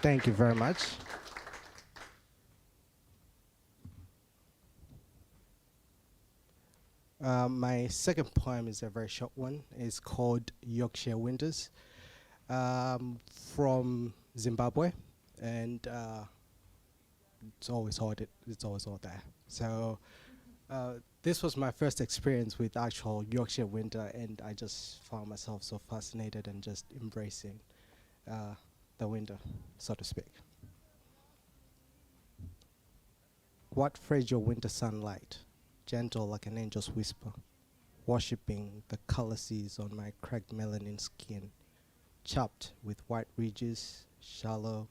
Thank you very much. My second poem is a very short one. It's called Yorkshire Winters, from Zimbabwe, and it's always hot. It's always hot there. So this was my first experience with actual Yorkshire winter, and I just found myself so fascinated and just embracing the winter, so to speak. What fragile winter sunlight, gentle like an angel's whisper, worshipping the color seas on my cracked melanin skin, chopped with white ridges, shallow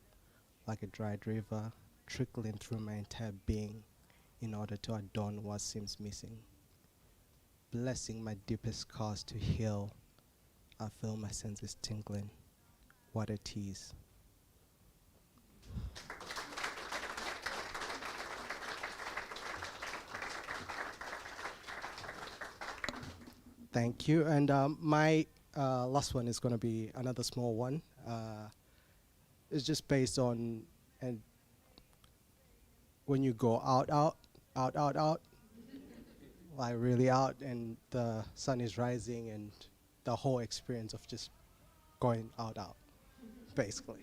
like a dried river, trickling through my entire being in order to adorn what seems missing. Blessing my deepest scars to heal, I feel my senses tingling, what a tease. Thank you. And my last one is going to be another small one. It's just based on, and when you go out, like really out, and the sun is rising, and the whole experience of just going out, basically.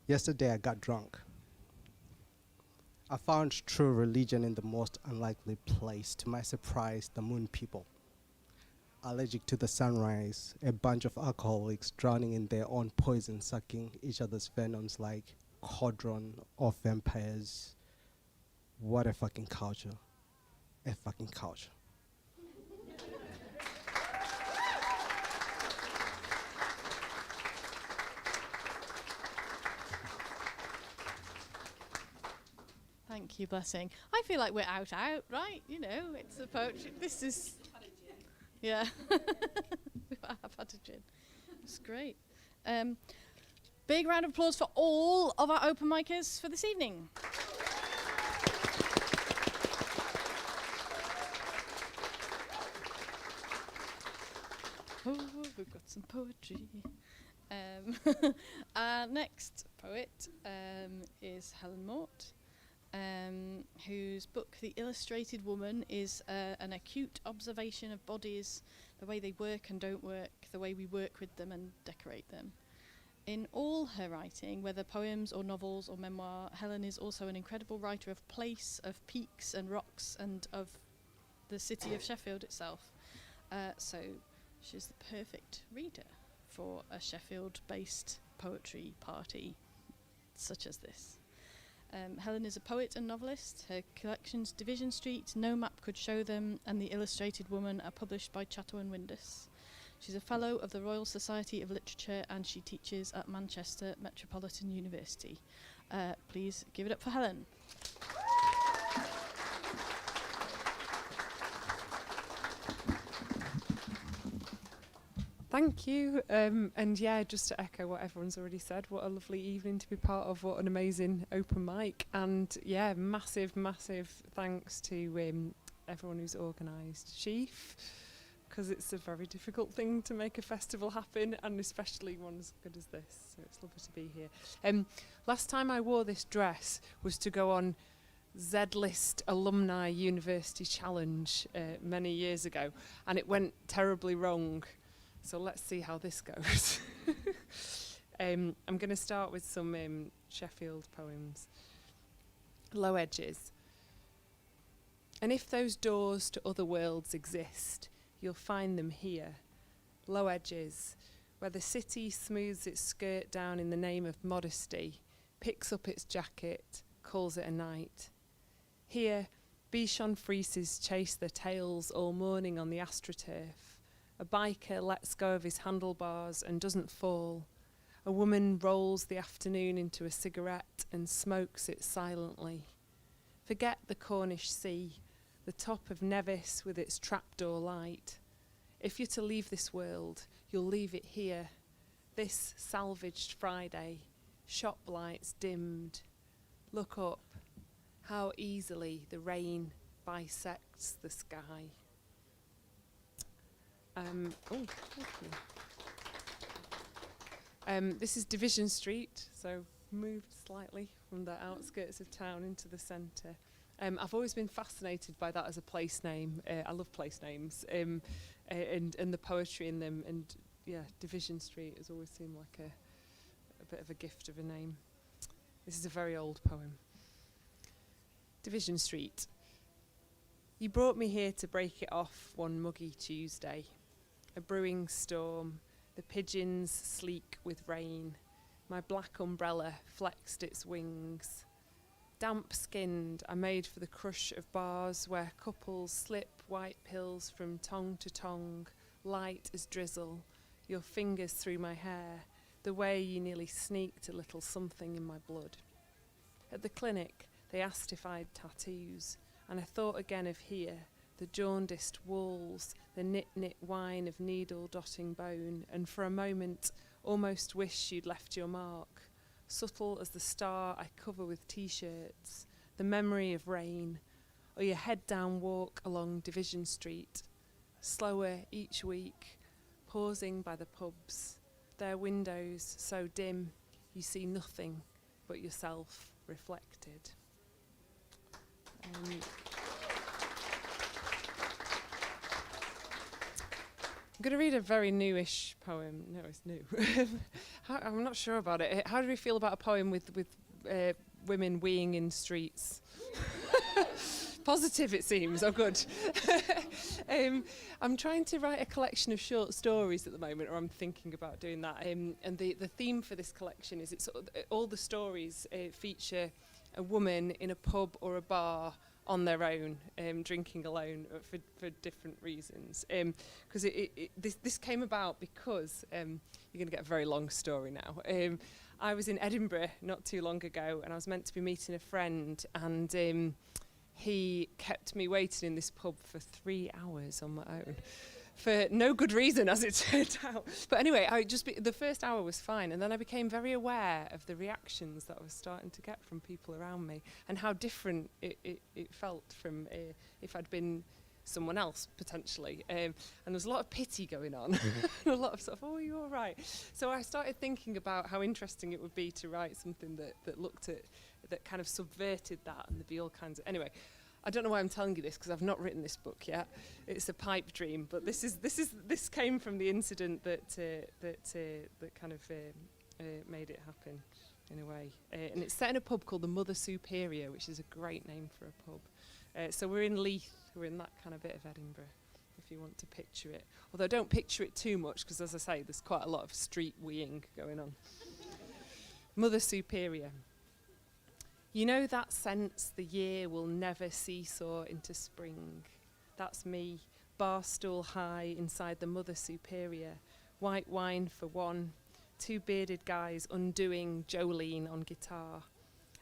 Yesterday I got drunk. I found true religion in the most unlikely place. To my surprise, the moon people. Allergic to the sunrise, a bunch of alcoholics drowning in their own poison, sucking each other's venoms like cauldron of vampires. What a fucking culture. A fucking culture. Thank you, Blessing. I feel like we're out, right? You know, it's a poetry. This is... Yeah. I've had a gin. It's great. Big round of applause for all of our open micers for this evening. Oh, we've got some poetry. Our next poet is Helen Mort, whose book, The Illustrated Woman, is an acute observation of bodies, the way they work and don't work, the way we work with them and decorate them. In all her writing, whether poems or novels or memoir, Helen is also an incredible writer of place, of peaks and rocks, and of the city of Sheffield itself. So she's the perfect reader for a Sheffield-based poetry party such as this. Helen is a poet and novelist. Her collections Division Street, No Map Could Show Them, and The Illustrated Woman are published by Chatto and Windus. She's a Fellow of the Royal Society of Literature and she teaches at Manchester Metropolitan University. Please give it up for Helen. Thank you. And yeah, just to echo what everyone's already said, what a lovely evening to be part of, what an amazing open mic. And yeah, massive thanks to everyone who's organised. Sheaf, because it's a very difficult thing to make a festival happen, and especially one as good as this. So it's lovely to be here. Last time I wore this dress was to go on Z-List Alumni University Challenge many years ago, and it went terribly wrong. So let's see how this goes. I'm going to start with some Sheffield poems. Low Edges. And if those doors to other worlds exist, you'll find them here. Low edges, where the city smooths its skirt down in the name of modesty, picks up its jacket, calls it a night. Here, Bichon Frises chase their tails all morning on the astroturf. A biker lets go of his handlebars and doesn't fall. A woman rolls the afternoon into a cigarette and smokes it silently. Forget the Cornish sea, the top of Nevis with its trapdoor light. If you're to leave this world, you'll leave it here. This salvaged Friday, shop lights dimmed. Look up, how easily the rain bisects the sky. Thank you. This is Division Street, so moved slightly from the outskirts of town into the centre. I've always been fascinated by that as a place name. I love place names and the poetry in them. And yeah, Division Street has always seemed like a bit of a gift of a name. This is a very old poem. Division Street. You brought me here to break it off one muggy Tuesday. A brewing storm, the pigeons sleek with rain. My black umbrella flexed its wings. Damp-skinned, I made for the crush of bars where couples slip white pills from tongue to tongue, light as drizzle, your fingers through my hair, the way you nearly sneaked a little something in my blood. At the clinic, they asked if I had tattoos, and I thought again of here, the jaundiced walls, the knit-knit whine of needle-dotting bone, and for a moment almost wish you'd left your mark, subtle as the star I cover with T-shirts, the memory of rain, or your head-down walk along Division Street, slower each week, pausing by the pubs, their windows so dim you see nothing but yourself reflected. I'm going to read a very newish poem. No, it's new. I'm not sure about it. How do we feel about a poem with women weeing in streets? Positive, it seems. Oh, good. I'm trying to write a collection of short stories at the moment, or I'm thinking about doing that. And the theme for this collection is all the stories feature a woman in a pub or a bar on their own, drinking alone for different reasons. Because this came about because you're going to get a very long story now. I was in Edinburgh not too long ago, and I was meant to be meeting a friend, and he kept me waiting in this pub for 3 hours on my own. For no good reason, as it turned out. But anyway, the first hour was fine, and then I became very aware of the reactions that I was starting to get from people around me, and how different it felt from if I'd been someone else, potentially. And there was a lot of pity going on, and a lot of sort of, oh, are you all right? So I started thinking about how interesting it would be to write something that looked at, that kind of subverted that, and there'd be all kinds of... Anyway, I don't know why I'm telling you this, because I've not written this book yet. It's a pipe dream, but this came from the incident that kind of made it happen in a way. And it's set in a pub called the Mother Superior, which is a great name for a pub. So we're in Leith, we're in that kind of bit of Edinburgh, if you want to picture it. Although don't picture it too much, because as I say, there's quite a lot of street weeing going on. Mother Superior. You know that sense the year will never seesaw into spring? That's me, bar stool high inside the Mother Superior, white wine for one, 2 bearded guys undoing Jolene on guitar.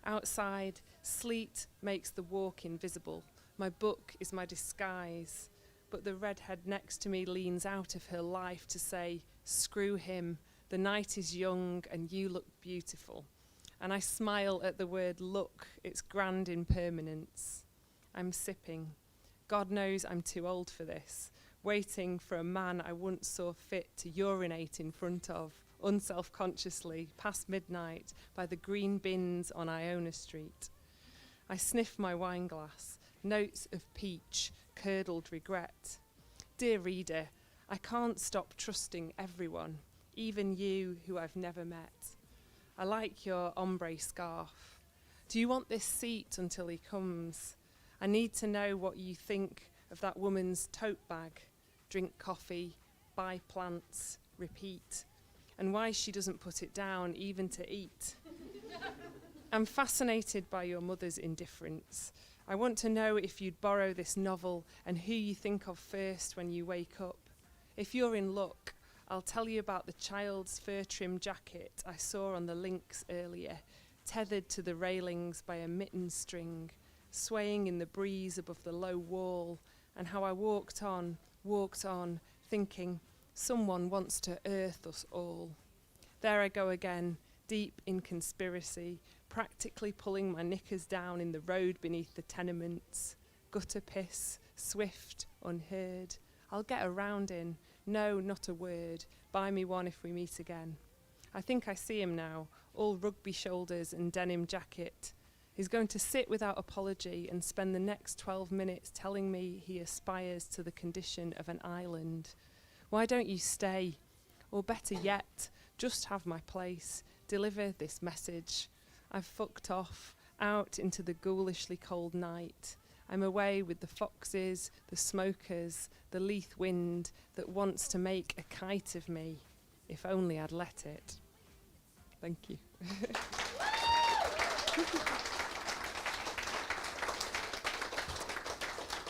Outside, sleet makes the walk invisible. My book is my disguise, but the redhead next to me leans out of her life to say, screw him, the night is young and you look beautiful. And I smile at the word look, it's grand impermanence. I'm sipping. God knows I'm too old for this, waiting for a man I once saw fit to urinate in front of, unself-consciously, past midnight, by the green bins on Iona Street. I sniff my wine glass, notes of peach, curdled regret. Dear reader, I can't stop trusting everyone, even you who I've never met. I like your ombre scarf. Do you want this seat until he comes? I need to know what you think of that woman's tote bag. Drink coffee, buy plants, repeat. And why she doesn't put it down even to eat. I'm fascinated by your mother's indifference. I want to know if you'd borrow this novel and who you think of first when you wake up. If you're in luck, I'll tell you about the child's fur-trimmed jacket I saw on the links earlier, tethered to the railings by a mitten string, swaying in the breeze above the low wall, and how I walked on, thinking, someone wants to earth us all. There I go again, deep in conspiracy, practically pulling my knickers down in the road beneath the tenements. Gutter piss, swift, unheard. I'll get a round in. No, not a word. Buy me one if we meet again. I think I see him now, all rugby shoulders and denim jacket. He's going to sit without apology and spend the next 12 minutes telling me he aspires to the condition of an island. Why don't you stay? Or better yet, just have my place. Deliver this message. I've fucked off, out into the ghoulishly cold night. I'm away with the foxes, the smokers, the Leith wind that wants to make a kite of me, if only I'd let it. Thank you.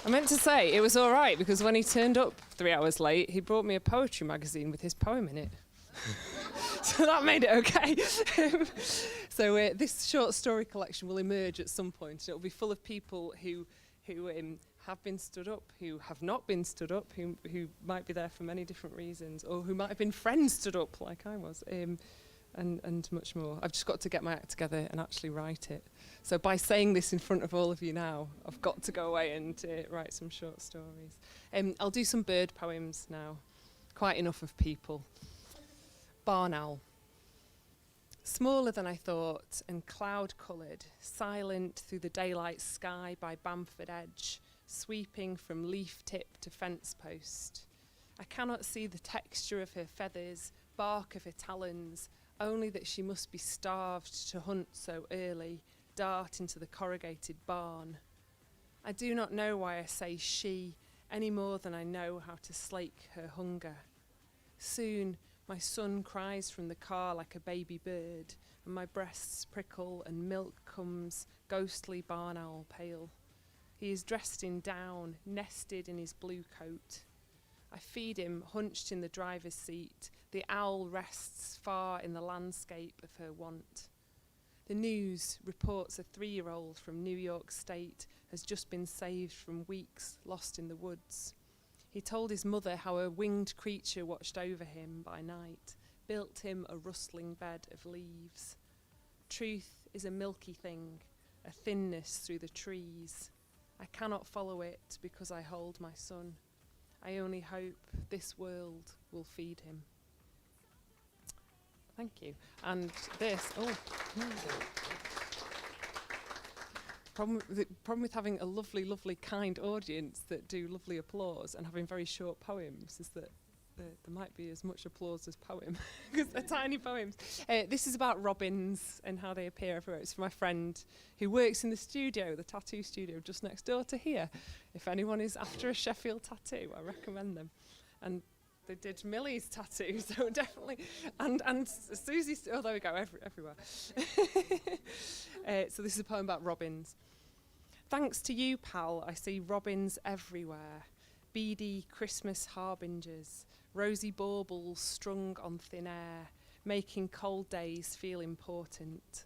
I meant to say it was all right because when he turned up 3 hours late, he brought me a poetry magazine with his poem in it. So that made it okay. So this short story collection will emerge at some point. It'll be full of people who have been stood up, who have not been stood up, who might be there for many different reasons, or who might have been friends stood up like I was, and much more. I've just got to get my act together and actually write it. So by saying this in front of all of you now, I've got to go away and write some short stories. I'll do some bird poems now. Quite enough of people. Barn owl. Smaller than I thought and cloud-coloured, silent through the daylight sky by Bamford Edge, sweeping from leaf tip to fence post. I cannot see the texture of her feathers, bark of her talons, only that she must be starved to hunt so early, dart into the corrugated barn. I do not know why I say she, any more than I know how to slake her hunger. Soon, my son cries from the car like a baby bird, and my breasts prickle and milk comes, ghostly barn owl pale. He is dressed in down, nested in his blue coat. I feed him, hunched in the driver's seat. The owl rests far in the landscape of her want. The news reports a 3-year-old from New York State has just been saved from weeks lost in the woods. He told his mother how a winged creature watched over him by night, built him a rustling bed of leaves. Truth is a milky thing, a thinness through the trees. I cannot follow it because I hold my son. I only hope this world will feed him. Thank you. And this, problem with having a lovely, lovely, kind audience that do lovely applause and having very short poems is that there might be as much applause as poem, because they're tiny poems. This is about robins and how they appear everywhere. It's for my friend who works in the studio, the tattoo studio just next door to here. If anyone is after a Sheffield tattoo, I recommend them. And they did Millie's tattoo, so definitely. And Susie's, oh, there we go, everywhere. So this is a poem about robins. Thanks to you, pal, I see robins everywhere. Beady Christmas harbingers, rosy baubles strung on thin air, making cold days feel important.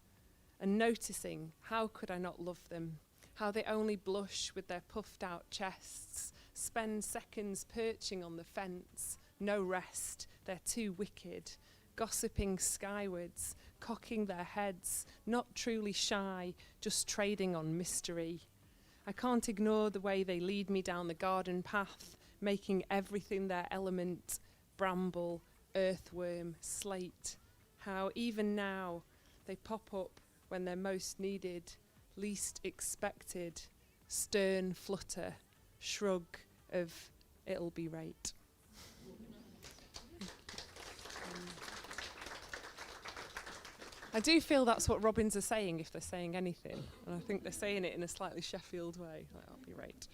And noticing, how could I not love them? How they only blush with their puffed out chests, spend seconds perching on the fence, no rest, they're too wicked, gossiping skywards, cocking their heads, not truly shy, just trading on mystery. I can't ignore the way they lead me down the garden path, making everything their element, bramble, earthworm, slate. How even now they pop up when they're most needed, least expected, stern flutter, shrug of it'll be right. I do feel that's what robins are saying if they're saying anything, and I think they're saying it in a slightly Sheffield way. That'll be right.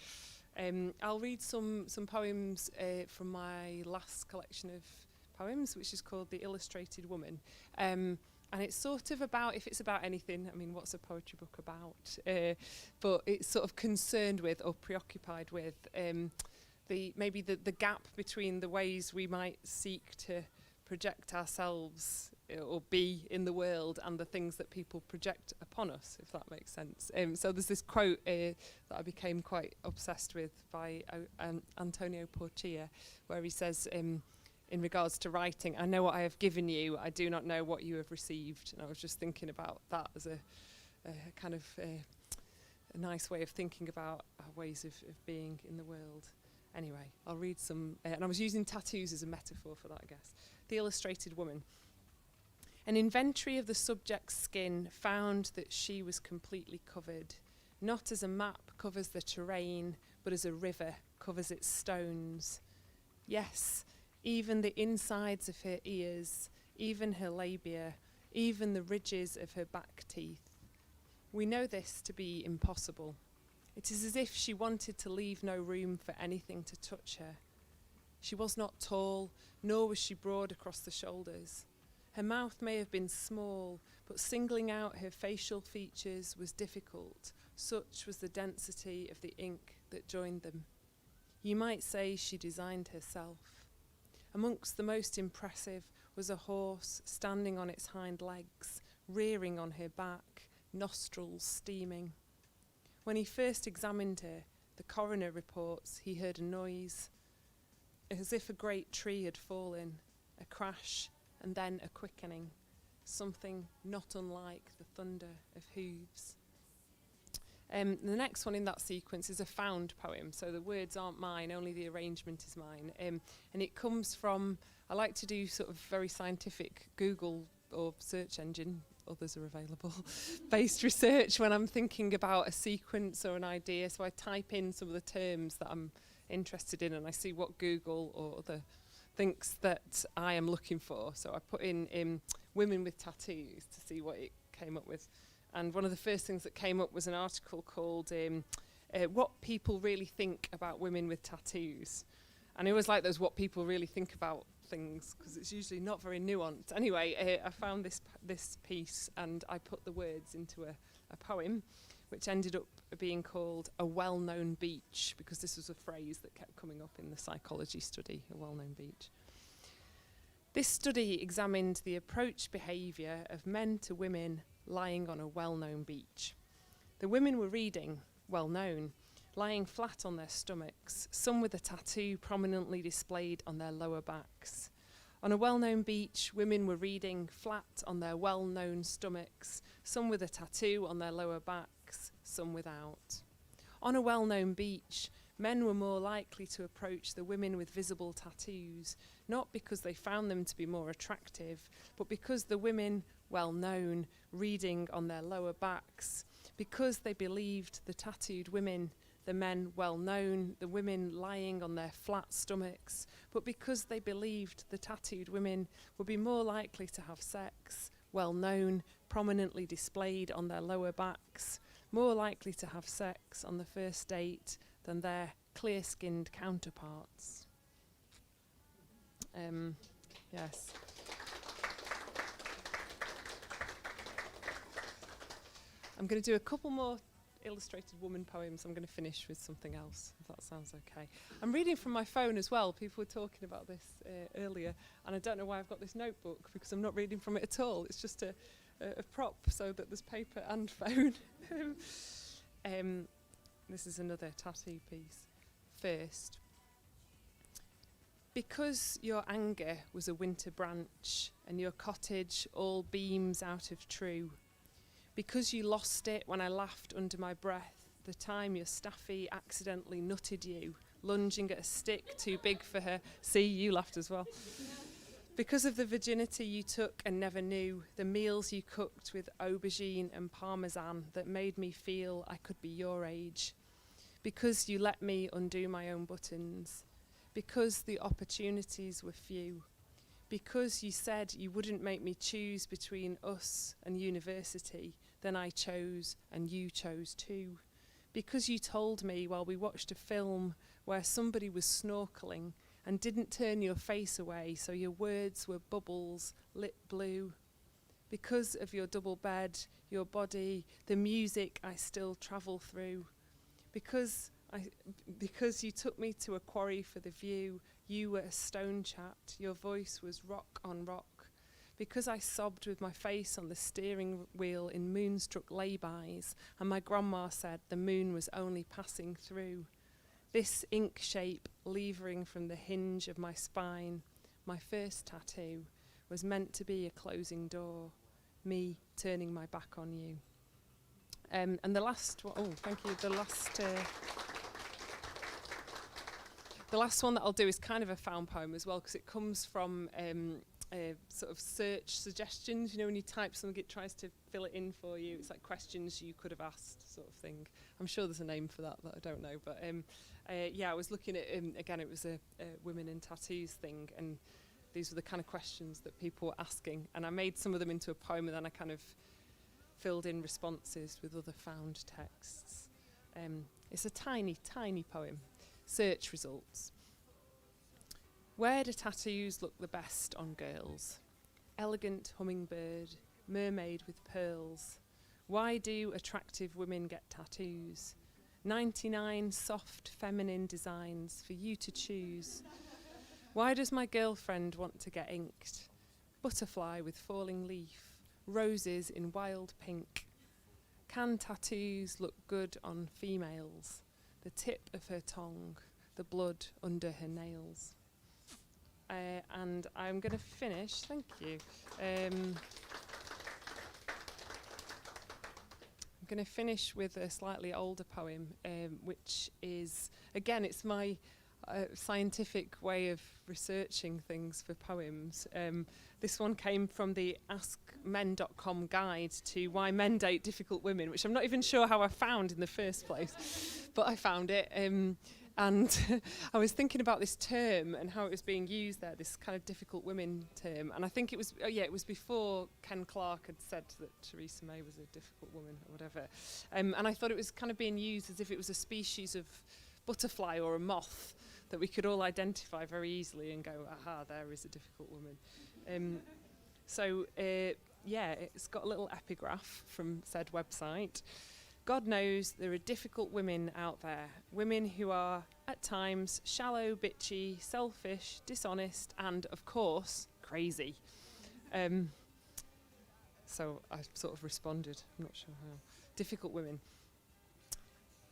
I'll read some poems from my last collection of poems, which is called The Illustrated Woman. And it's sort of about, if it's about anything, I mean, what's a poetry book about? But it's sort of concerned with or preoccupied with maybe the gap between the ways we might seek to project ourselves or be in the world and the things that people project upon us, if that makes sense. So there's this quote that I became quite obsessed with by Antonio Porcia, where he says, in regards to writing, I know what I have given you, I do not know what you have received. And I was just thinking about that as a kind of a nice way of thinking about our ways of being in the world. Anyway, I'll read some, and I was using tattoos as a metaphor for that, I guess. The Illustrated Woman. An inventory of the subject's skin found that she was completely covered, not as a map covers the terrain, but as a river covers its stones. Yes, even the insides of her ears, even her labia, even the ridges of her back teeth. We know this to be impossible. It is as if she wanted to leave no room for anything to touch her. She was not tall, nor was she broad across the shoulders. Her mouth may have been small, but singling out her facial features was difficult. Such was the density of the ink that joined them. You might say she designed herself. Amongst the most impressive was a horse standing on its hind legs, rearing on her back, nostrils steaming. When he first examined her, The coroner reports he heard a noise, as if a great tree had fallen, a crash, and then a quickening, something not unlike the thunder of hooves. The next one in that sequence is a found poem, so the words aren't mine, only the arrangement is mine. And it comes from, I like to do sort of very scientific Google or search engine, others are available, based research when I'm thinking about a sequence or an idea. So I type in some of the terms that I'm interested in and I see what Google or other thinks that I am looking for. So I put in women with tattoos to see what it came up with. And one of the first things that came up was an article called What People Really Think About Women with Tattoos. And I always like those what people really think about things, because it's usually not very nuanced. Anyway, I found this piece and I put the words into a poem, which ended up being called A Well-Known Beach, because this was a phrase that kept coming up in the psychology study, a well-known beach. This study examined the approach behaviour of men to women lying on a well-known beach. The women were reading, well known, lying flat on their stomachs, some with a tattoo prominently displayed on their lower backs. On a well-known beach, women were reading flat on their well-known stomachs, some with a tattoo on their lower backs, some without. On a well-known beach, men were more likely to approach the women with visible tattoos, not because they found them to be more attractive, but because the women, well known, reading on their lower backs, because they believed the tattooed women, the men well known, the women lying on their flat stomachs, but because they believed the tattooed women would be more likely to have sex, well known, prominently displayed on their lower backs, more likely to have sex on the first date than their clear-skinned counterparts. Yes. I'm going to do a couple more illustrated woman poems. I'm going to finish with something else, if that sounds okay. I'm reading from my phone as well. People were talking about this earlier, and I don't know why I've got this notebook, because I'm not reading from it at all. It's just a prop so that there's paper and phone. This is another tattoo piece. First, because your anger was a winter branch and your cottage all beams out of true, because you lost it when I laughed under my breath the time your staffy accidentally nutted you, lunging at a stick too big for her. See, you laughed as well. Because of the virginity you took and never knew, the meals you cooked with aubergine and parmesan that made me feel I could be your age. Because you let me undo my own buttons. Because the opportunities were few. Because you said you wouldn't make me choose between us and university, then I chose and you chose too. Because you told me while we watched a film where somebody was snorkeling and didn't turn your face away, so your words were bubbles lit blue. Because of your double bed, your body, the music I still travel through. Because you took me to a quarry for the view, you were a stone chat, your voice was rock on rock. Because I sobbed with my face on the steering wheel in moonstruck laybys, and my grandma said the moon was only passing through. This ink shape levering from the hinge of my spine, my first tattoo, was meant to be a closing door, me turning my back on you. And the last one, oh, thank you, the last one that I'll do is kind of a found poem as well, because it comes from sort of search suggestions. You know, when you type something, it tries to fill it in for you. It's like questions you could have asked, sort of thing. I'm sure there's a name for that I don't know. But yeah, I was looking at, again, it was a women in tattoos thing, and these were the kind of questions that people were asking. And I made some of them into a poem, and then I kind of filled in responses with other found texts. It's a tiny, tiny poem. Search results. Where do tattoos look the best on girls? Elegant hummingbird, mermaid with pearls. Why do attractive women get tattoos? 99 soft feminine designs for you to choose. Why does my girlfriend want to get inked? Butterfly with falling leaf, roses in wild pink. Can tattoos look good on females? the tip of her tongue, the blood under her nails. And I'm going to finish, thank you. I'm going to finish with a slightly older poem, which is, again, it's my scientific way of researching things for poems. This one came from the askmen.com guide to why men date difficult women, which I'm not even sure how I found in the first place, but I found it. And I was thinking about this term and how it was being used there, this kind of difficult women term. And I think it was, it was before Ken Clarke had said that Theresa May was a difficult woman or whatever. And I thought it was kind of being used as if it was a species of butterfly or a moth that we could all identify very easily and go, aha, there is a difficult woman. It's got a little epigraph from said website. God knows there are difficult women out there, women who are, at times, shallow, bitchy, selfish, dishonest, and, of course, crazy. So I sort of responded, I'm not sure how. Difficult women.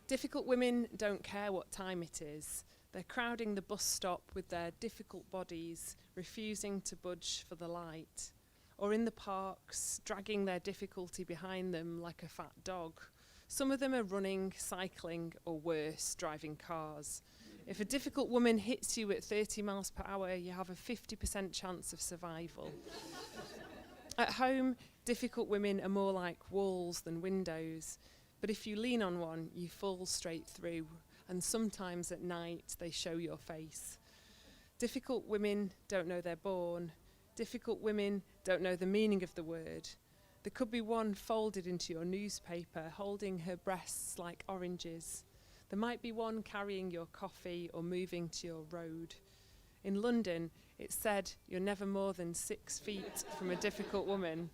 Difficult women don't care what time it is. They're crowding the bus stop with their difficult bodies, refusing to budge for the light. Or in the parks, dragging their difficulty behind them like a fat dog. Some of them are running, cycling, or worse, driving cars. If a difficult woman hits you at 30 miles per hour, you have a 50% chance of survival. At home, difficult women are more like walls than windows. But if you lean on one, you fall straight through. And sometimes at night, they show your face. Difficult women don't know they're born. Difficult women don't know the meaning of the word. There could be one folded into your newspaper, holding her breasts like oranges. There might be one carrying your coffee or moving to your road. In London, it's said you're never more than 6 feet from a difficult woman.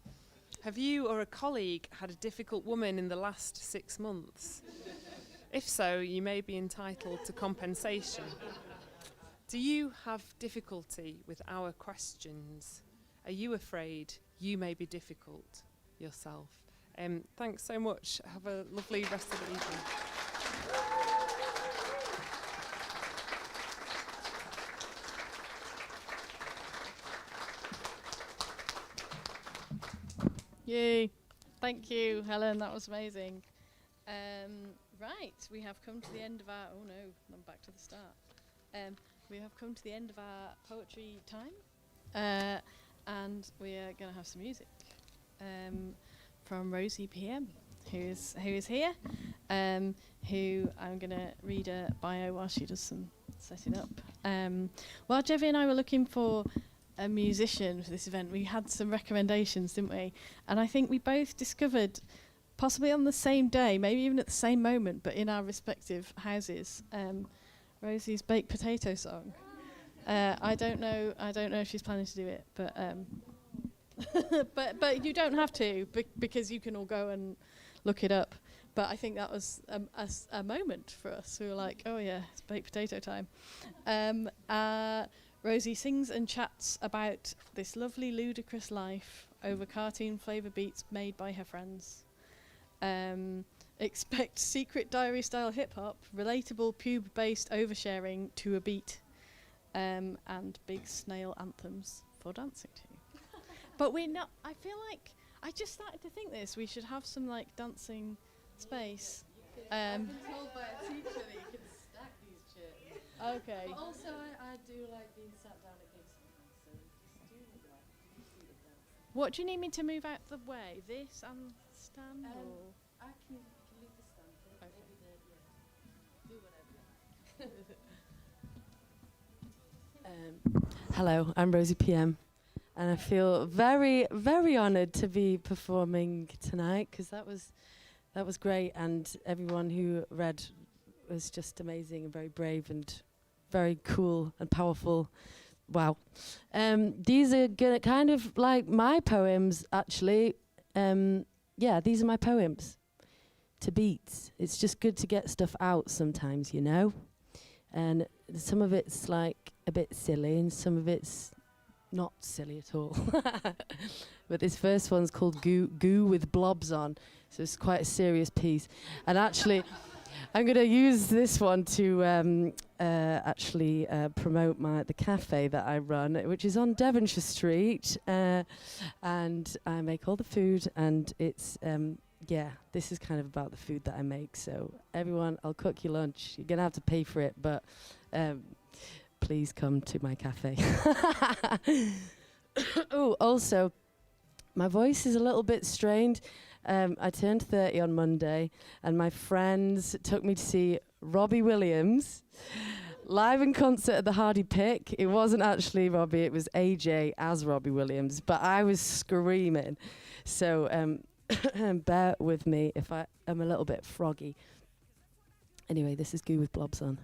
Have you or a colleague had a difficult woman in the last 6 months? If so, you may be entitled to compensation. Do you have difficulty with our questions? Are you afraid you may be difficult yourself? Thanks so much. Have a lovely rest of the evening. Yay. Thank you, Helen. That was amazing. Right, we have come to the end of our... Oh, no, I'm back to the start. We have come to the end of our poetry time. And we are going to have some music from Rosey PM, who is here, who I'm going to read a bio while she does some setting up. While Jevy and I were looking for a musician for this event, we had some recommendations, didn't we? And I think we both discovered, possibly on the same day, maybe even at the same moment, but in our respective houses, Rosey's baked potato song. I don't know if she's planning to do it, but but you don't have to, because you can all go and look it up. But I think that was a moment for us. We were like, oh yeah, it's baked potato time. Rosey sings and chats about this lovely ludicrous life over cartoon flavour beats made by her friends. Expect secret diary style hip hop, relatable pube based oversharing to a beat. And big snail anthems for dancing to. But we're not, I feel like, I just started to think this, we should have some like dancing space. I've been told by a teacher that you can stack these chairs. Okay. But also I do like being sat down against something, so just do like see the dance. What do you need me to move out the way? This and stand or? I can leave the stand, okay. Maybe do whatever. Hello, I'm Rosey PM, and I feel very, very honoured to be performing tonight, because that was great, and everyone who read was just amazing and very brave and very cool and powerful. Wow. These are kind of like my poems, actually. These are my poems to beats. It's just good to get stuff out sometimes, you know? And some of it's like a bit silly and some of it's not silly at all. But this first one's called Goo with Blobs on, so it's quite a serious piece. And actually, I'm going to use this one to actually promote the cafe that I run, which is on Devonshire Street, and I make all the food, and it's this is kind of about the food that I make. So everyone, I'll cook your lunch. You're going to have to pay for it, but please come to my cafe. Oh, also, my voice is a little bit strained. I turned 30 on Monday, and my friends took me to see Robbie Williams live in concert at the Hardy Pick. It wasn't actually Robbie, it was AJ as Robbie Williams, but I was screaming. So bear with me if I am a little bit froggy. Anyway, this is Goo with Blobs on.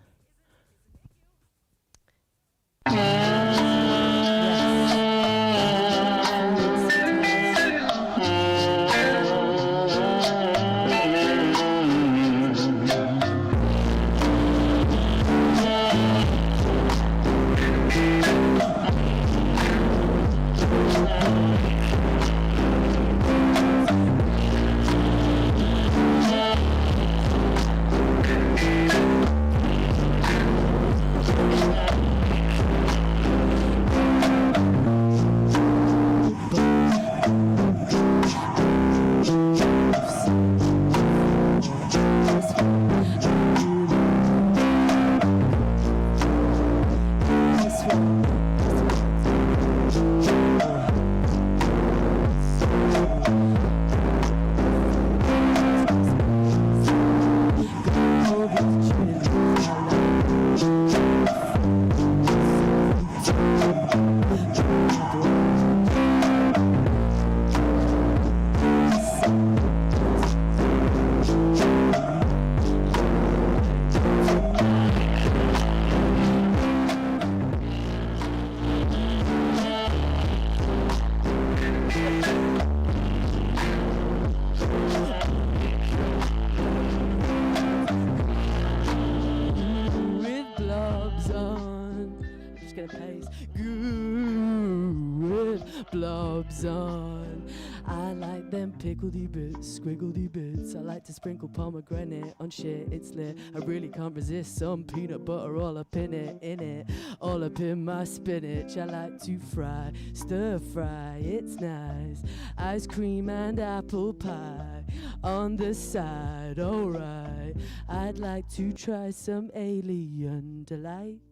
Pickledy bits, squiggledy bits. I like to sprinkle pomegranate on shit, it's lit. I really can't resist some peanut butter all up in it, all up in my spinach. I like to fry, stir fry, it's nice. Ice cream and apple pie on the side, alright. I'd like to try some alien delight.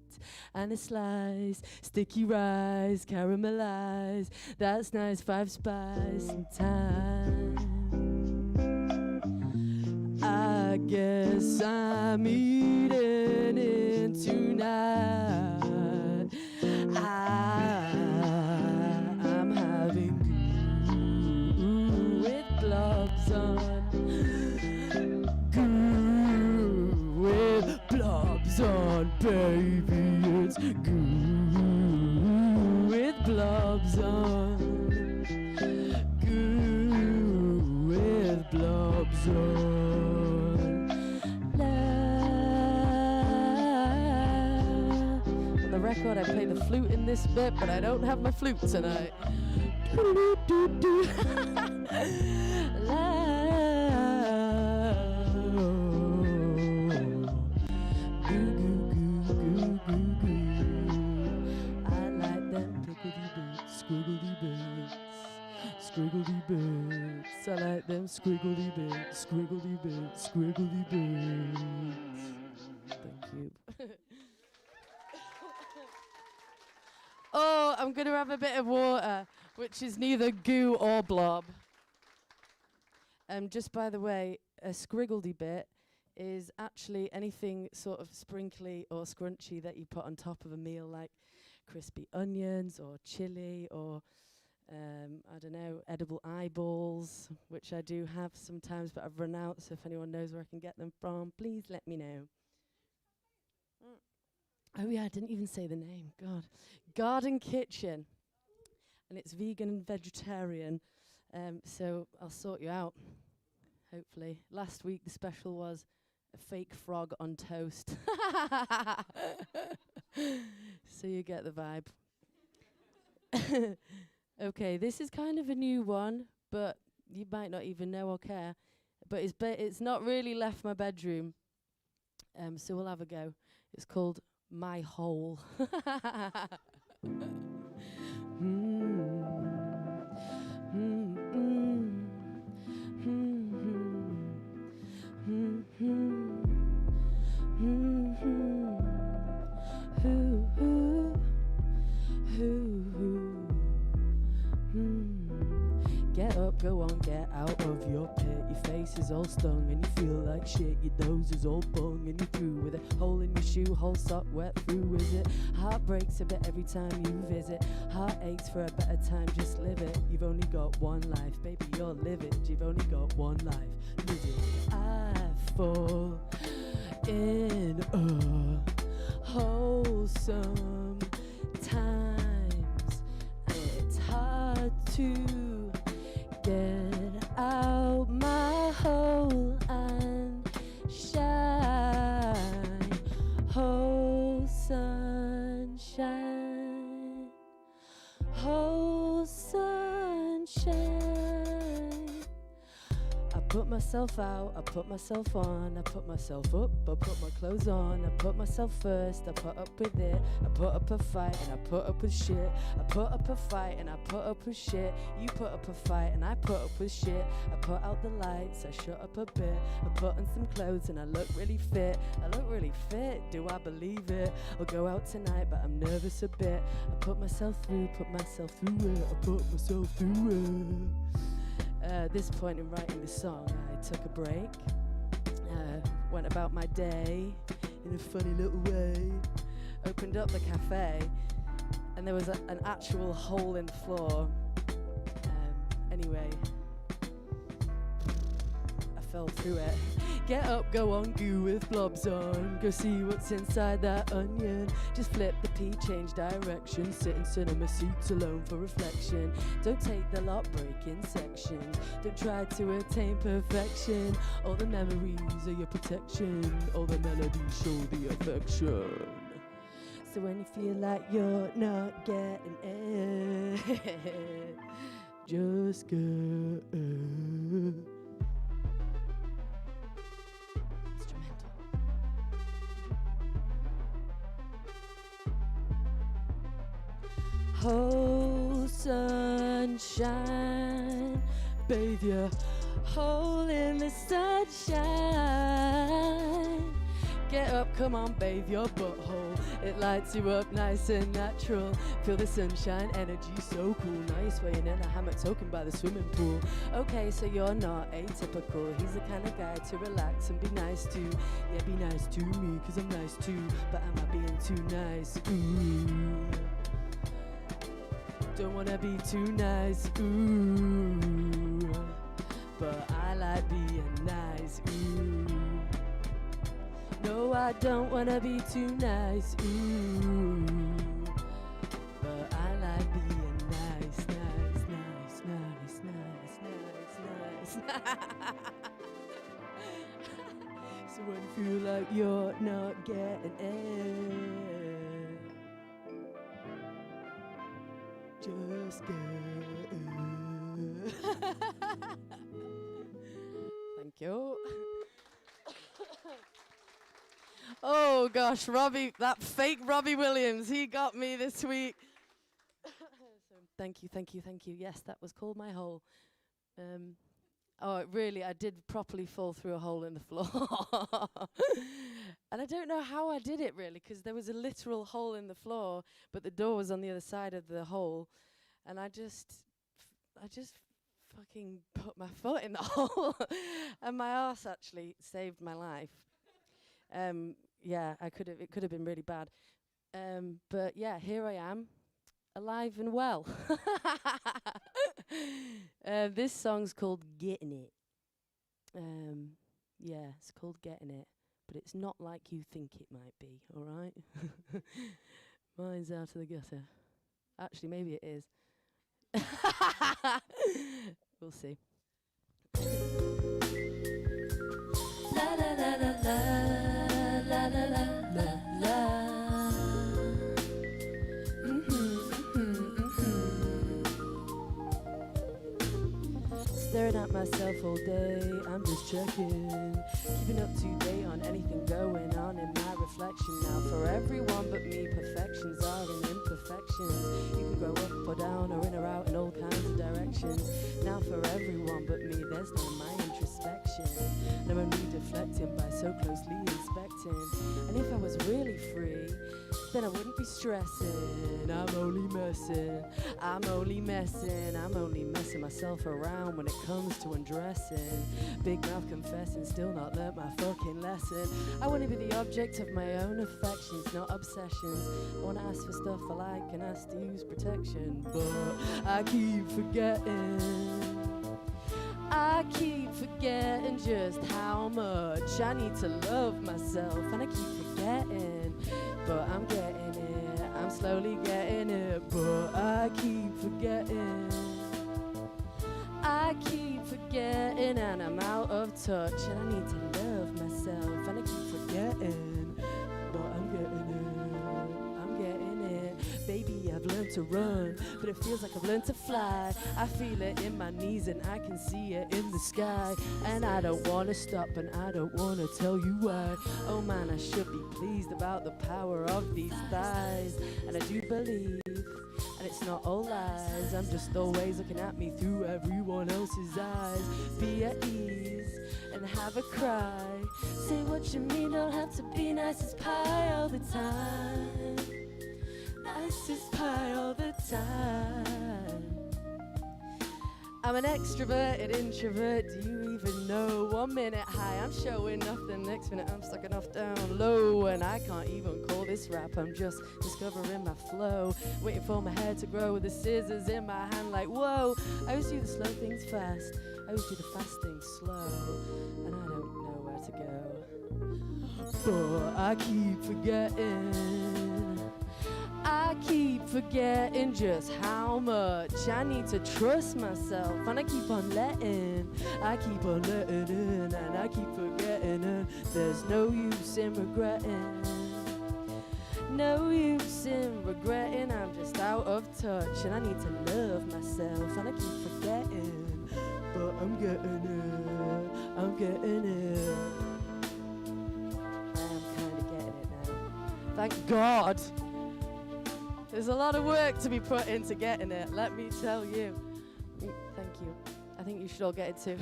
And a slice, sticky rice, caramelized. That's nice, 5 spice and time. I guess I'm eating in tonight. I'm having goo with blobs on. Goo with blobs on, baby. It's goo with blobs on. Goo with blobs on. On the record, I play the flute in this bit, but I don't have my flute tonight. Squiggly bits, I like them squiggly bits, squiggly bits, squiggly bits. Thank you. Oh, I'm going to have a bit of water, which is neither goo or blob. Just by the way, a squiggledy bit is actually anything sort of sprinkly or scrunchy that you put on top of a meal, like crispy onions or chili or I don't know, edible eyeballs, which I do have sometimes, but I've run out, so if anyone knows where I can get them from, please let me know. Oh yeah, I didn't even say the name, God. Garden Kitchen, and it's vegan and vegetarian, so I'll sort you out, hopefully. Last week the special was a fake frog on toast. So you get the vibe. Okay, this is kind of a new one, but you might not even know or care. But it's not really left my bedroom. So we'll have a go. It's called My Hole. Get up, go on, get out of your pit. Your face is all stung and you feel like shit. Your nose is all bung and you're through with it. Hole in your shoe, whole sock wet through, is it? Heart breaks a bit every time you visit. Heart aches for a better time, just live it. You've only got one life, baby, you're livid. You've only got one life, live it. I fall in a hole sometimes, and it's hard to get out my hole and shine. Whole sunshine, whole sunshine. I put myself out, I put myself on, I put myself up, I put my clothes on, I put myself first, I put up with it, I put up a fight and I put up with shit. I put up a fight and I put up with shit. You put up a fight and I put up with shit. I put out the lights, I shut up a bit. I put on some clothes and I look really fit. I look really fit, do I believe it? I'll go out tonight but I'm nervous a bit. I put myself through it, I put myself through it. This point in writing the song, I took a break, went about my day in a funny little way, opened up the cafe, and there was an actual hole in the floor. Anyway, I fell through it. Get up, go on, goo with blobs on. Go see what's inside that onion. Just flip the pea, change direction. Sit in cinema seats alone for reflection. Don't take the lot breaking sections. Don't try to attain perfection. All the memories are your protection. All the melodies show the affection. So when you feel like you're not getting it, just go. Whole sunshine, bathe your hole in the sunshine. Get up, come on, bathe your butthole. It lights you up nice and natural. Feel the sunshine, energy so cool. Now you're swaying in a hammock, soaking by the swimming pool. Okay, so you're not atypical. He's the kind of guy to relax and be nice to. Yeah, be nice to me, cause I'm nice too. But am I being too nice? Ooh. Don't wanna be too nice, ooh, but I like being nice, ooh. No, I don't wanna be too nice, ooh, but I like being nice, nice, nice, nice, nice, nice, nice. So when you feel like you're not getting it, just go. Thank you. Oh gosh, Robbie, that fake Robbie Williams, he got me this week. So thank you, thank you, thank you. Yes, that was called My Hole. I did properly fall through a hole in the floor. And I don't know how I did it really, because there was a literal hole in the floor, but the door was on the other side of the hole. And I just fucking put my foot in the hole. And my arse actually saved my life. It could have been really bad. But yeah, here I am, alive and well. This song's called Getting It. It's called Getting It, but it's not like you think it might be, all right? Mine's out of the gutter. Actually, maybe it is. We'll see. La la la la la la la la la. Staring at myself all day, I'm just checking. Keeping up to date on anything going on in my reflection. Now for everyone but me, perfections are in imperfections. You can grow up or down or in or out in all kinds of directions. Now for everyone but me, there's no my introspection. No only deflecting by so closely inspecting. And if I was really free, then I wouldn't be stressing. I'm only messing, I'm only messing, I'm only messing myself around when it comes to undressing. Big mouth confessing, still not learnt my fucking lesson. I want to be the object of my own affections, not obsessions. I want to ask for stuff I like and ask to use protection, but I keep forgetting. I keep forgetting just how much I need to love myself, and I keep forgetting, but I'm getting it, I'm slowly getting it, but I keep forgetting. I keep forgetting and I'm out of touch, and I need to love myself, and I keep forgetting, but I'm getting it, I'm getting it. Baby, I've learned to run, but it feels like I've learned to fly. I feel it in my knees and I can see it in the sky. And I don't want to stop and I don't want to tell you why. Oh man, I should be pleased about the power of these thighs. And I do believe, and it's not all lies, I'm just always looking at me through everyone else's eyes. Be at ease and have a cry. Say what you mean, don't have to be nice as pie all the time. Nice as pie all the time. I'm an extroverted introvert, do you even know? 1 minute high, I'm showing off, the next minute I'm sucking off down low. And I can't even call this rap, I'm just discovering my flow. Waiting for my hair to grow with the scissors in my hand like whoa. I always do the slow things fast, I always do the fast things slow. And I don't know where to go, but I keep forgetting. I keep forgetting just how much I need to trust myself, and I keep on letting, I keep on letting in, and I keep forgetting, and there's no use in regretting, no use in regretting, I'm just out of touch, and I need to love myself, and I keep forgetting, but I'm getting it, I'm getting it, I am kind of getting it now, thank God. There's a lot of work to be put into getting it, let me tell you. Thank you. I think you should all get it too.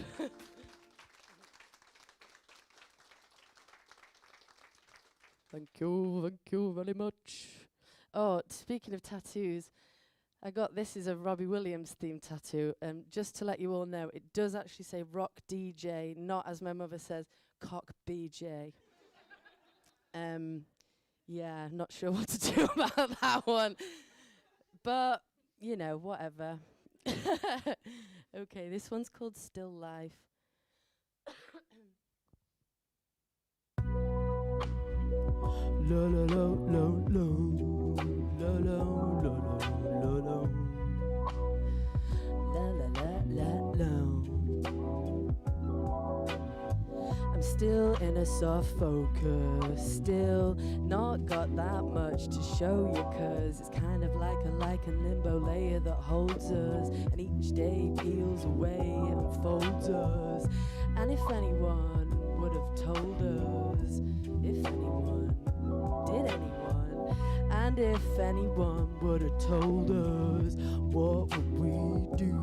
Thank you very much. Oh, speaking of tattoos, I got this is a Robbie Williams themed tattoo. Just to let you all know, it does actually say rock DJ, not as my mother says, cock BJ. Yeah, not sure what to do about that one. But, you know, whatever. Okay, this one's called Still Life. La la la la la la la la la la la la la. I'm still in a soft focus, still not got that much to show you, cause it's kind of like a limbo layer that holds us, and each day peels away, it unfolds us. And if anyone would have told us, if anyone, did anyone, and if anyone would have told us, what would we do?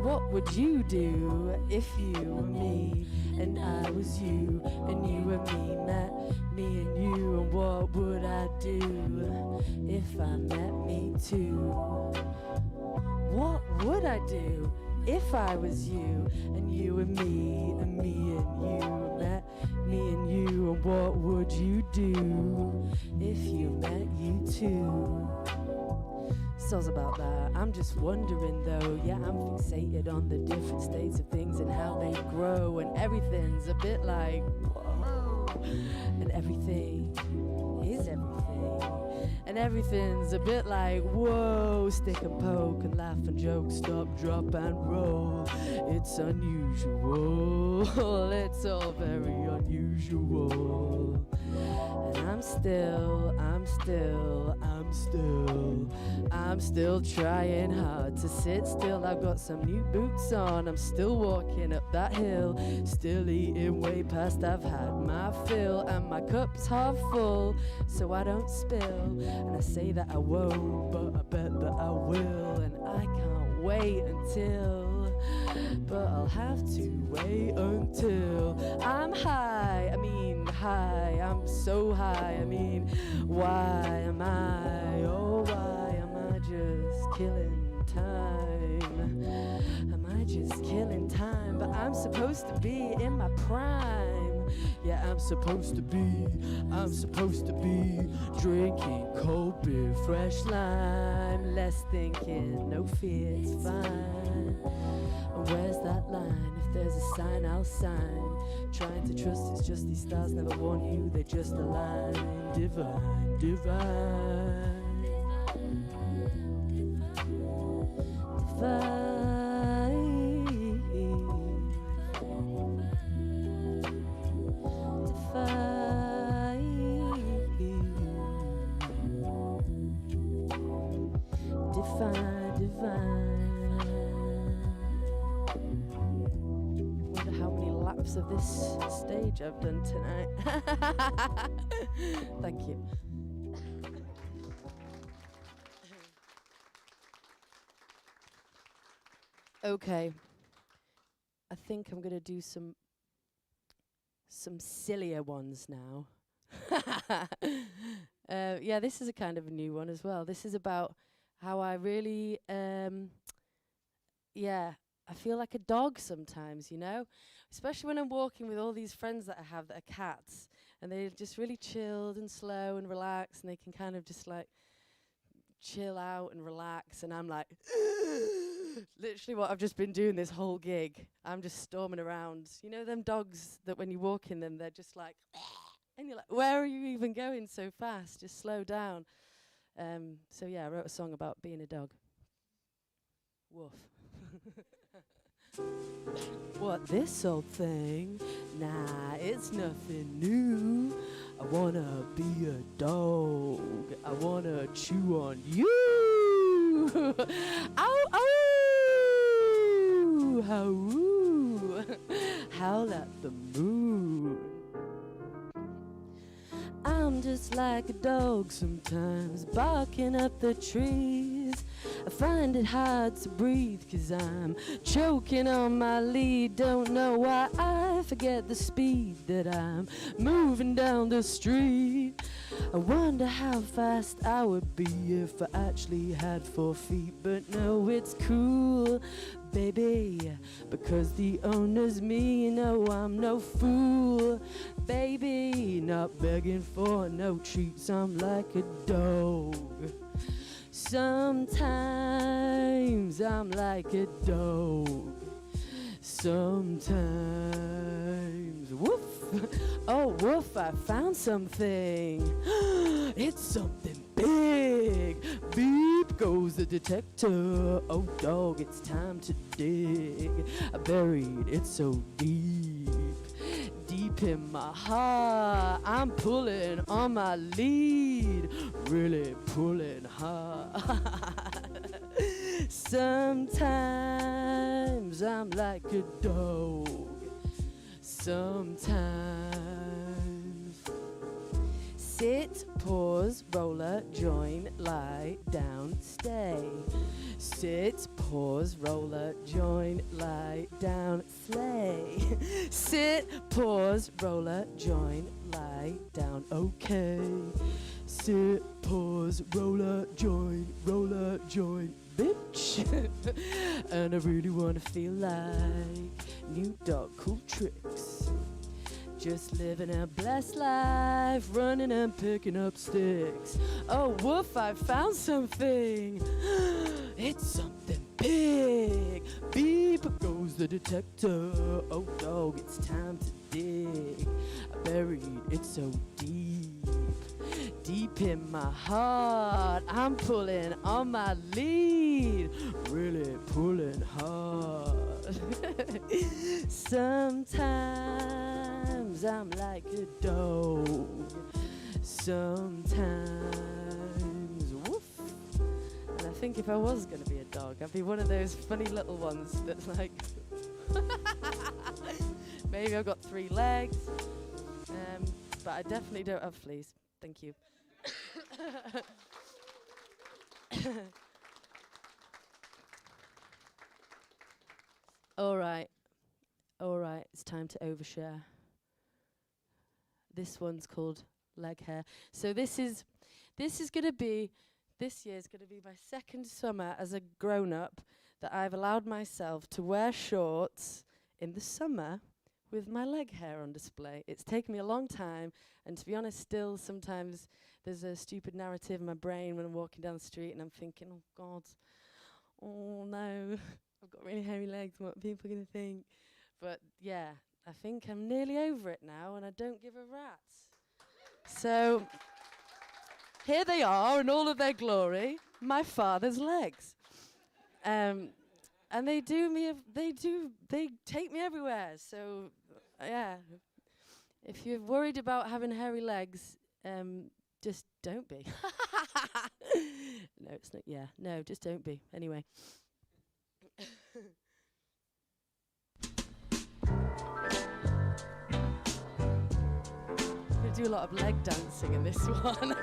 What would you do if you were me and I was you and you and me met me and you? And what would I do if I met me too? What would I do if I was you and you and me and me and you met me and you? And what would you do if you met you too? Soz about that. I'm just wondering though, yeah, I'm fixated on the different states of things and how they grow, and everything's a bit like whoa, and everything is everything, and and everything's a bit like, whoa, stick and poke and laugh and joke, stop, drop and roll. It's unusual, it's all very unusual. And I'm still trying hard to sit still. I've got some new boots on, I'm still walking up that hill, still eating way past I've had my fill, and my cup's half full, so I don't spill. And I say that I won't, but I bet that I will, and I can't wait until, but I'll have to wait until I'm high. I'm so high. Why am I? Oh, why am I just killing time? Am I just killing time? But I'm supposed to be in my prime. Yeah, I'm supposed to be drinking cold beer, fresh lime, less thinking, no fear, it's fine. And where's that line? If there's a sign, I'll sign. Trying to trust, it's just these stars never warn you, they just align. Divine, divine, divine, divine. Wonder how many laps of this stage I've done tonight. Thank you. Okay, I think I'm gonna do some sillier ones now. Yeah, this is a kind of a new one as well. This is about how I really, I feel like a dog sometimes, you know? Especially when I'm walking with all these friends that I have that are cats, and they're just really chilled and slow and relaxed, and they can kind of just like chill out and relax, and I'm like, literally what I've just been doing this whole gig. I'm just storming around. You know them dogs that when you walk in them, they're just like, and you're like, where are you even going so fast? Just slow down. So yeah, I wrote a song about being a dog. Woof. What, this old thing? Nah, it's nothing new. I wanna be a dog. I wanna chew on you. Ow, ow! How, howl at the moon. I'm just like a dog sometimes, barking up the trees. I find it hard to breathe 'cause I'm choking on my lead. Don't know why I forget the speed that I'm moving down the street. I wonder how fast I would be if I actually had 4 feet. But no, it's cool, baby, because the owner's me. No, I'm no fool, baby, not begging for no treats. I'm like a dog. Sometimes I'm like a dog. Sometimes, woof, oh woof, I found something. It's something big. Beep goes the detector. Oh dog, it's time to dig. I buried it so deep, deep in my heart. I'm pulling on my lead, really pulling hard. Sometimes I'm like a dog. Sometimes. Sit, pause, roller, join, lie down, stay. Sit, pause, roller, join, lie down, slay. Sit, pause, roller, join, lie down, okay. Sit, pause, roller, join, bitch. And I really wanna feel like new dog, cool tricks. Just living a blessed life, running and picking up sticks. Oh woof, I found something. It's something big. Beep goes the detector. Oh dog, it's time to dig. I buried it so deep, deep in my heart. I'm pulling on my lead, really pulling hard. Sometimes I'm like a dog, sometimes woof. And I think if I was going to be a dog, I'd be one of those funny little ones that's like, maybe I've got 3 legs, but I definitely don't have fleas. Thank you. All right, it's time to overshare. This one's called leg hair. So this year's gonna be my second summer as a grown-up that I've allowed myself to wear shorts in the summer with my leg hair on display. It's taken me a long time, and to be honest, still sometimes there's a stupid narrative in my brain when I'm walking down the street and I'm thinking, oh God, oh no, I've got really hairy legs, what are people going to think? But yeah, I think I'm nearly over it now and I don't give a rat's. So here they are in all of their glory, my father's legs. And they take me everywhere. So yeah, if you're worried about having hairy legs, just don't be. No, it's not. Yeah, no, just don't be. Anyway. I'm gonna do a lot of leg dancing in this one.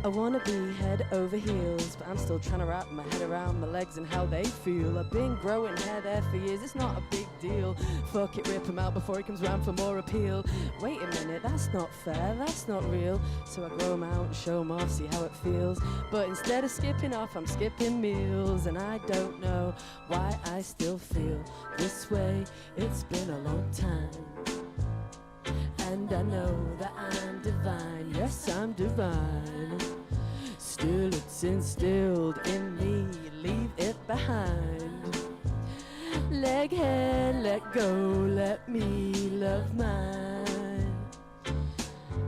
I wanna be head over heels, but I'm still trying to wrap my head around my legs and how they feel. I've been growing hair there for years, it's not a big deal. Fuck it, rip him out before he comes round for more appeal. Wait a minute, that's not fair, that's not real. So I grow him out and show him off, see how it feels. But instead of skipping off, I'm skipping meals. And I don't know why I still feel this way. It's been a long time. And I know that I'm divine, yes I'm divine. Still it's instilled in me, leave it behind. Leg hair, let go, let me love mine.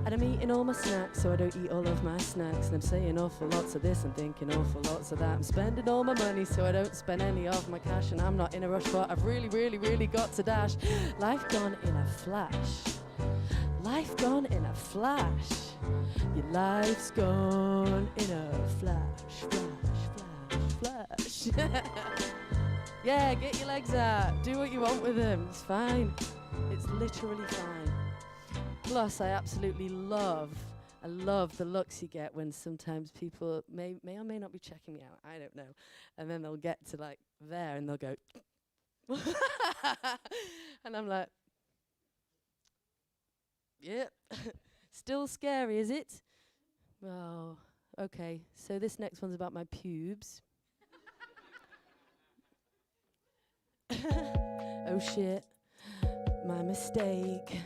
And I'm eating all my snacks, so I don't eat all of my snacks. And I'm saying awful lots of this and thinking awful lots of that. I'm spending all my money, so I don't spend any of my cash. And I'm not in a rush, but I've really, really, really got to dash. Life gone in a flash. Life gone in a flash. Your life's gone in a flash, flash, flash, flash. Yeah, get your legs out. Do what you want with them. It's fine. It's literally fine. Plus, I absolutely love the looks you get when sometimes people may or may not be checking me out. I don't know. And then they'll get to like there and they'll go, and I'm like, yep. Still scary, is it? Oh, okay. So this next one's about my pubes. Oh shit, my mistake.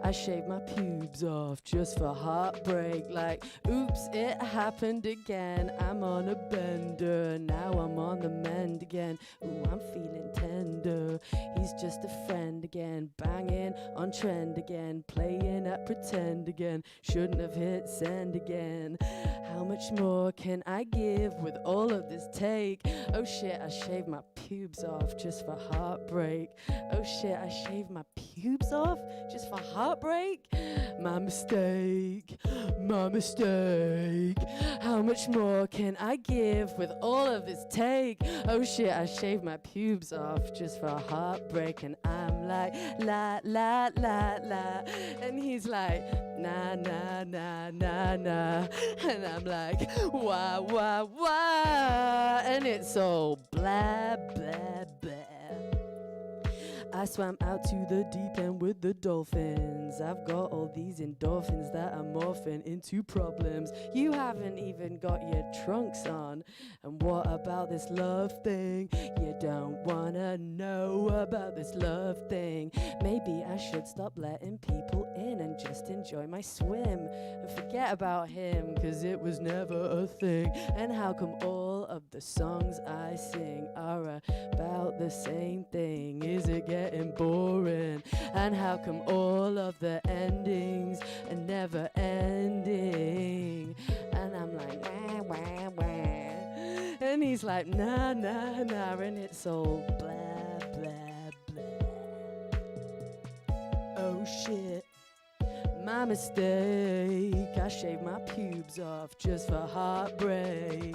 I shaved my pubes off just for heartbreak. Like, oops, it happened again. I'm on a bender, now I'm on the mend again. Ooh, I'm feeling tender. He's just a friend again, banging on trend again, playing at pretend again. Shouldn't have hit send again. How much more can I give with all of this take? Oh shit, I shaved my pubes off just for heartbreak. Oh shit, I shaved my pubes off just for heartbreak. My mistake, my mistake. How much more can I give with all of this take? Oh shit, I shaved my pubes off just for heartbreak. And I'm like, la, la, la, la. And he's like, nah, nah, nah, nah, nah. And I'm like, wah, wah, wah. And it's all blah, blah, blah. I swam out to the deep end with the dolphins. I've got all these endorphins that are morphing into problems. You haven't even got your trunks on. And what about this love thing? You don't wanna know about this love thing. Maybe I should stop letting people in and just enjoy my swim and forget about him, 'cause it was never a thing. And how come all all of the songs I sing are about the same thing. Is it getting boring? And how come all of the endings are never ending? And I'm like, wah, wah, wah. And he's like, nah, nah, nah. And it's all blah, blah, blah. Oh shit. My mistake, I shaved my pubes off just for heartbreak.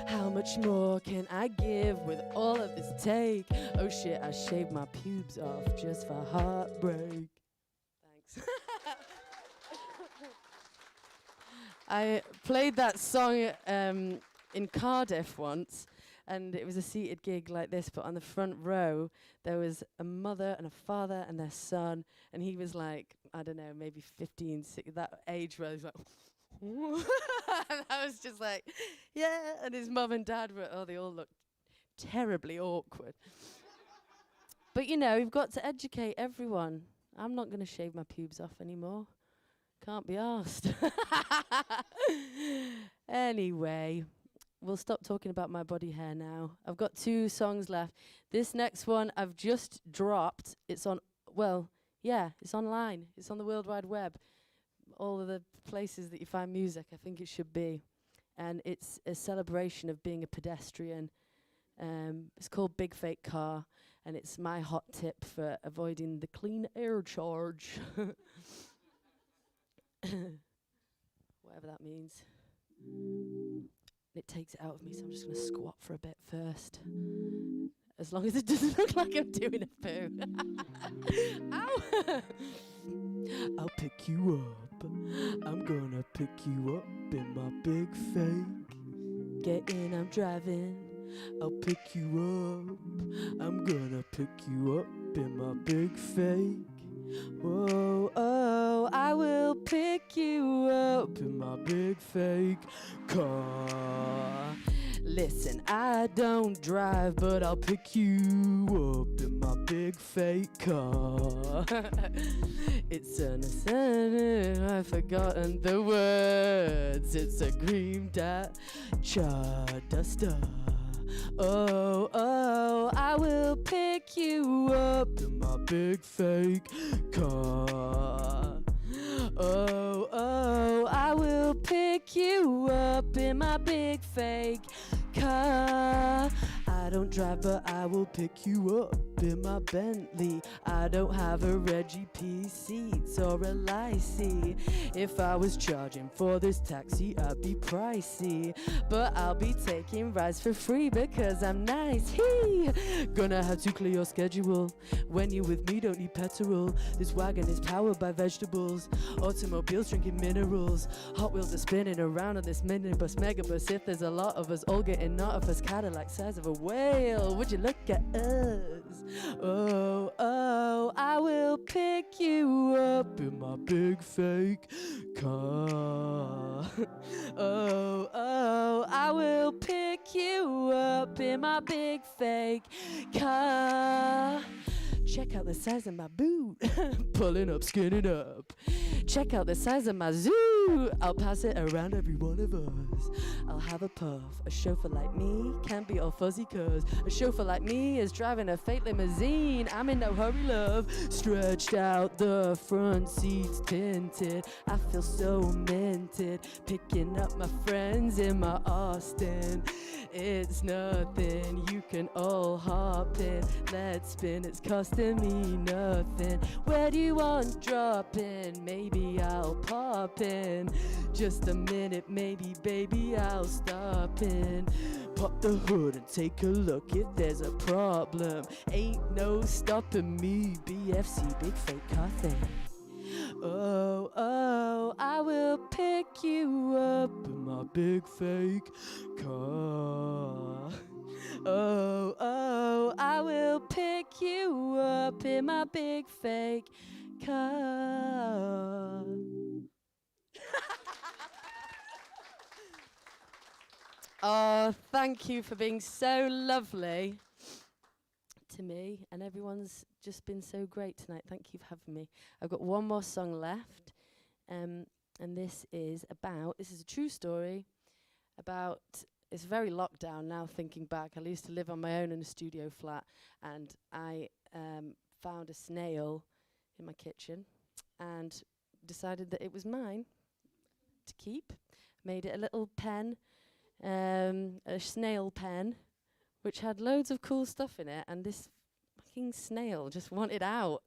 How much more can I give with all of this take? Oh shit, I shaved my pubes off just for heartbreak. Thanks. I played that song in Cardiff once, and it was a seated gig like this, but on the front row there was a mother and a father and their son, and he was like, I don't know, maybe 15, that age where he was like, and I was just like, yeah, and his mum and dad were, they all looked terribly awkward. But you know, you've got to educate everyone. I'm not going to shave my pubes off anymore. Can't be arsed. Anyway, we'll stop talking about my body hair now. I've got 2 songs left. This next one I've just dropped. It's on, it's online. It's on the World Wide Web. All of the places that you find music, I think it should be. And it's a celebration of being a pedestrian. It's called Big Fake Car, and it's my hot tip for avoiding the clean air charge. Whatever that means. It takes it out of me, so I'm just going to squat for a bit first. As long as it doesn't look like I'm doing a poo. Ow! I'll pick you up. I'm gonna pick you up in my big fake. Get in, I'm driving. I'll pick you up. I'm gonna pick you up in my big fake. Whoa, oh, I will pick you up in my big fake car. Listen, I don't drive, but I'll pick you up in my big fake car. It's an I've forgotten the words. It's a green dot duster. Oh, oh, I will pick you up in my big fake car. Oh, oh, I will pick you up in my big fake car. I don't drive, but I will pick you up in my Bentley. I don't have a Reggie P seats or a Licey. If I was charging for this taxi, I'd be pricey. But I'll be taking rides for free because I'm nice. Gonna have to clear your schedule. When you're with me, don't need petrol. This wagon is powered by vegetables. Automobiles drinking minerals. Hot wheels are spinning around on this minibus, megabus. If there's a lot of us all getting out of us, Cadillac size of a whale. Would you look at us? Oh, oh, I will pick you up in my big fake car. Oh, oh, I will pick you up in my big fake car. Check out the size of my boot. Pulling up, skinning up. Check out the size of my zoo. I'll pass it around every one of us. I'll have a puff. A chauffeur like me can't be all fuzzy cuz a chauffeur like me is driving a fake limousine. I'm in no hurry, love. Stretched out the front seats tinted. I feel so minted. Picking up my friends in my Austin. It's nothing, you can all hop in. Let's spin, it's costing me nothing. Where do you want dropping? Maybe I'll pop in. Just a minute, maybe, baby, I'll stop in. Pop the hood and take a look if there's a problem. Ain't no stopping me, BFC, big fake car thing. Oh, oh, I will pick you up in my big fake car. Oh, oh, I will pick you up in my big fake car. Oh, thank you for being so lovely to me, and everyone's just been so great tonight. Thank you for having me. I've got one more song left, and this is a true story about it's very lockdown now, thinking back. I used to live on my own in a studio flat, and I found a snail in my kitchen and decided that it was mine to keep. Made it a little pen, a snail pen, which had loads of cool stuff in it, and this fucking snail just wanted out.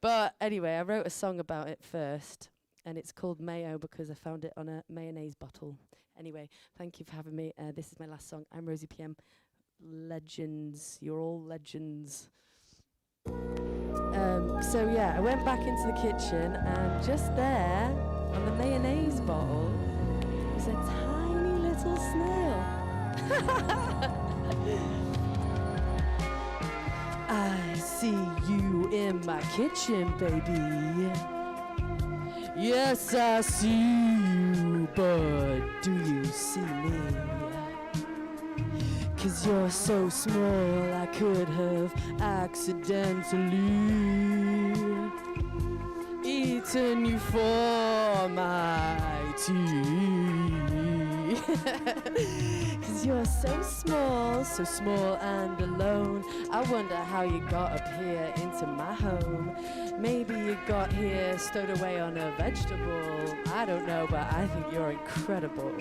But anyway, I wrote a song about it first, and it's called Mayo because I found it on a mayonnaise bottle. Anyway, thank you for having me. This is my last song. I'm Rosey PM. Legends. You're all legends. So yeah, I went back into the kitchen, and just there, on the mayonnaise bottle, was a tiny little snail. I see you in my kitchen, baby. Yes, I see you, but do you see me? 'Cause you're so small, I could have accidentally eaten you for my tea. 'Cause you're so small and alone. I wonder how you got up here into my home. Maybe you got here stowed away on a vegetable. I don't know, but I think you're incredible.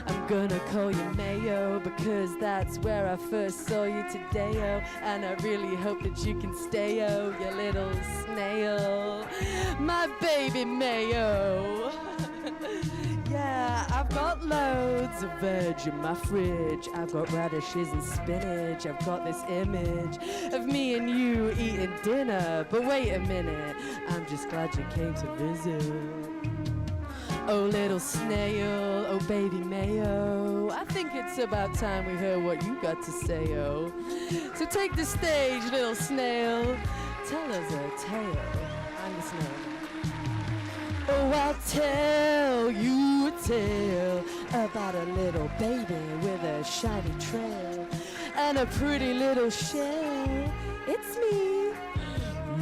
I'm gonna call you Mayo because that's where I first saw you today, oh. And I really hope that you can stay, oh, you little snail. My baby Mayo. Yeah, I've got loads of veg in my fridge. I've got radishes and spinach. I've got this image of me and you eating dinner. But wait a minute, I'm just glad you came to visit. Oh, little snail, oh, baby Mayo. I think it's about time we heard what you got to say, oh. So take the stage, little snail. Tell us a tale. I'm the snail. Oh, I'll tell you a tale about a little baby with a shiny trail and a pretty little shell. It's me,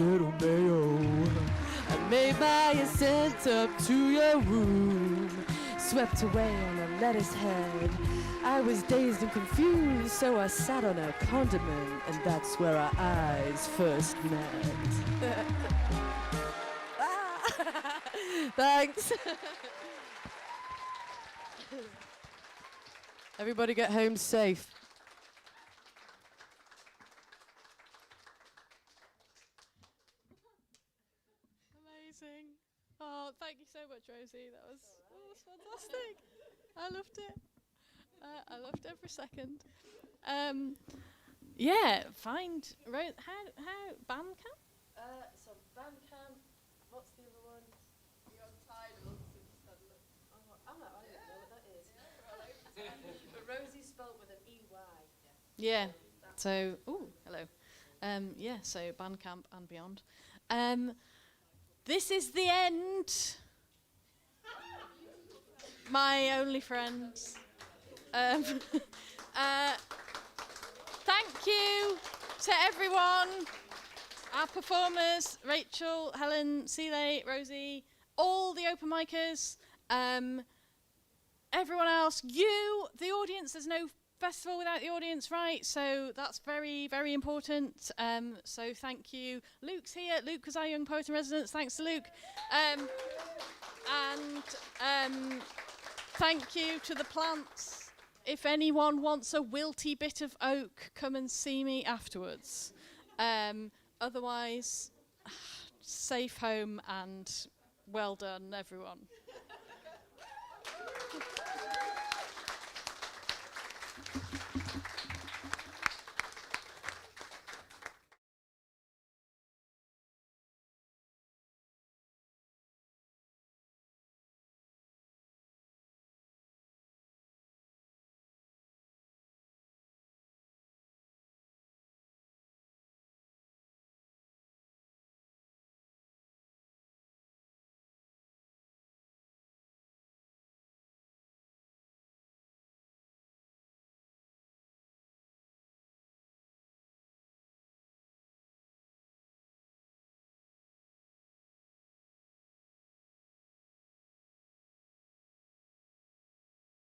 little Mayo. I made my ascent up to your room, swept away on a lettuce head. I was dazed and confused, so I sat on a condiment, and that's where our eyes first met. Thanks. Everybody get home safe. Amazing. Oh, thank you so much, Rosie. That was fantastic. I loved it. I loved every second. Yeah, find how Bandcamp? So Bandcamp, what's the other one? I don't know what that is. But Rosie spelled with an E-Y. Yeah. So, hello. Yeah, so Bandcamp and beyond. This is the end. My only friends. Thank you to everyone. Our performers, Rachel, Helen, Sile, Rosie, all the open micers, everyone else, you, the audience. There's no festival without the audience, right? So that's very, very important. So thank you. Luke's here. Luke was our young poet in residence. Thanks to Luke. And thank you to the plants. If anyone wants a wilty bit of oak, come and see me afterwards. Otherwise, safe home and well done, everyone.